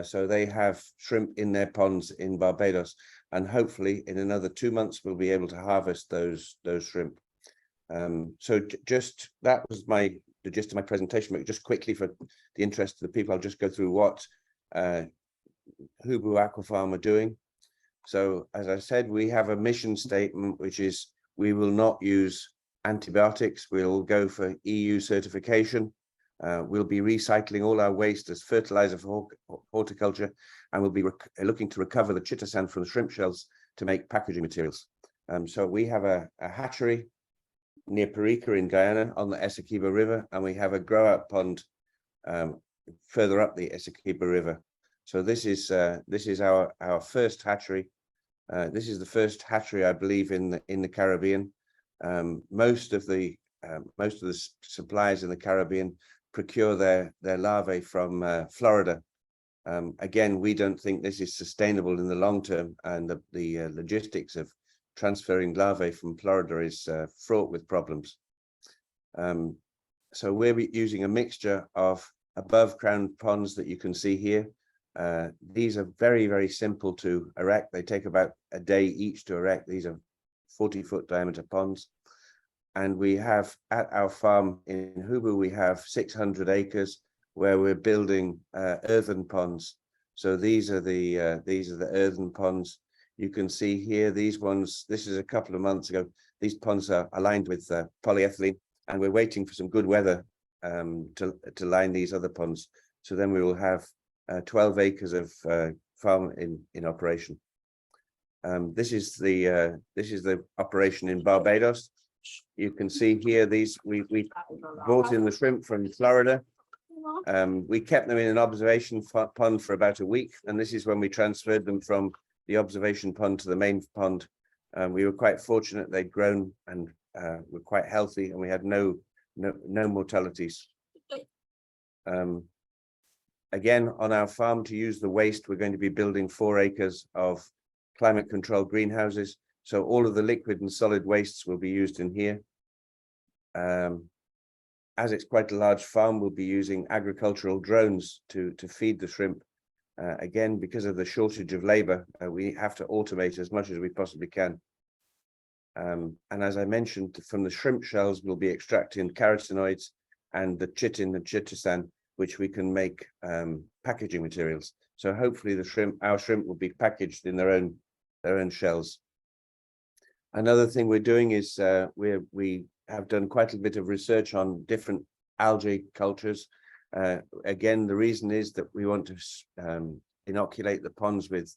So they have shrimp in their ponds in Barbados, and hopefully in another 2 months, we'll be able to harvest those shrimp. So just that was the gist of my presentation, but just quickly for the interest of the people, I'll just go through what Hubu Aquafarm are doing. So as I said, we have a mission statement, which is we will not use antibiotics. We'll go for EU certification. We'll be recycling all our waste as fertilizer for horticulture, and we'll be looking to recover the chitosan from the shrimp shells to make packaging materials. So we have a hatchery near Parika in Guyana on the Essequibo River, and we have a grow-out pond further up the Essequibo River. So this is our first hatchery. This is the first hatchery, I believe, in the Caribbean. Most of the suppliers in the Caribbean procure their larvae from Florida. Again, we don't think this is sustainable in the long term, and the logistics of transferring larvae from Florida is fraught with problems. So we're using a mixture of above ground ponds that you can see here. These are very, very simple to erect. They take about a day each to erect. These are 40-foot diameter ponds. And we have at our farm in Hubu, we have 600 acres where we're building earthen ponds. So these are the earthen ponds. You can see here, these ones, this is a couple of months ago. These ponds are aligned with polyethylene, and we're waiting for some good weather to line these other ponds. So then we will have 12 acres of farm in operation. This is the operation in Barbados. You can see here we brought in the shrimp from Florida. We kept them in an observation pond for about a week, and this is when we transferred them from the observation pond to the main pond. We were quite fortunate; they'd grown and were quite healthy, and we had no mortalities. Again, on our farm, to use the waste, we're going to be building 4 acres of climate control greenhouses. So all of the liquid and solid wastes will be used in here. As it's quite a large farm, we'll be using agricultural drones to feed the shrimp. Again, because of the shortage of labor, we have to automate as much as we possibly can. And as I mentioned, from the shrimp shells, we'll be extracting carotenoids and the chitin and chitosan, which we can make packaging materials. So hopefully our shrimp will be packaged in their own shells. Another thing we're doing is we have done quite a bit of research on different algae cultures. Again, the reason is that we want to inoculate the ponds with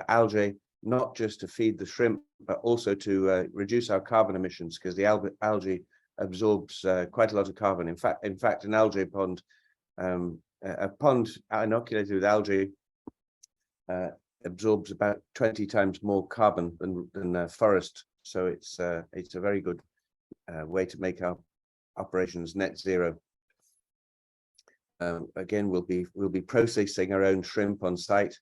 algae, not just to feed the shrimp, but also to reduce our carbon emissions, because the algae absorbs quite a lot of carbon. In fact, an algae pond, a pond inoculated with algae absorbs about 20 times more carbon than a forest. So it's a very good way to make our operations net zero. Again, we'll be processing our own shrimp on site.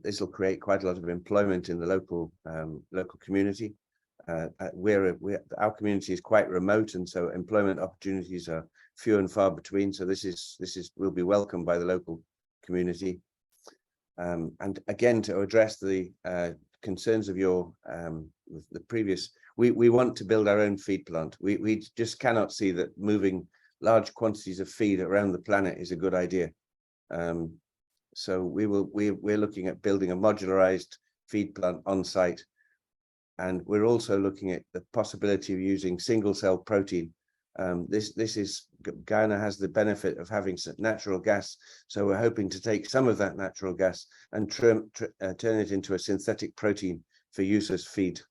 This will create quite a lot of employment in the local community. Our community is quite remote, and so employment opportunities are few and far between. So this will be welcomed by the local community. And again, to address the concerns of the previous, we want to build our own feed plant. We just cannot see that moving large quantities of feed around the planet is a good idea. So we're looking at building a modularized feed plant on site, and we're also looking at the possibility of using single cell protein. Guyana has the benefit of having some natural gas, so we're hoping to take some of that natural gas and turn it into a synthetic protein for use as feed.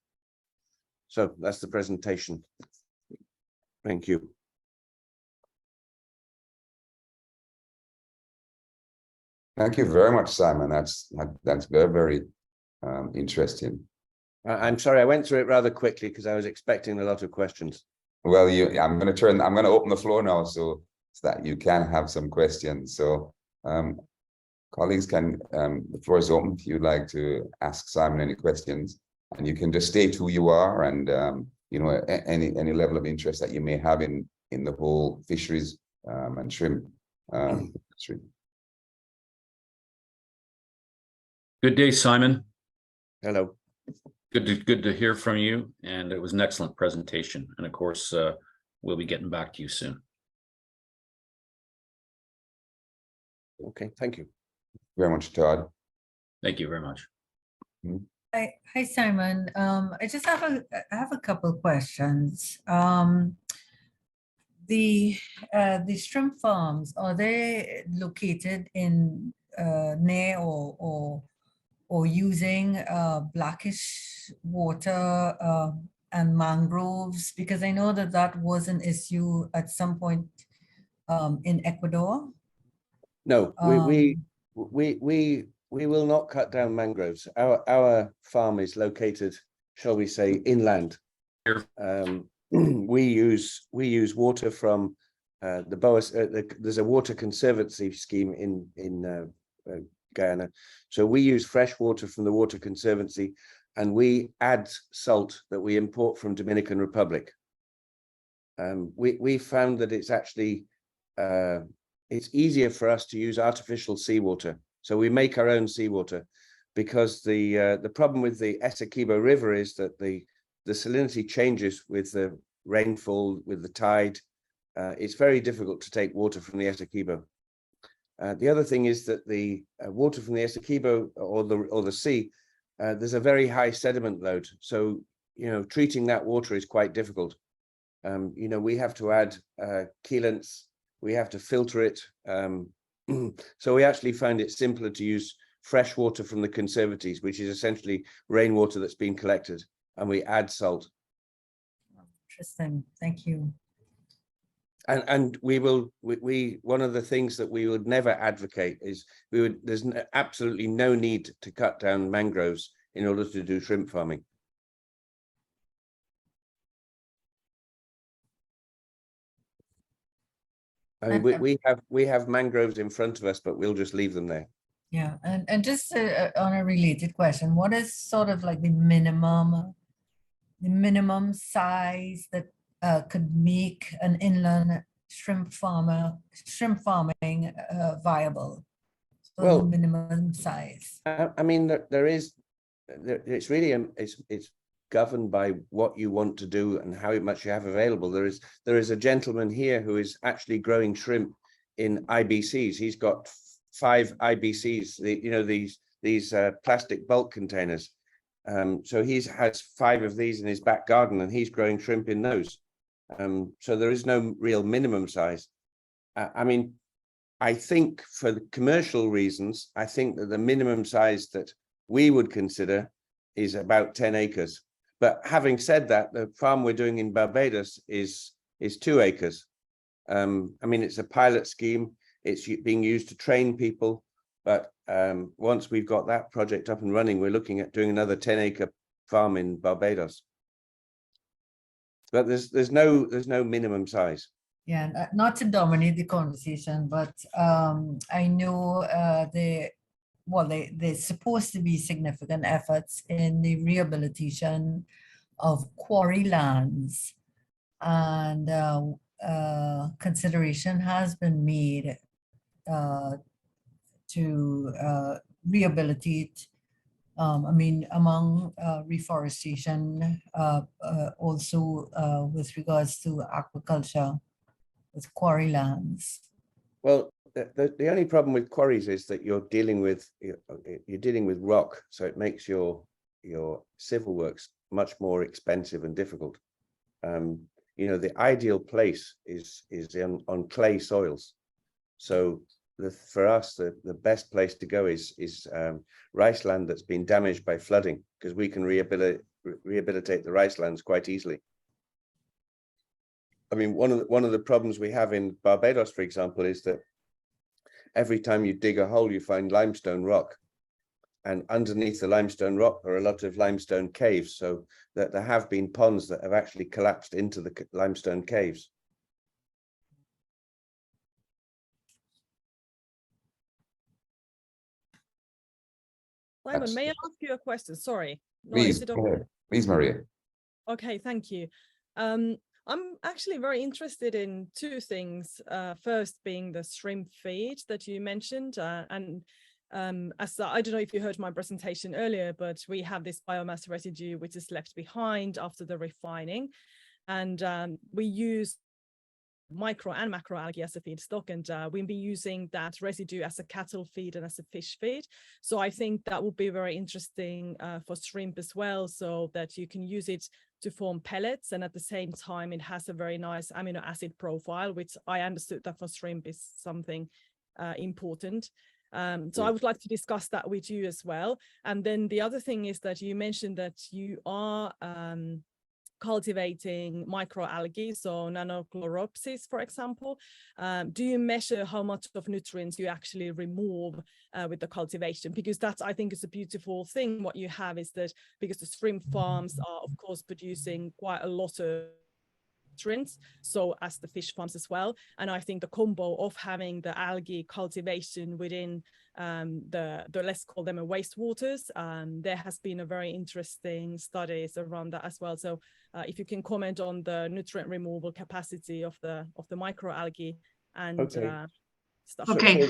So that's the presentation. Thank you. Thank you very much, Simon. That's very, very interesting. I'm sorry, I went through it rather quickly because I was expecting a lot of questions. Well, I'm going to open the floor now so that you can have some questions. So colleagues the floor is open if you'd like to ask Simon any questions, and you can just state who you are and any level of interest that you may have in the whole fisheries and shrimp industry. Good day, Simon. Hello. Good to hear from you, and it was an excellent presentation. And of course, we'll be getting back to you soon. Okay, thank you very much, Todd. Thank you very much. Hi, Simon. I just have a couple of questions. The shrimp farms, are they located in near or using blackish water and mangroves? Because I know that was an issue at some point in Ecuador. No, we will not cut down mangroves. Our farm is located, shall we say, inland. We use water from the Boas. There's a water conservancy scheme in Guyana, so we use fresh water from the water conservancy, and we add salt that we import from Dominican Republic. We found that it's actually it's easier for us to use artificial seawater, so we make our own seawater, because the problem with the Essequibo River is that the salinity changes with the rainfall, with the tide. It's very difficult to take water from the Essequibo. The other thing is that the water from the Essequibo or the sea, there's a very high sediment load. So, treating that water is quite difficult. We have to add chelants, we have to filter it. So we actually find it simpler to use fresh water from the conservatories, which is essentially rainwater that's been collected, and we add salt. Interesting. Thank you. And we one of the things that we would never advocate is there's absolutely no need to cut down mangroves in order to do shrimp farming. I mean, we have mangroves in front of us, but we'll just leave them there. Yeah, and just on a related question, what is sort of like the minimum size that could make an inland shrimp farming viable? So Well, the minimum size. I mean, it's really it's governed by what you want to do and how much you have available. There is a gentleman here who is actually growing shrimp in IBCs. He's got 5 IBCs, these plastic bulk containers. So he has 5 of these in his back garden, and he's growing shrimp in those. So there is no real minimum size. I mean, I think for the commercial reasons, I think that the minimum size that we would consider is about 10 acres. But having said that, the farm we're doing in Barbados is 2 acres. I mean, it's a pilot scheme. It's being used to train people. But once we've got that project up and running, we're looking at doing another 10-acre farm in Barbados. But there's no minimum size. Yeah, not to dominate the conversation, but I know there's supposed to be significant efforts in the rehabilitation of quarry lands, and consideration has been made to rehabilitate. I mean, among reforestation, also with regards to aquaculture, with quarry lands. Well, the only problem with quarries is that you're dealing with rock, so it makes your civil works much more expensive and difficult. The ideal place is on clay soils. So for us, the best place to go is rice land that's been damaged by flooding, because we can rehabilitate the rice lands quite easily. I mean, one of the problems we have in Barbados, for example, is that every time you dig a hole, you find limestone rock. And underneath the limestone rock are a lot of limestone caves, so that there have been ponds that have actually collapsed into the limestone caves. Simon, may I ask you a question? Sorry. No, please, please, Maria. Okay, thank you. I'm actually very interested in 2 things. First being the shrimp feed that you mentioned, as I don't know if you heard my presentation earlier, but we have this biomass residue which is left behind after the refining, and we use micro and macro algae as a feedstock, and we'll be using that residue as a cattle feed and as a fish feed. So I think that will be very interesting for shrimp as well, so that you can use it to form pellets, and at the same time it has a very nice amino acid profile, which I understood that for shrimp is something important. So I would like to discuss that with you as well. And then the other thing is that you mentioned that you are cultivating microalgae, so nanochlorosis, for example. Do you measure how much of nutrients you actually remove with the cultivation? Because that's, I think, is a beautiful thing. What you have is that because the shrimp farms are, of course, producing quite a lot of nutrients, so as the fish farms as well. And I think the combo of having the algae cultivation within the let's call them a wastewaters, there has been a very interesting studies around that as well. So if you can comment on the nutrient removal capacity of the microalgae and stuff. Okay,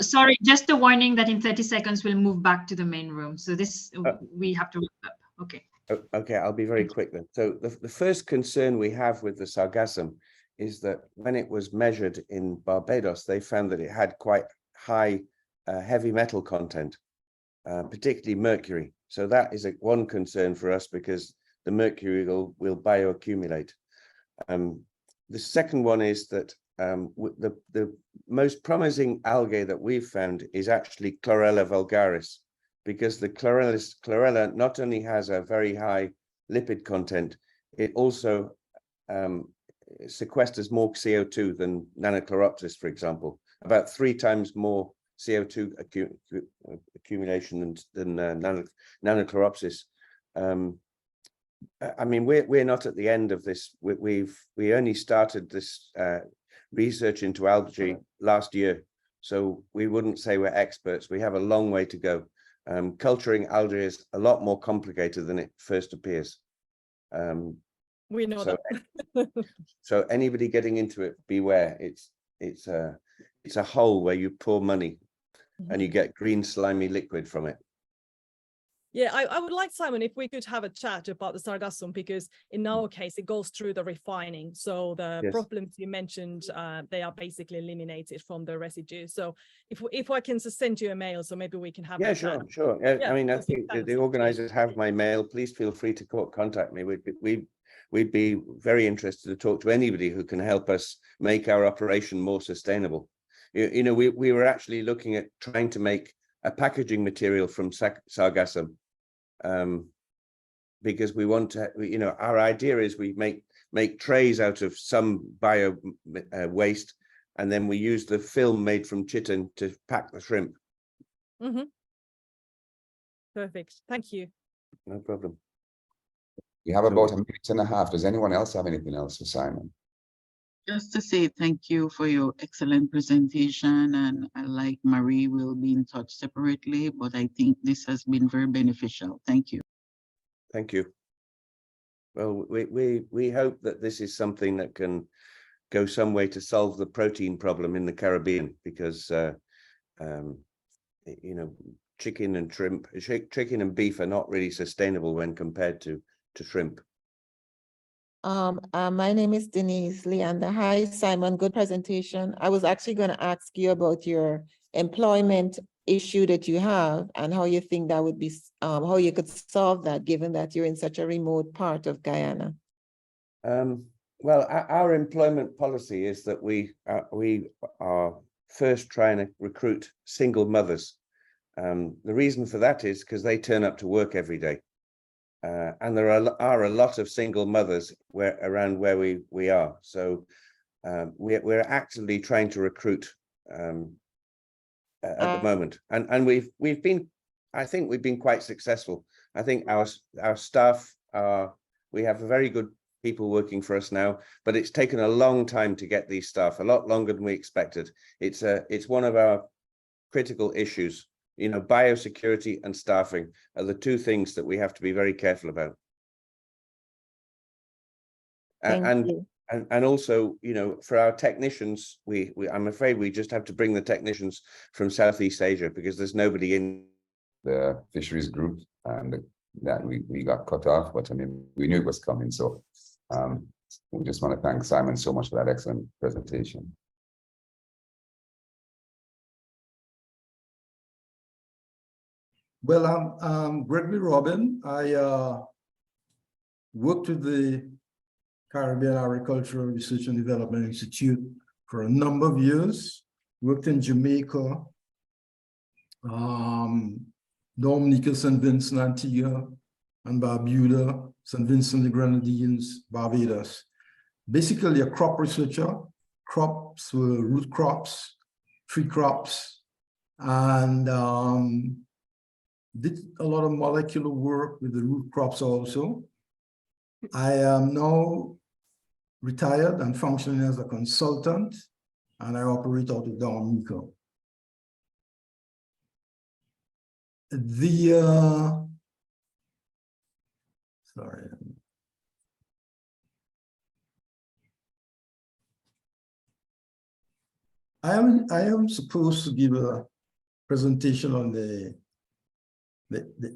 sorry, just a warning that in 30 seconds we'll move back to the main room. So this we have to wrap up. Okay. Okay, I'll be very quick then. So the first concern we have with the sargassum is that when it was measured in Barbados, they found that it had quite high heavy metal content, particularly mercury. So that is one concern for us, because the mercury will bioaccumulate. The second one is that the most promising algae that we've found is actually Chlorella vulgaris, because the chlorella not only has a very high lipid content, it also sequesters more CO2 than Nanochloropsis, for example, about 3 times more CO2 accumulation than Nanochloropsis. I mean, we're not at the end of this. We only started this research into algae last year, so we wouldn't say we're experts. We have a long way to go. Culturing algae is a lot more complicated than it first appears. We know so, that. So anybody getting into it, beware. It's a hole where you pour money and you get green slimy liquid from it. Yeah, I would like, Simon, if we could have a chat about the sargassum, because in our case, it goes through the refining. So the problems you mentioned, they are basically eliminated from the residue. So if I can just send you a mail, so maybe we can have a chat. Sure. I mean, I think the organizers have my mail. Please feel free to contact me. We'd be very interested to talk to anybody who can help us make our operation more sustainable. You know, we were actually looking at trying to make a packaging material from sargassum, because we want to, you know, our idea is we make trays out of some bio waste, and then we use the film made from chitin to pack the shrimp. Perfect. Thank you. No problem. We have about 1.5 minutes. Does anyone else have anything else for Simon? Just to say thank you for your excellent presentation, and like Marie, will be in touch separately, but I think this has been very beneficial. Thank you. Thank you. Well, we hope that this is something that can go some way to solve the protein problem in the Caribbean, because you know, chicken and beef are not really sustainable when compared to shrimp. My name is Denise Leander. Hi, Simon. Good presentation. I was actually going to ask you about your employment issue that you have and how you think that would be, how you could solve that, given that you're in such a remote part of Guyana. Well, our employment policy is that we are first trying to recruit single mothers. The reason for that is because they turn up to work every day. And there are a lot of single mothers around where we are. So we're actively trying to recruit at the moment. And we've been, I think we've been quite successful. I think our staff we have very good people working for us now, but it's taken a long time to get these staff, a lot longer than we expected. It's one of our critical issues. You know, biosecurity and staffing are the 2 things that we have to be very careful about. And also, you know, for our technicians, I'm afraid we just have to bring the technicians from Southeast Asia, because there's nobody in the fisheries group, and that we got cut off, but I mean, we knew it was coming. So we just want to thank Simon so much for that excellent presentation. Well, I'm Gregory Robin. I worked with the Caribbean Agricultural Research and Development Institute for a number of years. Worked in Jamaica, Dominica, St. Vincent, Antigua, and Barbuda, St. Vincent, the Grenadines, Barbados. Basically a crop researcher. Crops were root crops, tree crops, and did a lot of molecular work with the root crops also. I am now retired and functioning as a consultant, and I operate out of Dominica. Sorry. I am supposed to give a presentation on the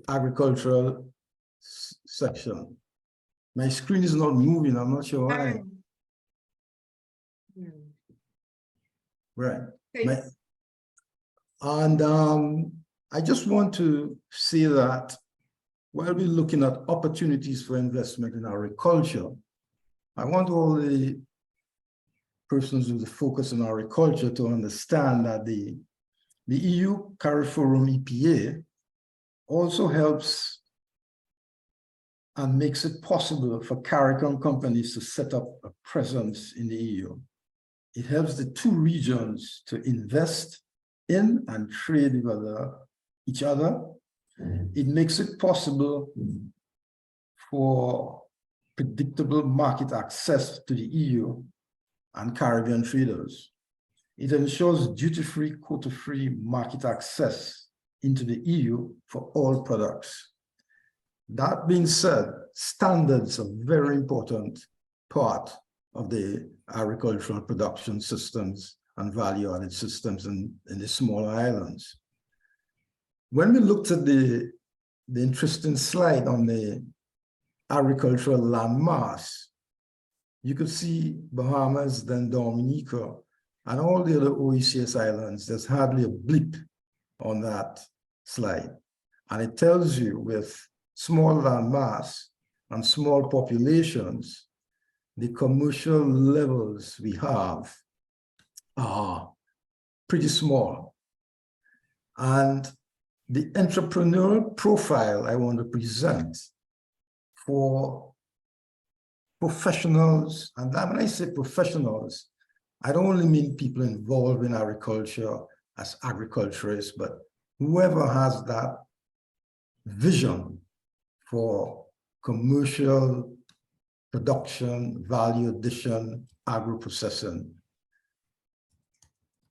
agricultural section. My screen is not moving. I'm not sure why. Right. I just want to say that while we're looking at opportunities for investment in agriculture, I want all the persons with a focus on agriculture to understand that the EU CARIFORUM-EPA also helps and makes it possible for CARICOM companies to set up a presence in the EU. It helps the two regions to invest in and trade with each other. It makes it possible for predictable market access to the EU and Caribbean traders. It ensures duty-free, quota-free market access into the EU for all products. That being said, standards are a very important part of the agricultural production systems and value-added systems in the smaller islands. When we looked at the interesting slide on the agricultural land mass, you could see Bahamas, then Dominica, and all the other OECS islands. There's hardly a blip on that slide. And it tells you with small land mass and small populations, the commercial levels we have are pretty small. And the entrepreneurial profile I want to present for professionals, and when I say professionals, I don't only mean people involved in agriculture as agriculturists, but whoever has that vision for commercial production, value addition, agro-processing,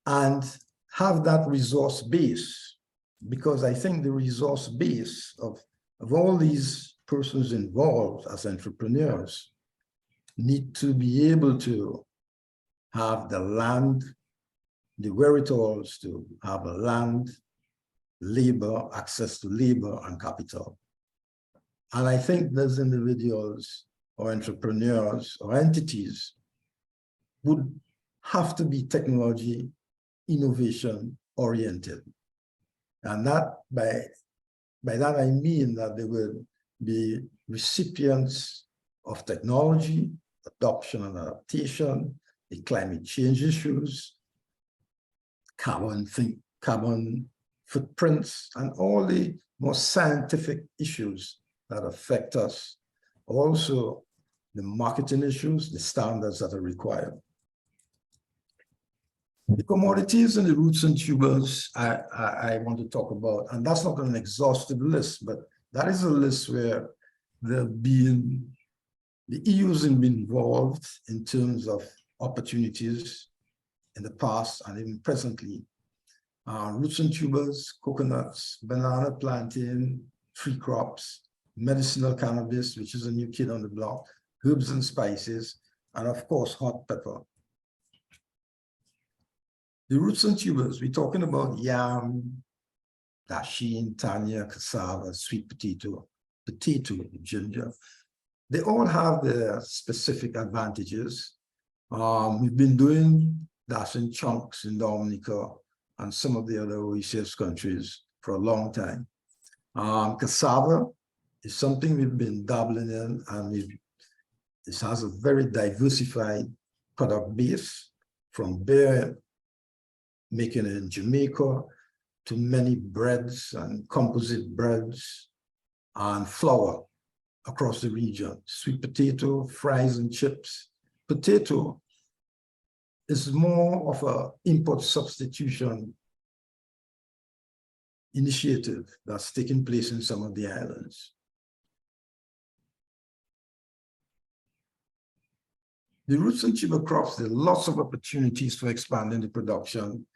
and have that resource base, because I think the resource base of all these persons involved as entrepreneurs need to be able to have the land, the wherewithals to have a land, labor, access to labor and capital. And I think those individuals or entrepreneurs or entities would have to be technology innovation oriented. And that by that I mean that they will be recipients of technology, adoption and adaptation, the climate change issues, carbon footprints, and all the more scientific issues that affect us. Also, the marketing issues, the standards that are required. The commodities and the roots and tubers I want to talk about, and that's not an exhaustive list, but that is a list where the EU has been involved in terms of opportunities in the past and even presently. Roots and tubers, coconuts, banana, plantain, tree crops, medicinal cannabis, which is a new kid on the block, herbs and spices, and of course, hot pepper. The roots and tubers, we're talking about yam, dasheen, tanya, cassava, sweet potato, ginger. They all have their specific advantages. We've been doing dasheen chunks in Dominica and some of the other OECS countries for a long time. Cassava is something we've been dabbling in, and it has a very diversified product base, from beer making it in Jamaica to many breads and composite breads and flour across the region. Sweet potato, fries and chips. Potato is more of an import substitution initiative that's taking place in some of the islands. The roots and tuber crops, there are lots of opportunities for expanding the production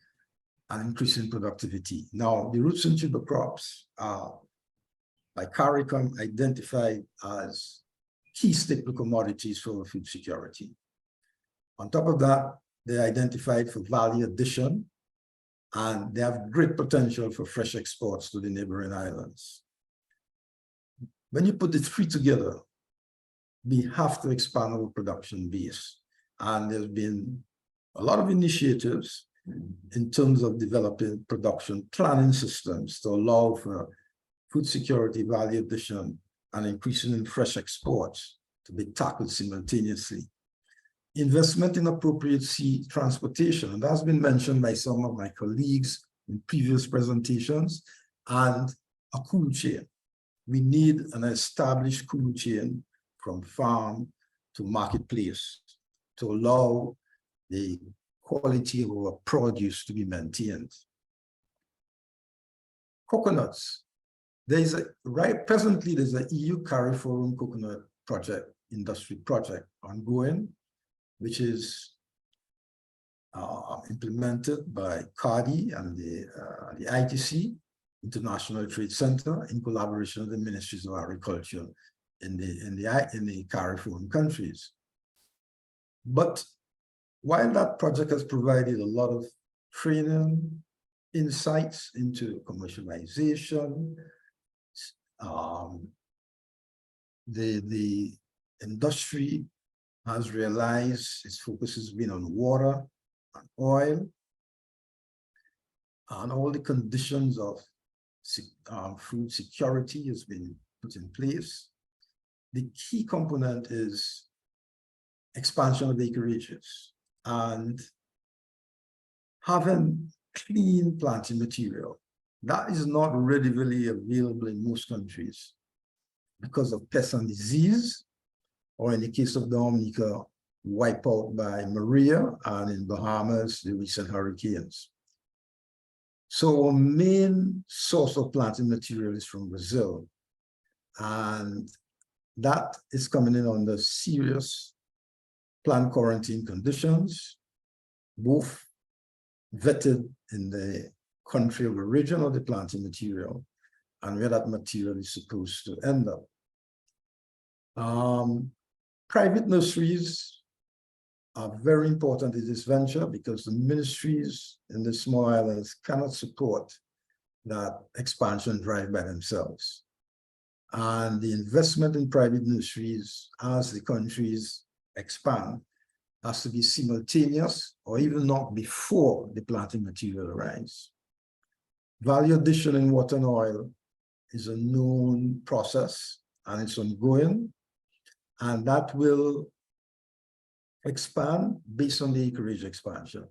and increasing productivity. Now, the roots and tuber crops are by CARICOM identified as key staple commodities for food security. On top of that, they're identified for value addition, and they have great potential for fresh exports to the neighboring islands. When you put the three together, we have to expand our production base. And there's been a lot of initiatives in terms of developing production planning systems to allow for food security, value addition, and increasing in fresh exports to be tackled simultaneously. investment in appropriate sea transportation, and that's been mentioned by some of my colleagues in previous presentations, and a cool chain. We need an established cool chain from farm to marketplace to allow the quality of our produce to be maintained. Coconuts. Presently, there's an EU CARIFORUM coconut project, industry project ongoing, which is implemented by CARDI and the ITC, International Trade Center, in collaboration with the Ministries of Agriculture in the CARIFORUM countries. But while that project has provided a lot of training, insights into commercialization, the industry has realized its focus has been on water and oil, and all the conditions of food security has been put in place. The key component is expansion of acreages and having clean planting material. That is not readily available in most countries because of pest and disease, or in the case of Dominica, wiped out by Maria, and in Bahamas, the recent hurricanes. So our main source of planting material is from Brazil, and that is coming in under serious plant quarantine conditions, both vetted in the country of origin of the planting material and where that material is supposed to end up. Private nurseries are very important in this venture because the ministries in the small islands cannot support that expansion drive by themselves. And the investment in private nurseries as the countries expand has to be simultaneous or even not before the planting material arrives. Value addition in water and oil is a known process and it's ongoing, and that will expand based on the acreage expansion.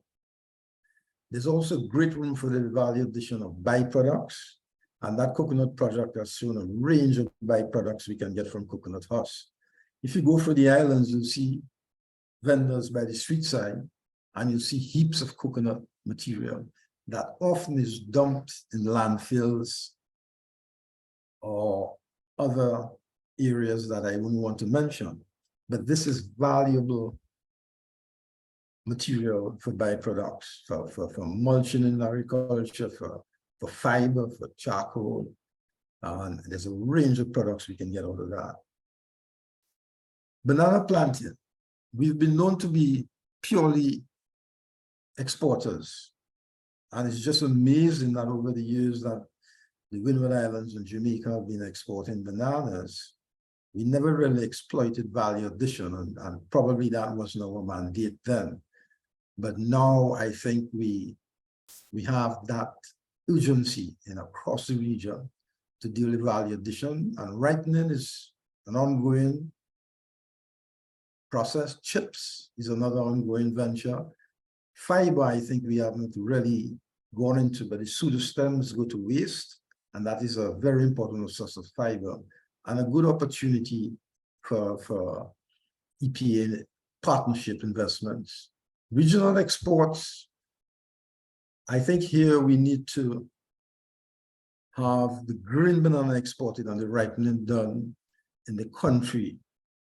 There's also great room for the value addition of byproducts, and that coconut project has shown a range of byproducts we can get from coconut husk. If you go through the islands, you'll see vendors by the street side, and you'll see heaps of coconut material that often is dumped in landfills or other areas that I wouldn't want to mention. But this is valuable material for byproducts, for mulching in agriculture, for fiber, for charcoal, and there's a range of products we can get out of that. Banana planting. We've been known to be purely exporters, and it's just amazing that over the years that the Windward Islands and Jamaica have been exporting bananas, we never really exploited value addition, and probably that wasn't our mandate then. But now I think we have that urgency across the region to deal with value addition, and ripening is an ongoing process. Chips is another ongoing venture. Fiber, I think we haven't really gone into, but the pseudostems go to waste, and that is a very important source of fiber and a good opportunity for EPA partnership investments. Regional exports, I think here we need to have the green banana exported and the ripening done in the country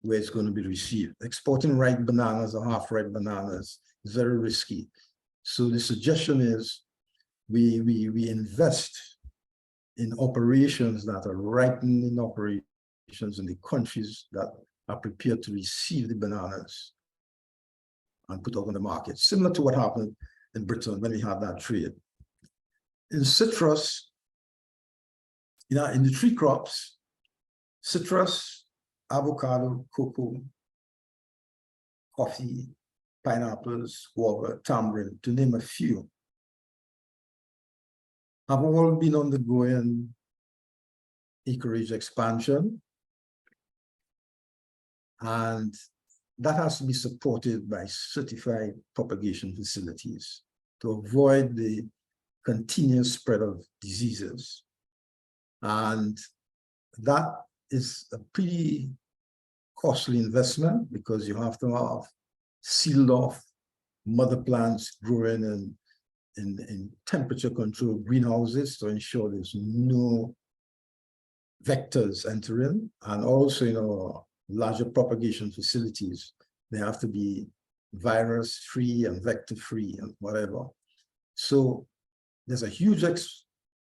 where it's going to be received. Exporting ripe bananas or half-ripe bananas is very risky. So the suggestion is we invest in operations that are ripening operations in the countries that are prepared to receive the bananas and put out on the market, similar to what happened in Britain when we had that trade. In citrus, in the tree crops, citrus, avocado, cocoa, coffee, pineapples, guava, tamarind, to name a few, have all been undergoing acreage expansion. And that has to be supported by certified propagation facilities to avoid the continuous spread of diseases. And that is a pretty costly investment because you have to have sealed off mother plants growing in temperature controlled greenhouses to ensure there's no vectors entering, and also, you know, larger propagation facilities, they have to be virus free and vector free and whatever. So there's a huge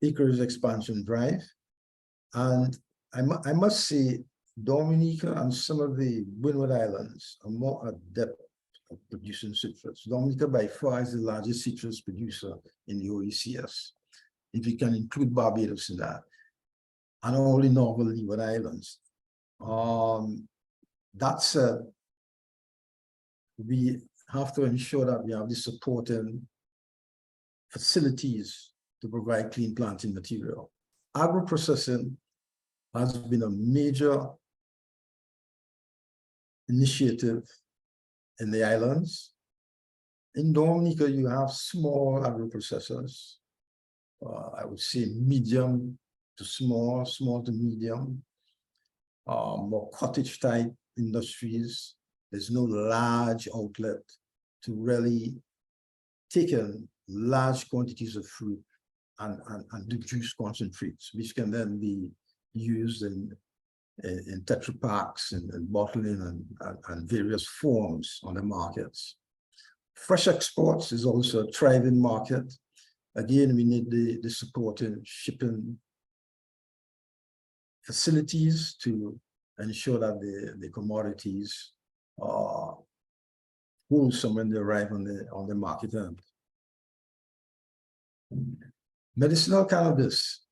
acreage expansion drive. And I must say, Dominica and some of the Windward Islands are more adept at producing citrus. Dominica by far is the largest citrus producer in the OECS, if you can include Barbados in that, and all the Northern Leeward Islands. That said, we have to ensure that we have the supporting facilities to provide clean planting material. Agro-processing has been a major initiative in the islands. In Dominica, you have small agro-processors. I would say medium to small, small to medium, more cottage type industries. There's no large outlet to really take in large quantities of fruit and do juice concentrates, which can then be used in Tetra Paks and bottling and various forms on the markets. Fresh exports is also a thriving market. Again, we need the support in shipping facilities to ensure that the commodities are wholesome when they arrive on the market end. Medicinal cannabis.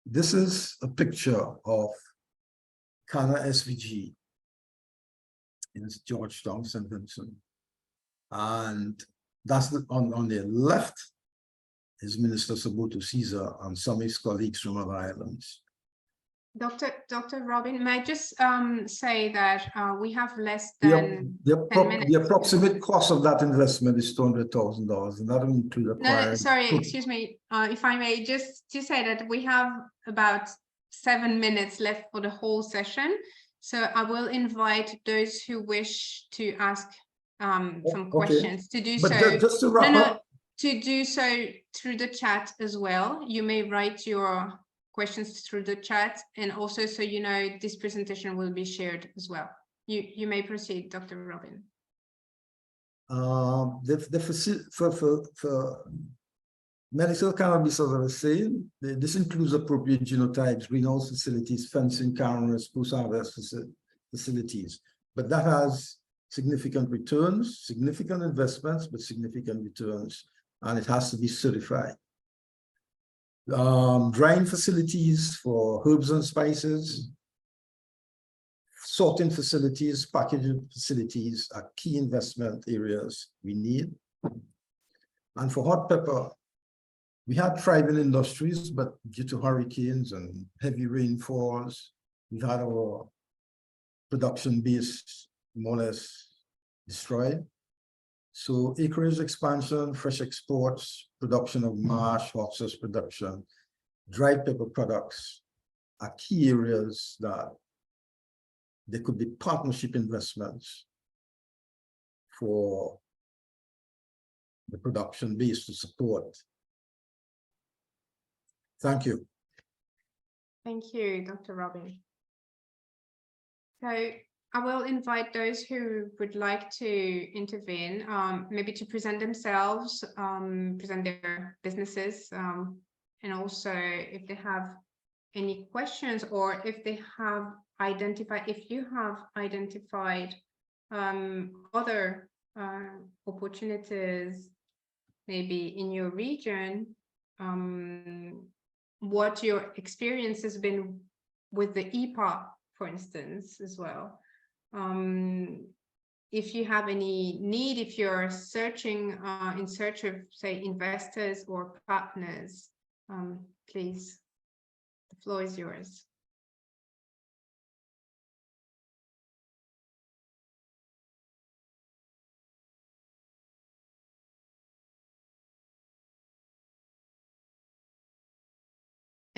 This is a picture of Canna SVG in Georgetown, St. Vincent. And that's on the left is Minister Saboto Caesar and some of his colleagues from other islands. Dr. Robin, may I just say that we have less than 10 minutes. The approximate cost of that investment is $200,000, and that will include acquiring. No, sorry, excuse me, if I may just to say that we have about 7 minutes left for the whole session. So I will invite those who wish to ask some questions to do so. But just to wrap up. To do so through the chat as well. You may write your questions through the chat, and also, so you know, this presentation will be shared as well. You may proceed, Dr. Robin. For medical cannabis, as I was saying, this includes appropriate genotypes, greenhouse facilities, fencing, cameras, post-harvest facilities. But that has significant returns, significant investments, but significant returns, and it has to be certified. Drying facilities for herbs and spices, sorting facilities, packaging facilities are key investment areas we need. And for hot pepper, we had thriving industries, but due to hurricanes and heavy rainfalls, we've had our production base more or less destroyed. So acreage expansion, fresh exports, production of marsh, hot sauce production, dried pepper products are key areas that there could be partnership investments for the production base to support. Thank you. Thank you, Dr. Robin. So I will invite those who would like to intervene, maybe to present themselves, present their businesses, and also if they have any questions, or if they have identified, if you have identified other opportunities, maybe in your region, what your experience has been with the EPA, for instance, as well. If you have any need, if you're searching in search of, say, investors or partners, please, the floor is yours.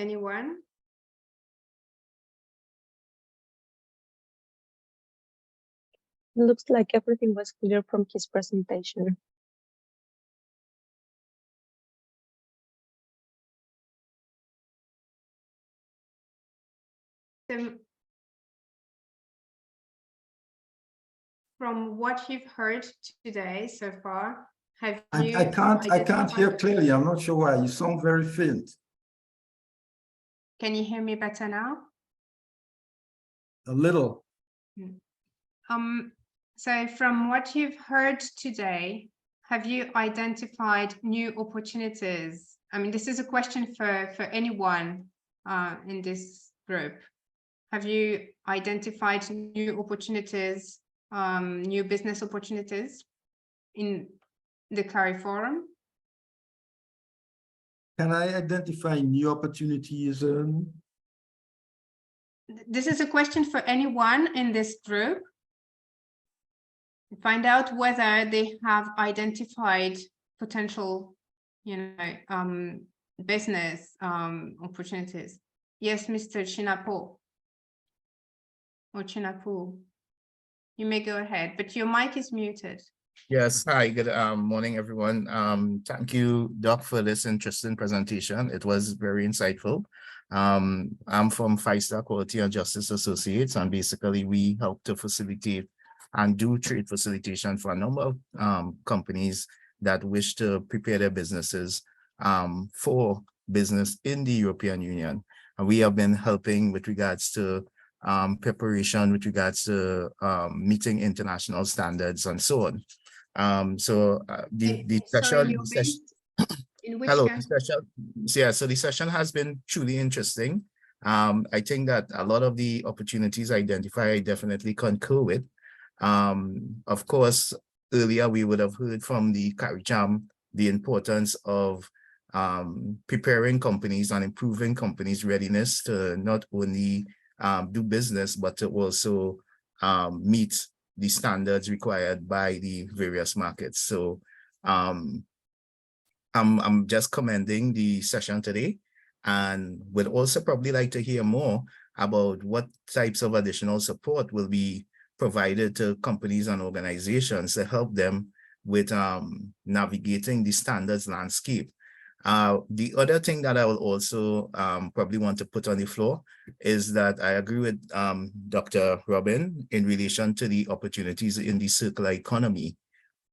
Anyone? Looks like everything was clear from his presentation. From what you've heard today so far, have I you can't hear clearly. I'm not sure why. You sound very faint. Can you hear me better now? A little. So from what you've heard today, have you identified new opportunities? I mean, this is a question for anyone in this group. Have you identified new opportunities, new business opportunities in the CARIFORUM? Can I identify new opportunities? This is a question for anyone in this group. Find out whether they have identified potential, business opportunities. Yes, Mr. Chinapo or Chinapu, you may go ahead, but your mic is muted. Yes, hi, good morning, everyone. Thank you, Doc, for this interesting presentation. It was very insightful. I'm from 5-Star Quality and Justice Associates, and basically we help to facilitate and do trade facilitation for a number of companies that wish to prepare their businesses for business in the European Union. And we have been helping with regards to preparation, with regards to meeting international standards and so on. The session, hello, the session, yeah, so the session has been truly interesting. I think that a lot of the opportunities identified, I definitely concur with. Of course, earlier we would have heard from the CARICHAM the importance of preparing companies and improving companies' readiness to not only do business, but to also meet the standards required by the various markets. So I'm just commending the session today, and would also probably like to hear more about what types of additional support will be provided to companies and organizations to help them with navigating the standards landscape. The other thing that I will also probably want to put on the floor is that I agree with Dr. Robin in relation to the opportunities in the circular economy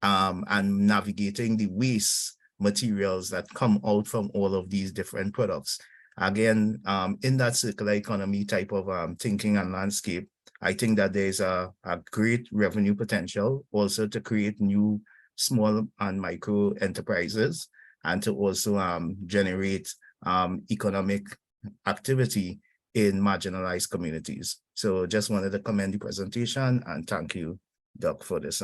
and navigating the waste materials that come out from all of these different products. Again, in that circular economy type of thinking and landscape, I think that there's a great revenue potential also to create new small and micro enterprises, and to also generate economic activity in marginalized communities. So just wanted to commend the presentation and thank you, Doc, for this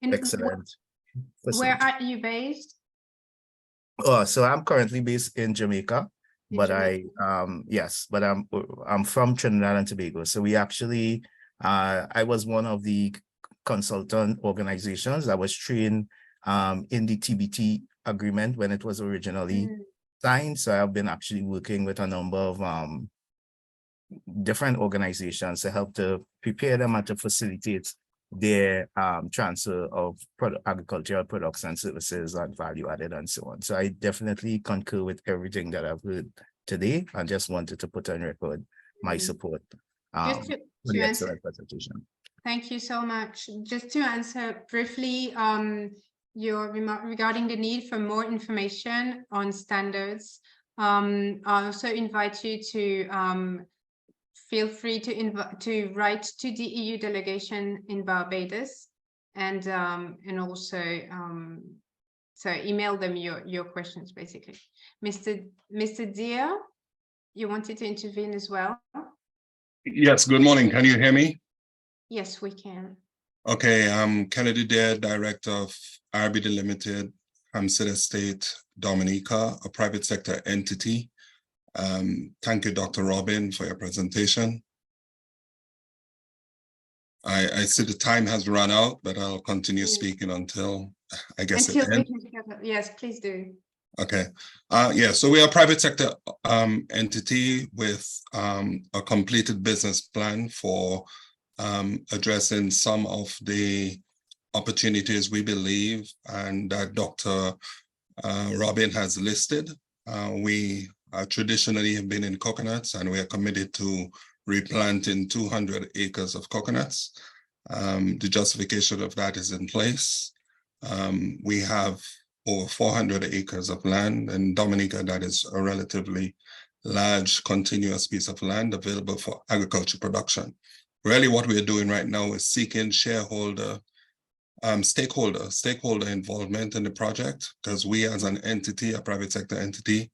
excellent Where are you based? Oh, so I'm currently based in Jamaica, but I'm from Trinidad and Tobago. So we actually, I was one of the consultant organizations that was trained in the TBT agreement when it was originally signed. So I've been actually working with a number of different organizations to help to prepare them and to facilitate their transfer of agricultural products and services and value added and so on. So I definitely concur with everything that I've heard today, and just wanted to put on record my support for the excellent presentation. Thank you so much. Just to answer briefly, your remark regarding the need for more information on standards, I also invite you to feel free to write to the EU delegation in Barbados, and also so email them your questions basically. Mr. Dia, you wanted to intervene as well? Yes, good morning. Can you hear me? Yes, we can. Okay, I'm Kennedy Dare, Director of RBD Limited, Hampstead Estate, Dominica, a private sector entity. Thank you, Dr. Robin, for your presentation. I see the time has run out, but I'll continue speaking until I guess it ends. Yes, please do. Okay. Yeah, so we are a private sector entity with a completed business plan for addressing some of the opportunities we believe and that Dr. Robin has listed. We traditionally have been in coconuts, and we are committed to replanting 200 acres of coconuts. The justification of that is in place. We have over 400 acres of land in Dominica that is a relatively large continuous piece of land available for agriculture production. Really what we are doing right now is seeking shareholder, stakeholder involvement in the project, because we as an entity, a private sector entity,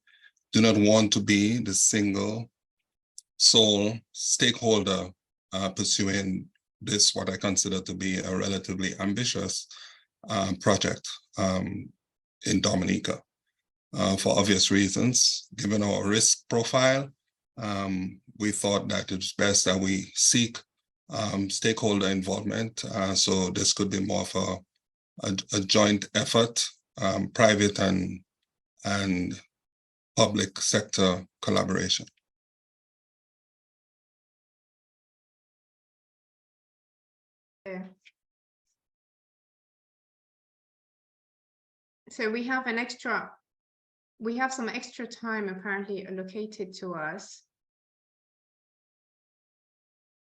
do not want to be the single sole stakeholder pursuing this, what I consider to be a relatively ambitious project in Dominica. For obvious reasons, given our risk profile, we thought that it's best that we seek stakeholder involvement. So this could be more of a joint effort, private and public sector collaboration. Yeah. So we have some extra time apparently allocated to us.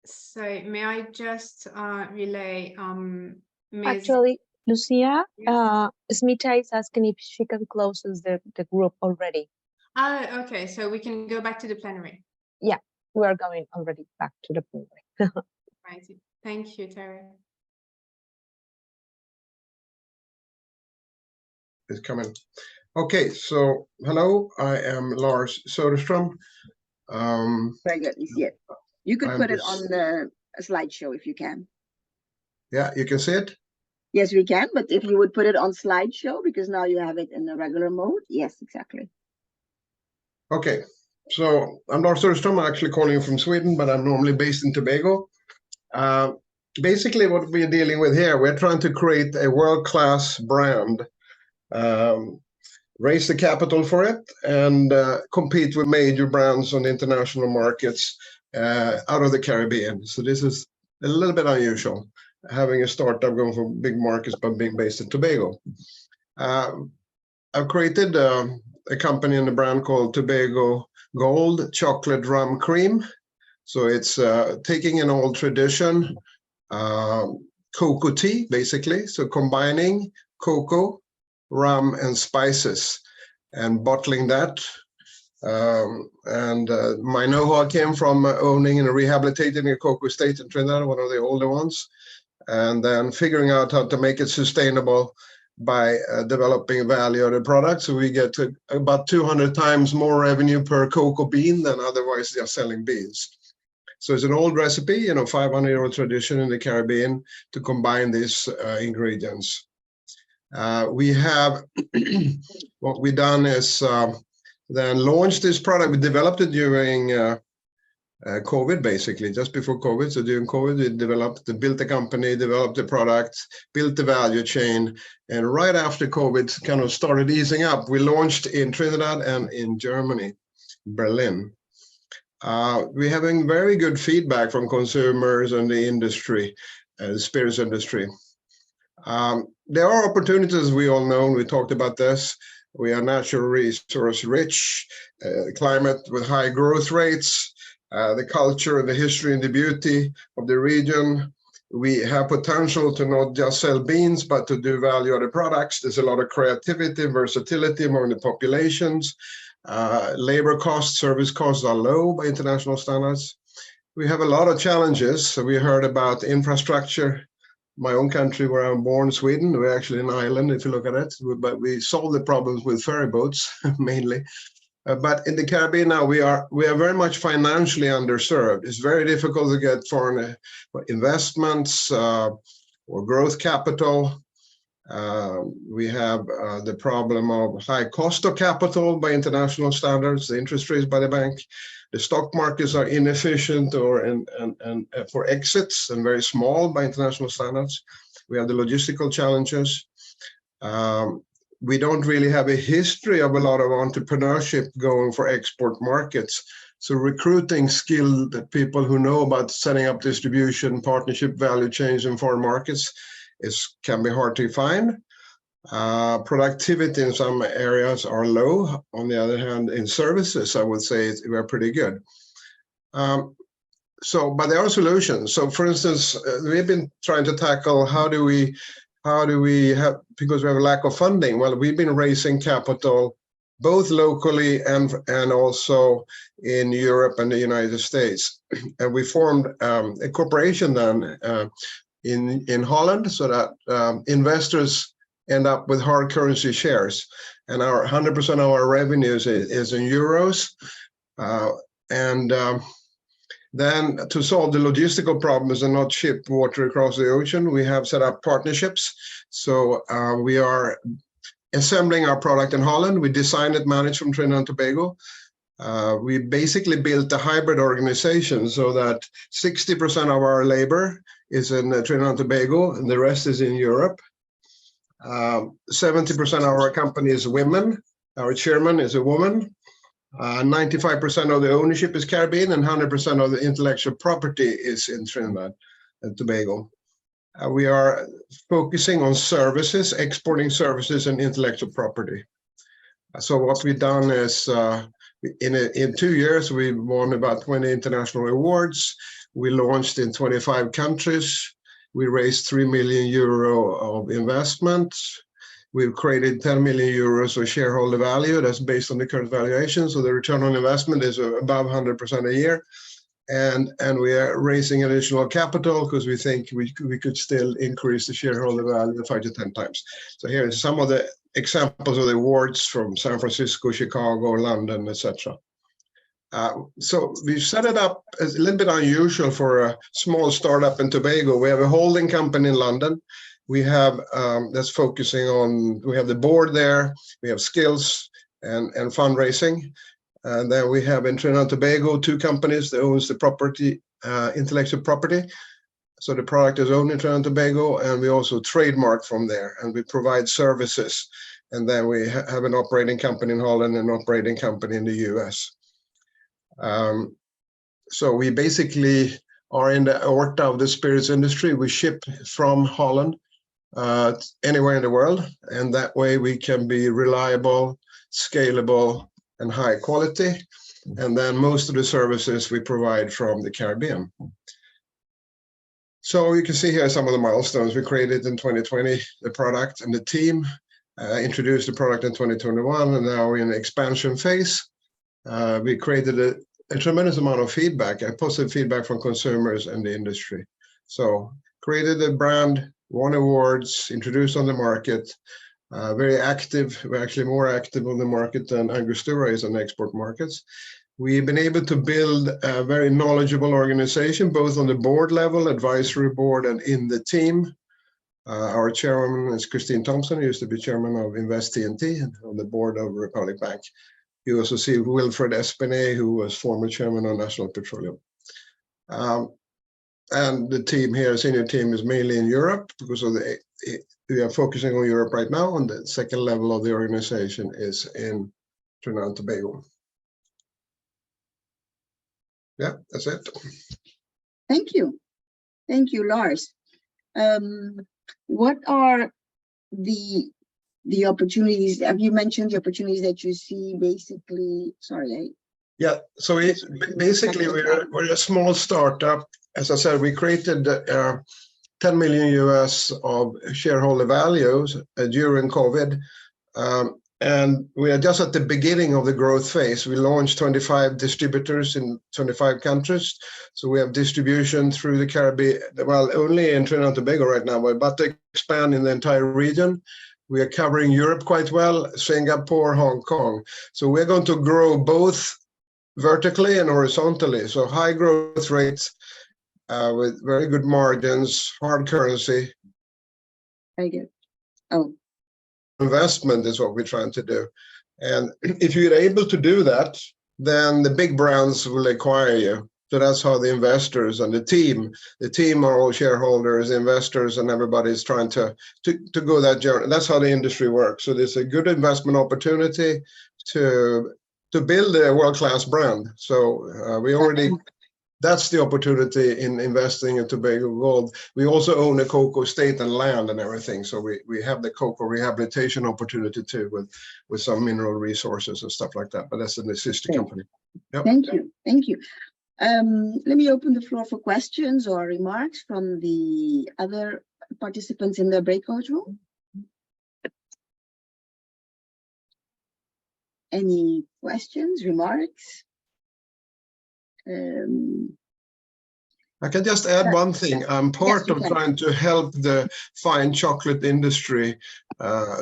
So may I just relay Ms. Actually, Lucia, Smita is asking if she can close the group already. Oh, okay. So we can go back to the plenary. Yeah, we are going already back to the plenary. Right. Thank you, Terry. It's coming. Okay, so hello, I am Lars Söderström. Very good. Yeah. You could I'm put it just- on the slideshow if you can. Yeah, you can see it? Yes, we can, but if you would put it on slideshow, because now you have it in the regular mode. Yes, exactly. Okay, so I'm Lars Söderström. I'm actually calling you from Sweden, but I'm normally based in Tobago. Basically, what we're dealing with here, we're trying to create a world-class brand, raise the capital for it, and compete with major brands on international markets out of the Caribbean. So this is a little bit unusual, having a startup going for big markets but being based in Tobago. I've created a company and a brand called Tobago Gold Chocolate Rum Cream. So it's taking an old tradition, cocoa tea, basically. So combining cocoa, rum, and spices, and bottling that. My know-how came from owning and rehabilitating a cocoa estate in Trinidad, one of the older ones, and then figuring out how to make it sustainable by developing value-added products. So we get to about 200 times more revenue per cocoa bean than otherwise they're selling beans. So it's an old recipe, 500-year-old tradition in the Caribbean to combine these ingredients. We have, what we've done is then launched this product. We developed it during COVID, basically, just before COVID. So during COVID, we built the company, developed the product, built the value chain. And right after COVID kind of started easing up, we launched in Trinidad and in Germany, Berlin. We're having very good feedback from consumers and the industry, the spirits industry. There are opportunities, we all know, and we talked about this. We are natural resource rich, climate with high growth rates, the culture and the history and the beauty of the region. We have potential to not just sell beans, but to do value-added products. There's a lot of creativity, versatility among the populations. Labor costs, service costs are low by international standards. We have a lot of challenges. So we heard about infrastructure. My own country, where I'm born, Sweden, we're actually an island if you look at it, but we solve the problems with ferry boats mainly. But in the Caribbean now, we are very much financially underserved. It's very difficult to get foreign investments or growth capital. We have the problem of high cost of capital by international standards, the interest rates by the bank. The stock markets are inefficient and for exits and very small by international standards. We have the logistical challenges. we don't really have a history of a lot of entrepreneurship going for export markets. So recruiting skilled people who know about setting up distribution, partnership, value chains in foreign markets can be hard to find. Productivity in some areas are low. On the other hand, in services, I would say we're pretty good. But there are solutions. So for instance, we've been trying to tackle how do we have, because we have a lack of funding. Well, we've been raising capital both locally and also in Europe and the United States. And we formed a corporation then in Holland, so that investors end up with hard currency shares. And 100% of our revenues is in euros. Then to solve the logistical problems and not ship water across the ocean, we have set up partnerships. So we are assembling our product in Holland. We designed it, managed from Trinidad and Tobago. We basically built a hybrid organization so that 60% of our labor is in Trinidad and Tobago, and the rest is in Europe. 70% of our company is women. Our chairman is a woman. 95% of the ownership is Caribbean, and 100% of the intellectual property is in Trinidad and Tobago. We are focusing on services, exporting services and intellectual property. So what we've done is in 2 years, we've won about 20 international awards. We launched in 25 countries. We raised 3 million euro of investment. We've created 10 million euros of shareholder value. That's based on the current valuation. So the return on investment is above 100% a year. And we are raising additional capital because we think we could still increase the shareholder value 5 to 10 times. So here are some of the examples of the awards from San Francisco, Chicago, London, etc. So we've set it up as a little bit unusual for a small startup in Tobago. We have a holding company in London. We have that's focusing on, we have the board there, we have skills and fundraising. And then we have in Trinidad and Tobago 2 companies that owns the property, intellectual property. So the product is owned in Trinidad and Tobago, and we also trademark from there, and we provide services. And then we have an operating company in Holland and an operating company in the US. So we basically are in the aorta of the spirits industry. We ship from Holland anywhere in the world, and that way we can be reliable, scalable, and high quality. And then most of the services we provide from the Caribbean. So you can see here some of the milestones we created in 2020, the product and the team, introduced the product in 2021, and now we're in the expansion phase. We created a tremendous amount of feedback, positive feedback from consumers and the industry. So created a brand, won awards, introduced on the market, very active. We're actually more active on the market than Angostura is on export markets. We've been able to build a very knowledgeable organization, both on the board level, advisory board, and in the team. Our chairwoman is Christine Thompson, who used to be chairman of Invest TNT and on the board of Republic Bank. You also see Wilfred Espinay, who was former chairman of National Petroleum. And the team here, senior team, is mainly in Europe because of we are focusing on Europe right now, and the second level of the organization is in Trinidad and Tobago. Yeah, that's it. Thank you. Thank you, Lars. What are the opportunities? Have you mentioned the opportunities that you see basically? Sorry. Yeah, so basically we're a small startup. As I said, we created 10 million US of shareholder values during COVID. And we are just at the beginning of the growth phase. We launched 25 distributors in 25 countries. So we have distribution through the Caribbean, well, only in Trinidad and Tobago right now, we're about to expand in the entire region. We are covering Europe quite well, Singapore, Hong Kong. So we're going to grow both vertically and horizontally. So high growth rates with very good margins, hard currency. Very good. Oh. Investment is what we're trying to do. And if you're able to do that, then the big brands will acquire you. So that's how the investors and the team are all shareholders, investors, and everybody's trying to go that journey. That's how the industry works. So there's a good investment opportunity to build a world-class brand. So we already, that's the opportunity in investing in Tobago Gold. We also own a cocoa estate and land and everything. So we have the cocoa rehabilitation opportunity too with some mineral resources and stuff like that. But that's an sister company. Yep. Thank you. Thank you. Let me open the floor for questions or remarks from the other participants in the breakout room. Any questions, remarks? I can just add one thing. I'm part of trying to help the fine chocolate industry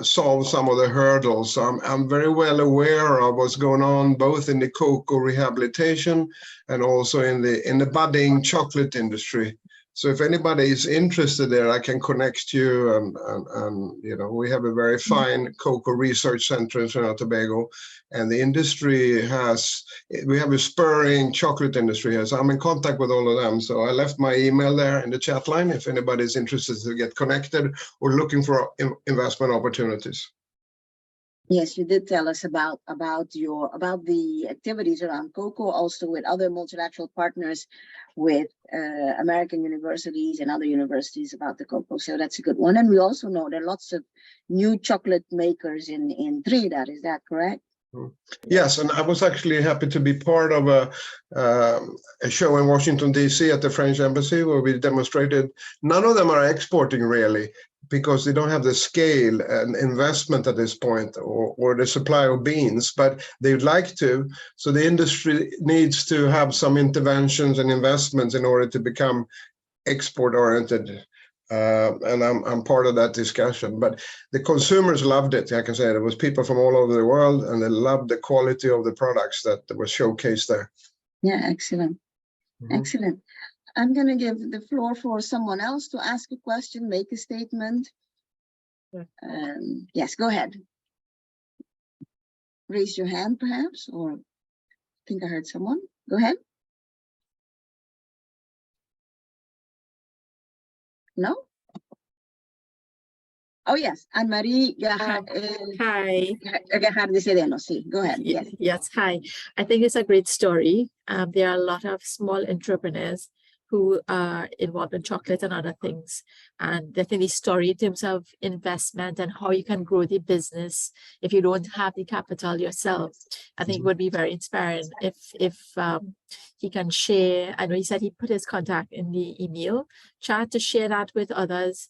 solve some of the hurdles. I'm very well aware of what's going on both in the cocoa rehabilitation and also in the budding chocolate industry. So if anybody is interested there, I can connect you. And you know, we have a very fine cocoa research center in Trinidad and Tobago, and the industry we have a spurring chocolate industry here. So I'm in contact with all of them. So I left my email there in the chat line if anybody is interested to get connected or looking for investment opportunities. Yes, you did tell us about the activities around cocoa, also with other multilateral partners, with American universities and other universities about the cocoa. So that's a good one. And we also know there are lots of new chocolate makers in Trinidad. Is that correct? Yes, and I was actually happy to be part of a show in Washington, D.C. at the French Embassy where we demonstrated. None of them are exporting really, because they don't have the scale and investment at this point or the supply of beans, but they'd like to. So the industry needs to have some interventions and investments in order to become export oriented. And I'm part of that discussion, but the consumers loved it. I can say there was people from all over the world and they loved the quality of the products that were showcased there. Yeah, excellent. Excellent. I'm going to give the floor for someone else to ask a question, make a statement. Yes, go ahead. Raise your hand, perhaps, or I think I heard someone. Go ahead. No? Oh, yes, Anne-Marie. Hi. Go ahead. Yes. Yes, hi. I think it's a great story. There are a lot of small entrepreneurs who are involved in chocolate and other things. And definitely story in terms of investment and how you can grow the business if you don't have the capital yourself. I think it would be very inspiring if he can share. I know he said he put his contact in the email chat to share that with others,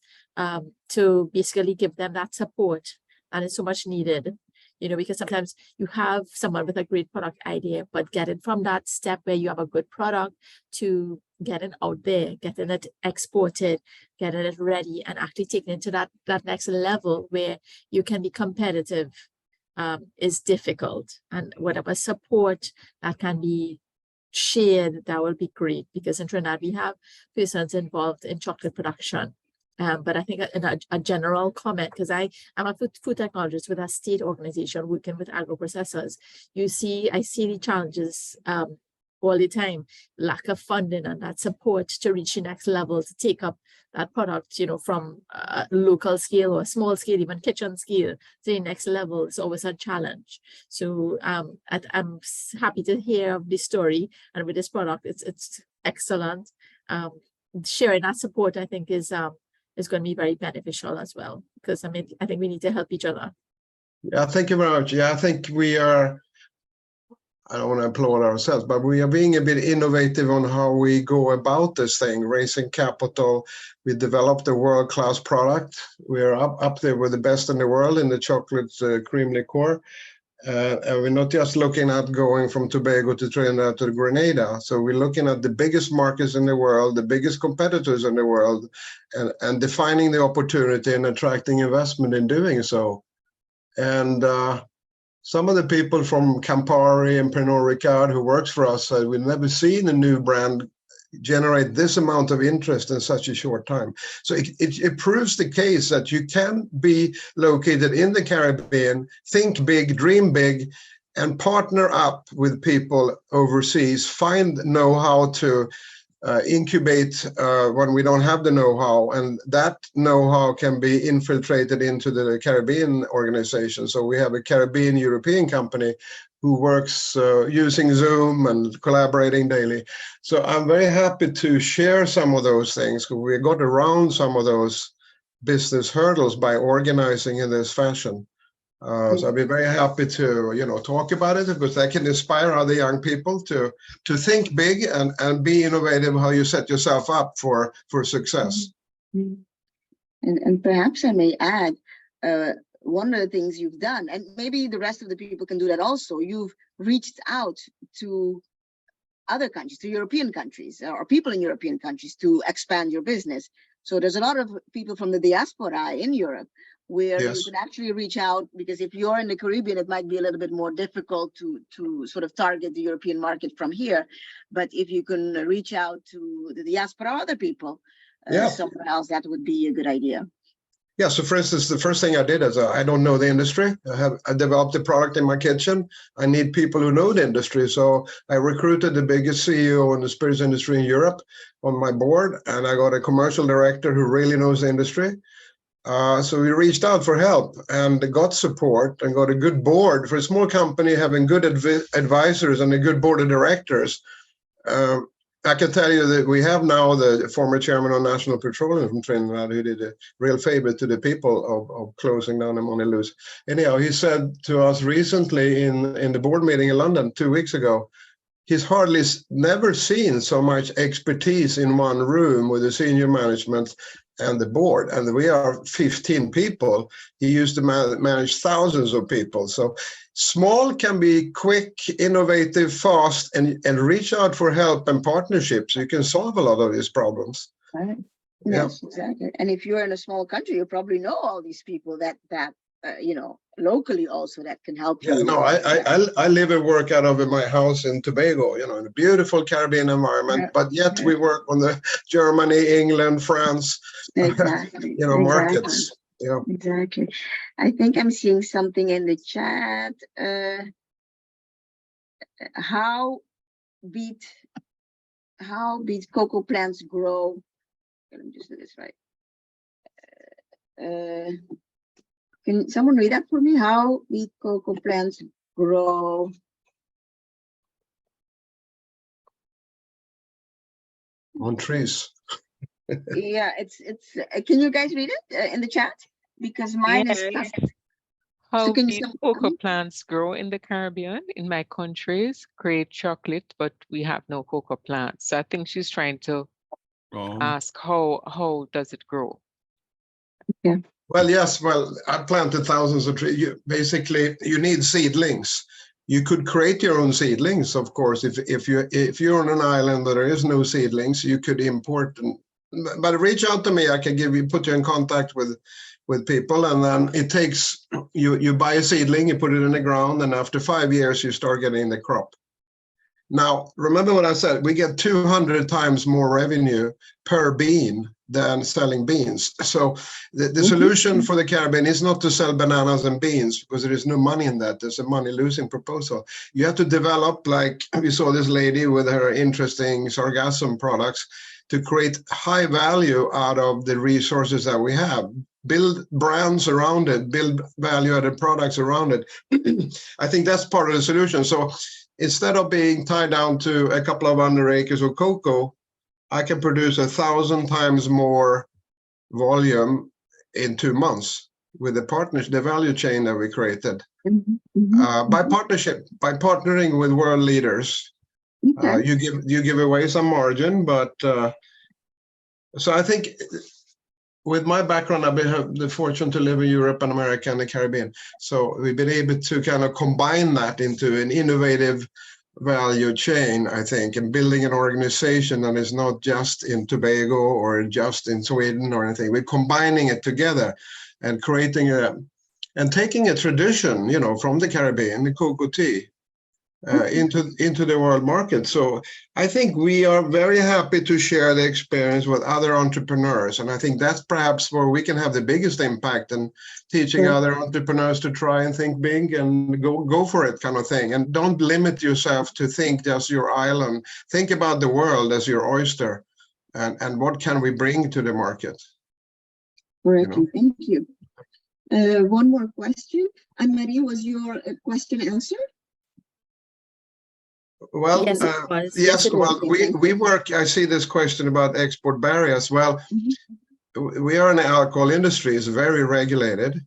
to basically give them that support. And it's so much needed. You know, because sometimes you have someone with a great product idea, but getting from that step where you have a good product to getting out there, getting it exported, getting it ready, and actually taking it to that next level where you can be competitive is difficult. And whatever support that can be shared, that will be great, because in Trinidad we have persons involved in chocolate production. But I think a general comment, because I'm a food technologist with a state organization working with agro-processors. I see the challenges all the time, lack of funding and that support to reach the next level, to take up that product, you know, from a local scale or a small scale, even kitchen scale, to the next level is always a challenge. So I'm happy to hear of this story, and with this product, it's excellent. Sharing that support, I think, is going to be very beneficial as well, because I think we need to help each other. Yeah, thank you very much. Yeah, I think we are, I don't want to applaud ourselves, but we are being a bit innovative on how we go about this thing, raising capital. We developed a world-class product. We're up there with the best in the world in the chocolate cream liqueur. And we're not just looking at going from Tobago to Trinidad to Grenada. So we're looking at the biggest markets in the world, the biggest competitors in the world, and defining the opportunity and attracting investment in doing so. And some of the people from Campari and Pernod Ricard who works for us said, we've never seen a new brand generate this amount of interest in such a short time. So it proves the case that you can be located in the Caribbean, think big, dream big, and partner up with people overseas, find know-how to incubate when we don't have the know-how, and that know-how can be infiltrated into the Caribbean organization. So we have a Caribbean European company who works using Zoom and collaborating daily. So I'm very happy to share some of those things. We got around some of those business hurdles by organizing in this fashion. So I'd be very happy to, talk about it, because that can inspire other young people to think big and be innovative, how you set yourself up for success. And perhaps I may add, one of the things you've done, and maybe the rest of the people can do that also, you've reached out to other countries, to European countries, or people in European countries, to expand your business. So there's a lot of people from the diaspora in Europe where you can actually reach out, because if you're in the Caribbean, it might be a little bit more difficult to sort of target the European market from here. But if you can reach out to the diaspora or other people somewhere else, that would be a good idea. Yeah, so for instance, the first thing I did is I don't know the industry. I developed a product in my kitchen. I need people who know the industry. So I recruited the biggest CEO in the spirits industry in Europe on my board, and I got a commercial director who really knows the industry. So we reached out for help and got support and got a good board. For a small company, having good advisors and a good board of directors. I can tell you that we have now the former chairman of National Petroleum from Trinidad, who did a real favor to the people of closing down the money loose. Anyhow, he said to us recently in the board meeting in London 2 weeks ago, he's hardly never seen so much expertise in one room with the senior management and the board. And we are 15 people. He used to manage thousands of people. So small can be quick, innovative, fast, and reach out for help and partnerships. You can solve a lot of these problems. Right. Yes, exactly. And if you're in a small country, you probably know all these people that locally also that can help you. Yeah, no, I live and work out of my house in Tobago, in a beautiful Caribbean environment, but yet we work on the Germany, England, France, exactly. markets. Yeah. Exactly. I think I'm seeing something in the chat. How beet cocoa plants grow? Let me just do this right. Can someone read that for me? How beet cocoa plants grow? On trees. Yeah, it's. Can you guys read it in the chat? Because mine is stuck. How beet cocoa plants grow in the Caribbean? In my countries, create chocolate, but we have no cocoa plants. So I think she's trying to ask how does it grow? Yeah. Well, yes. Well, I planted thousands of trees. Basically, you need seedlings. You could create your own seedlings, of course. If you're on an island that there is no seedlings, you could import them. But reach out to me. I can put you in contact with people, and then it takes you buy a seedling, you put it in the ground, and after 5 years you start getting the crop. Now, remember what I said, we get 200 times more revenue per bean than selling beans. So the solution for the Caribbean is not to sell bananas and beans, because there is no money in that. There's a money-losing proposal. You have to develop, like we saw this lady with her interesting sargassum products, to create high value out of the resources that we have. Build brands around it, build value-added products around it. I think that's part of the solution. So instead of being tied down to a couple of 100 acres of cocoa, I can produce 1,000 times more volume in 2 months with the value chain that we created. By partnership, by partnering with world leaders. You give away some margin, but so I think with my background, I've had the fortune to live in Europe and America and the Caribbean. So we've been able to kind of combine that into an innovative value chain, I think, and building an organization that is not just in Tobago or just in Sweden or anything. We're combining it together and creating and taking a tradition, from the Caribbean, the cocoa tea, into the world market. So I think we are very happy to share the experience with other entrepreneurs. And I think that's perhaps where we can have the biggest impact in teaching other entrepreneurs to try and think big and go for it kind of thing. And don't limit yourself to think just your island. Think about the world as your oyster and what can we bring to the market. Correct. Thank you. One more question. Anne-Marie, was your question answered? Well, Yes, it was. yes, well, was. we work, I see this question about export barriers. Well, we are in the alcohol industry, it's very regulated.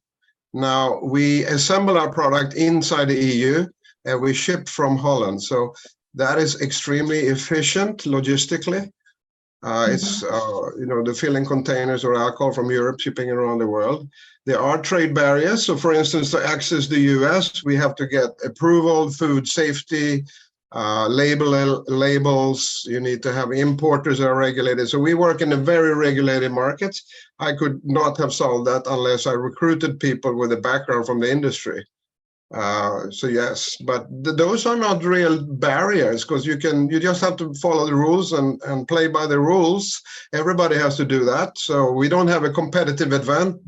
Now, we assemble our product inside the EU and we ship from Holland. So that is extremely efficient logistically. It's, the filling containers or alcohol from Europe shipping around the world. There are trade barriers. So for instance, to access the US, we have to get approval, food safety, labels, you need to have importers that are regulated. So we work in a very regulated market. I could not have solved that unless I recruited people with a background from the industry. So yes, but those are not real barriers because you just have to follow the rules and play by the rules. Everybody has to do that. So we don't have a competitive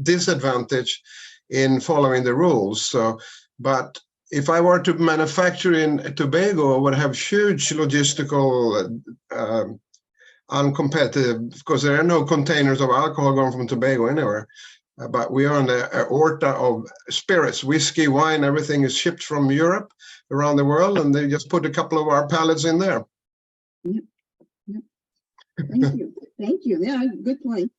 disadvantage in following the rules. So, but if I were to manufacture in Tobago, I would have huge logistical uncompetitive because there are no containers of alcohol going from Tobago anywhere. But we are on the aorta of spirits, whiskey, wine, everything is shipped from Europe around the world, and they just put a couple of our pallets in there. Yep. Thank you. Thank you. Yeah, good point.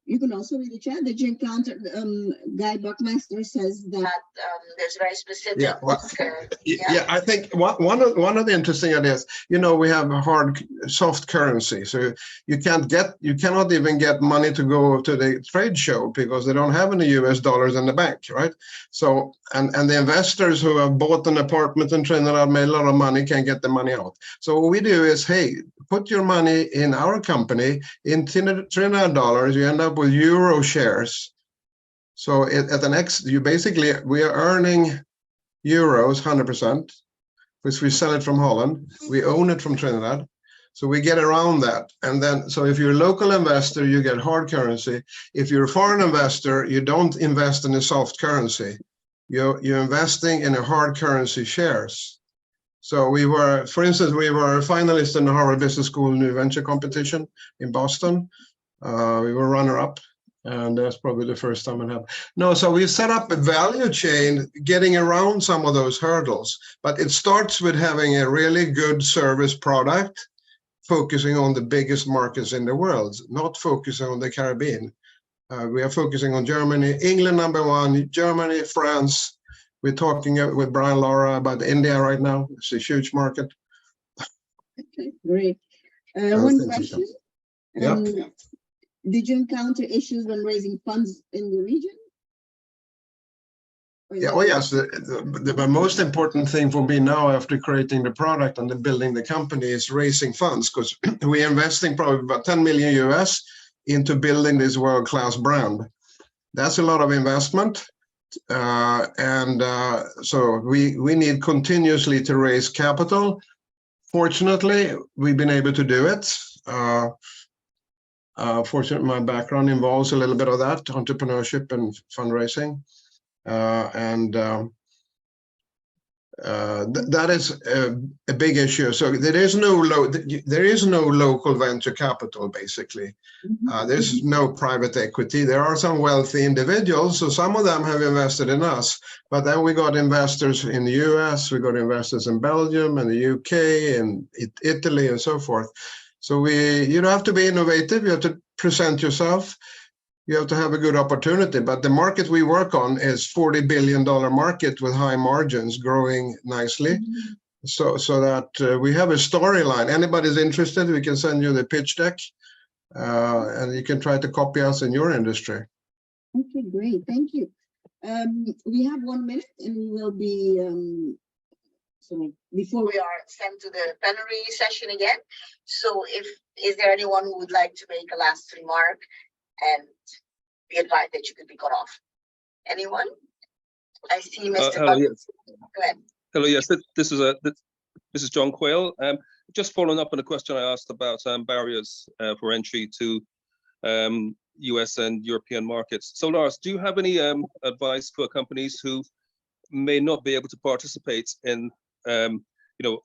You can also read the chat. Did you encounter Guy Buckmaster says that there's very specific. Yeah, I think one of the interesting ideas, we have a soft currency, so you cannot even get money to go to the trade show because they don't have any US dollars in the bank, right? So and the investors who have bought an apartment in Trinidad, made a lot of money, can't get the money out. So what we do is, hey, put your money in our company in Trinidad dollars, you end up with euro shares. So at the next, we are earning euros 100%, which we sell it from Holland. We own it from Trinidad. So we get around that. And then, so if you're a local investor, you get hard currency. If you're a foreign investor, you don't invest in a soft currency. You're investing in a hard currency shares. So for instance, we were a finalist in the Harvard Business School New Venture Competition in Boston. We were runner-up, and that's probably the first time it happened. No, so we set up a value chain getting around some of those hurdles, but it starts with having a really good service product, focusing on the biggest markets in the world, not focusing on the Caribbean. We are focusing on Germany, England #1, Germany, France. We're talking with Brian Lara about India right now. It's a huge market. Okay, great. One question. Did you encounter issues when raising funds in the region? Yeah, well, yes. The most important thing for me now after creating the product and then building the company is raising funds, because we're investing probably about 10 million US into building this world-class brand. That's a lot of investment. So we need continuously to raise capital. Fortunately, we've been able to do it. Fortunately, my background involves a little bit of that, entrepreneurship and fundraising. That is a big issue. So there is no local venture capital, basically. There's no private equity. There are some wealthy individuals, so some of them have invested in us, but then we got investors in the US, we got investors in Belgium and the UK and Italy and so forth. So you have to be innovative, you have to present yourself, you have to have a good opportunity, but the market we work on is $40 billion market with high margins growing nicely. So that we have a storyline. Anybody's interested, we can send you the pitch deck and you can try to copy us in your industry. Okay, great, thank you. We have 1 minute and we will be, so before we are sent to the plenary session again. So is there anyone who would like to make a last remark and be advised that you could be cut off? Anyone? I see Mr. Yes. Go ahead. Hello, yes, this is John Quayle. Just following up on a question I asked about barriers for entry to US and European markets. So Lars, do you have any advice for companies who may not be able to participate in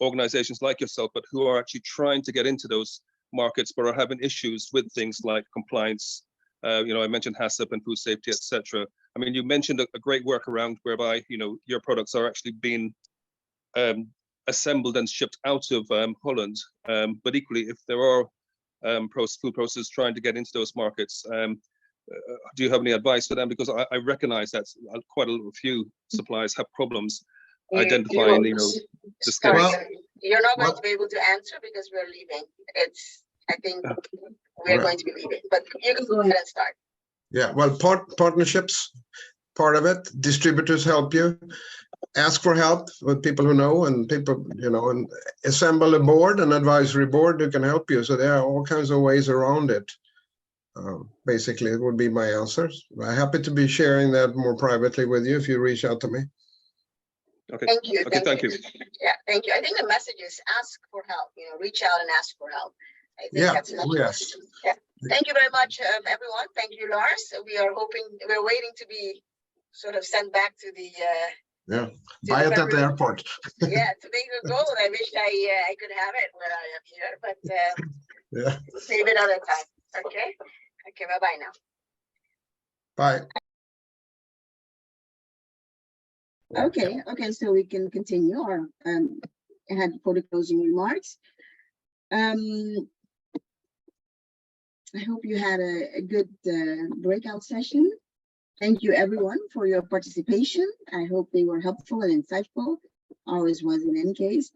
organizations like yourself, but who are actually trying to get into those markets, but are having issues with things like compliance? I mentioned HACCP and food safety, etc. I mean, you mentioned a great workaround whereby your products are actually being assembled and shipped out of Holland. But equally, if there are food processors trying to get into those markets, do you have any advice for them? Because I recognize that quite a few suppliers have problems identifying, the Sorry, skills. you're not going to be able to answer because we're leaving. I think we're going to be leaving, but you can go ahead and start. Yeah, well, partnerships, part of it. Distributors help you. Ask for help with people who know, and people, and assemble a board, an advisory board who can help you. So there are all kinds of ways around it. Basically, it would be my answers. I'm happy to be sharing that more privately with you if you reach out to me. Okay. Thank you. Okay, thank you. Yeah, thank you. I think the message is ask for help. Reach out and ask for help. I think that's much yes. Yeah. Thank you very much, everyone. Thank you, Lars. We're waiting to be sort of sent back to the buy it at the airport. Yeah, to make a goal. I wish I could have it where I am here, but maybe another time. Okay. Okay. Bye now. Bye. Okay. So we can continue or ahead for the closing remarks. I hope you had a good breakout session. Thank you everyone for your participation. I hope they were helpful and insightful. Always was in any case.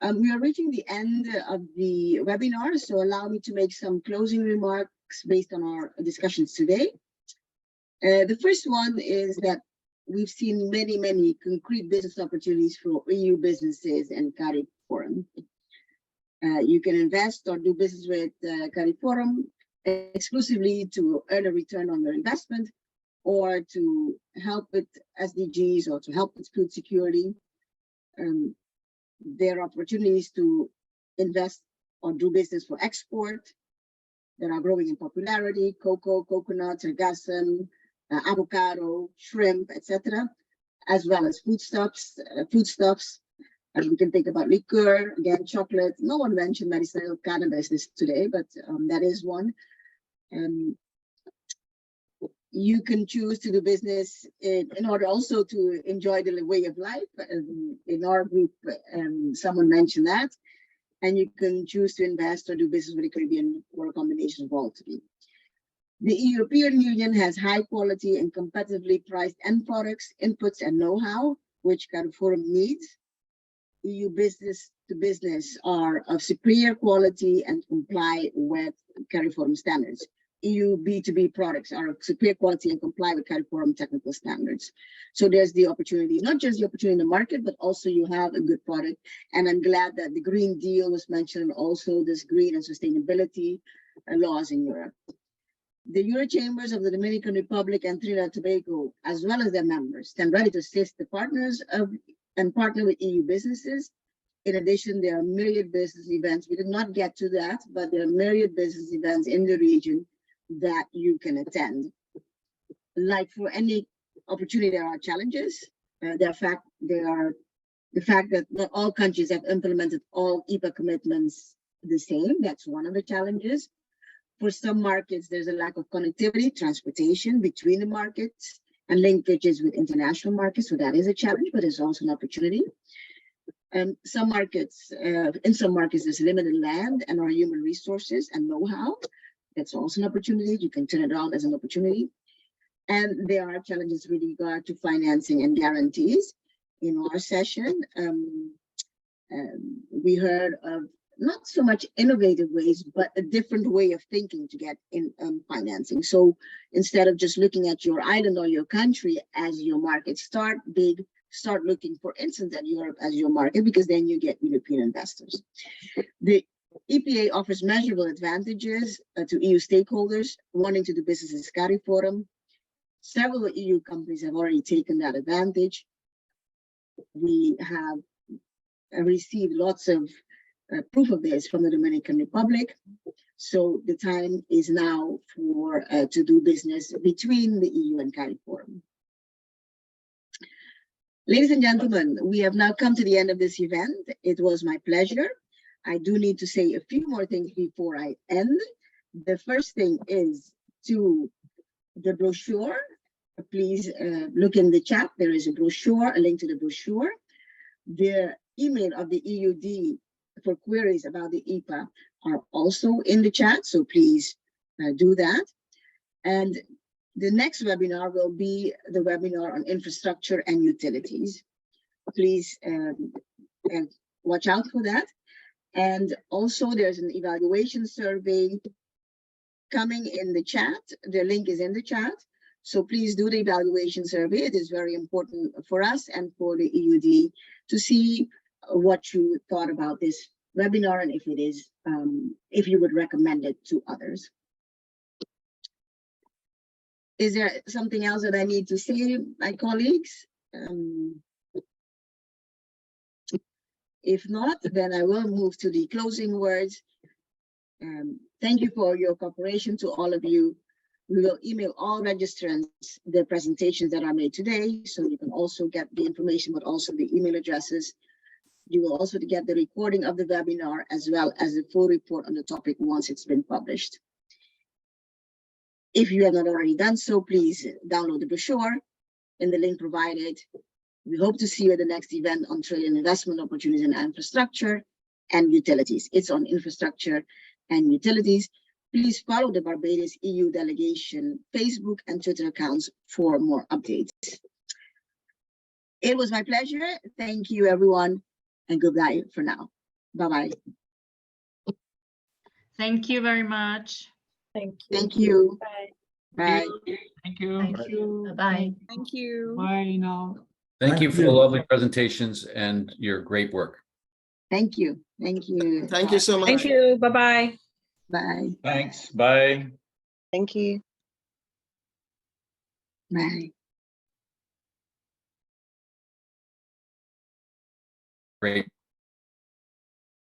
We are reaching the end of the webinar, so allow me to make some closing remarks based on our discussions today. The first one is that we've seen many concrete business opportunities for EU businesses and CARIFORUM. You can invest or do business with CARIFORUM exclusively to earn a return on your investment, or to help with SDGs, or to help with food security. There are opportunities to invest or do business for export that are growing in popularity: cocoa, coconut, ergassum, avocado, shrimp, etc., as well as foodstuffs. We can think about liquor, again, chocolate. No one mentioned medicinal cannabis today, but that is one. You can choose to do business in order also to enjoy the way of life. In our group, someone mentioned that. And you can choose to invest or do business with the Caribbean, or a combination of all three. The European Union has high quality and competitively priced end products, inputs, and know-how, which CARIFORUM needs. EU business to business are of superior quality and comply with CARIFORUM standards. EU B2B products are of superior quality and comply with CARIFORUM technical standards. So there's the opportunity, not just the opportunity in the market, but also you have a good product. And I'm glad that the Green Deal was mentioned, also this green and sustainability laws in Europe. The Euro Chambers of the Dominican Republic and Trinidad and Tobago, as well as their members, stand ready to assist the partners and partner with EU businesses. In addition, there are myriad business events. We did not get to that, but there are myriad business events in the region that you can attend. Like for any opportunity, there are challenges. The fact that not all countries have implemented all EPA commitments the same, that's one of the challenges. For some markets, there's a lack of connectivity, transportation between the markets, and linkages with international markets. So that is a challenge, but it's also an opportunity. In some markets, there's limited land and or human resources and know-how. That's also an opportunity. You can turn it around as an opportunity. And there are challenges with regard to financing and guarantees. In our session, we heard of not so much innovative ways, but a different way of thinking to get in financing. So instead of just looking at your island or your country as your market, start big, start looking, for instance, at Europe as your market, because then you get European investors. The EPA offers measurable advantages to EU stakeholders wanting to do business in CARIFORUM. Several EU companies have already taken that advantage. we have received lots of proof of this from the Dominican Republic. So the time is now for to do business between the EU and CARIFORUM. Ladies and gentlemen, we have now come to the end of this event. It was my pleasure. I do need to say a few more things before I end. The first thing is to the brochure. Please look in the chat. There is a brochure, a link to the brochure. The email of the EUD for queries about the EPA are also in the chat, so please do that. And the next webinar will be the webinar on infrastructure and utilities. Please watch out for that. And also there's an evaluation survey coming in the chat. The link is in the chat. So please do the evaluation survey. It is very important for us and for the EUD to see what you thought about this webinar and if it is, if you would recommend it to others. Is there something else that I need to say, my colleagues? If not, then I will move to the closing words. Thank you for your cooperation to all of you. We will email all registrants the presentations that are made today, so you can also get the information, but also the email addresses. You will also get the recording of the webinar as well as the full report on the topic once it's been published. If you have not already done so, please download the brochure in the link provided. We hope to see you at the next event on trade and investment opportunities in infrastructure and utilities. It's on infrastructure and utilities. Please follow the Barbados EU delegation Facebook and Twitter accounts for more updates. It was my pleasure. Thank you, everyone, and goodbye for now. Bye-bye. Thank you very much. Thank you. Thank you. Bye. Bye. Thank you. Thank you. Bye. Thank you. Bye now. Thank you for the lovely presentations and your great work. Thank you. Thank you. Thank you so much. Thank you. Bye-bye. Bye. Thanks. Bye. Thank you. Bye. Great.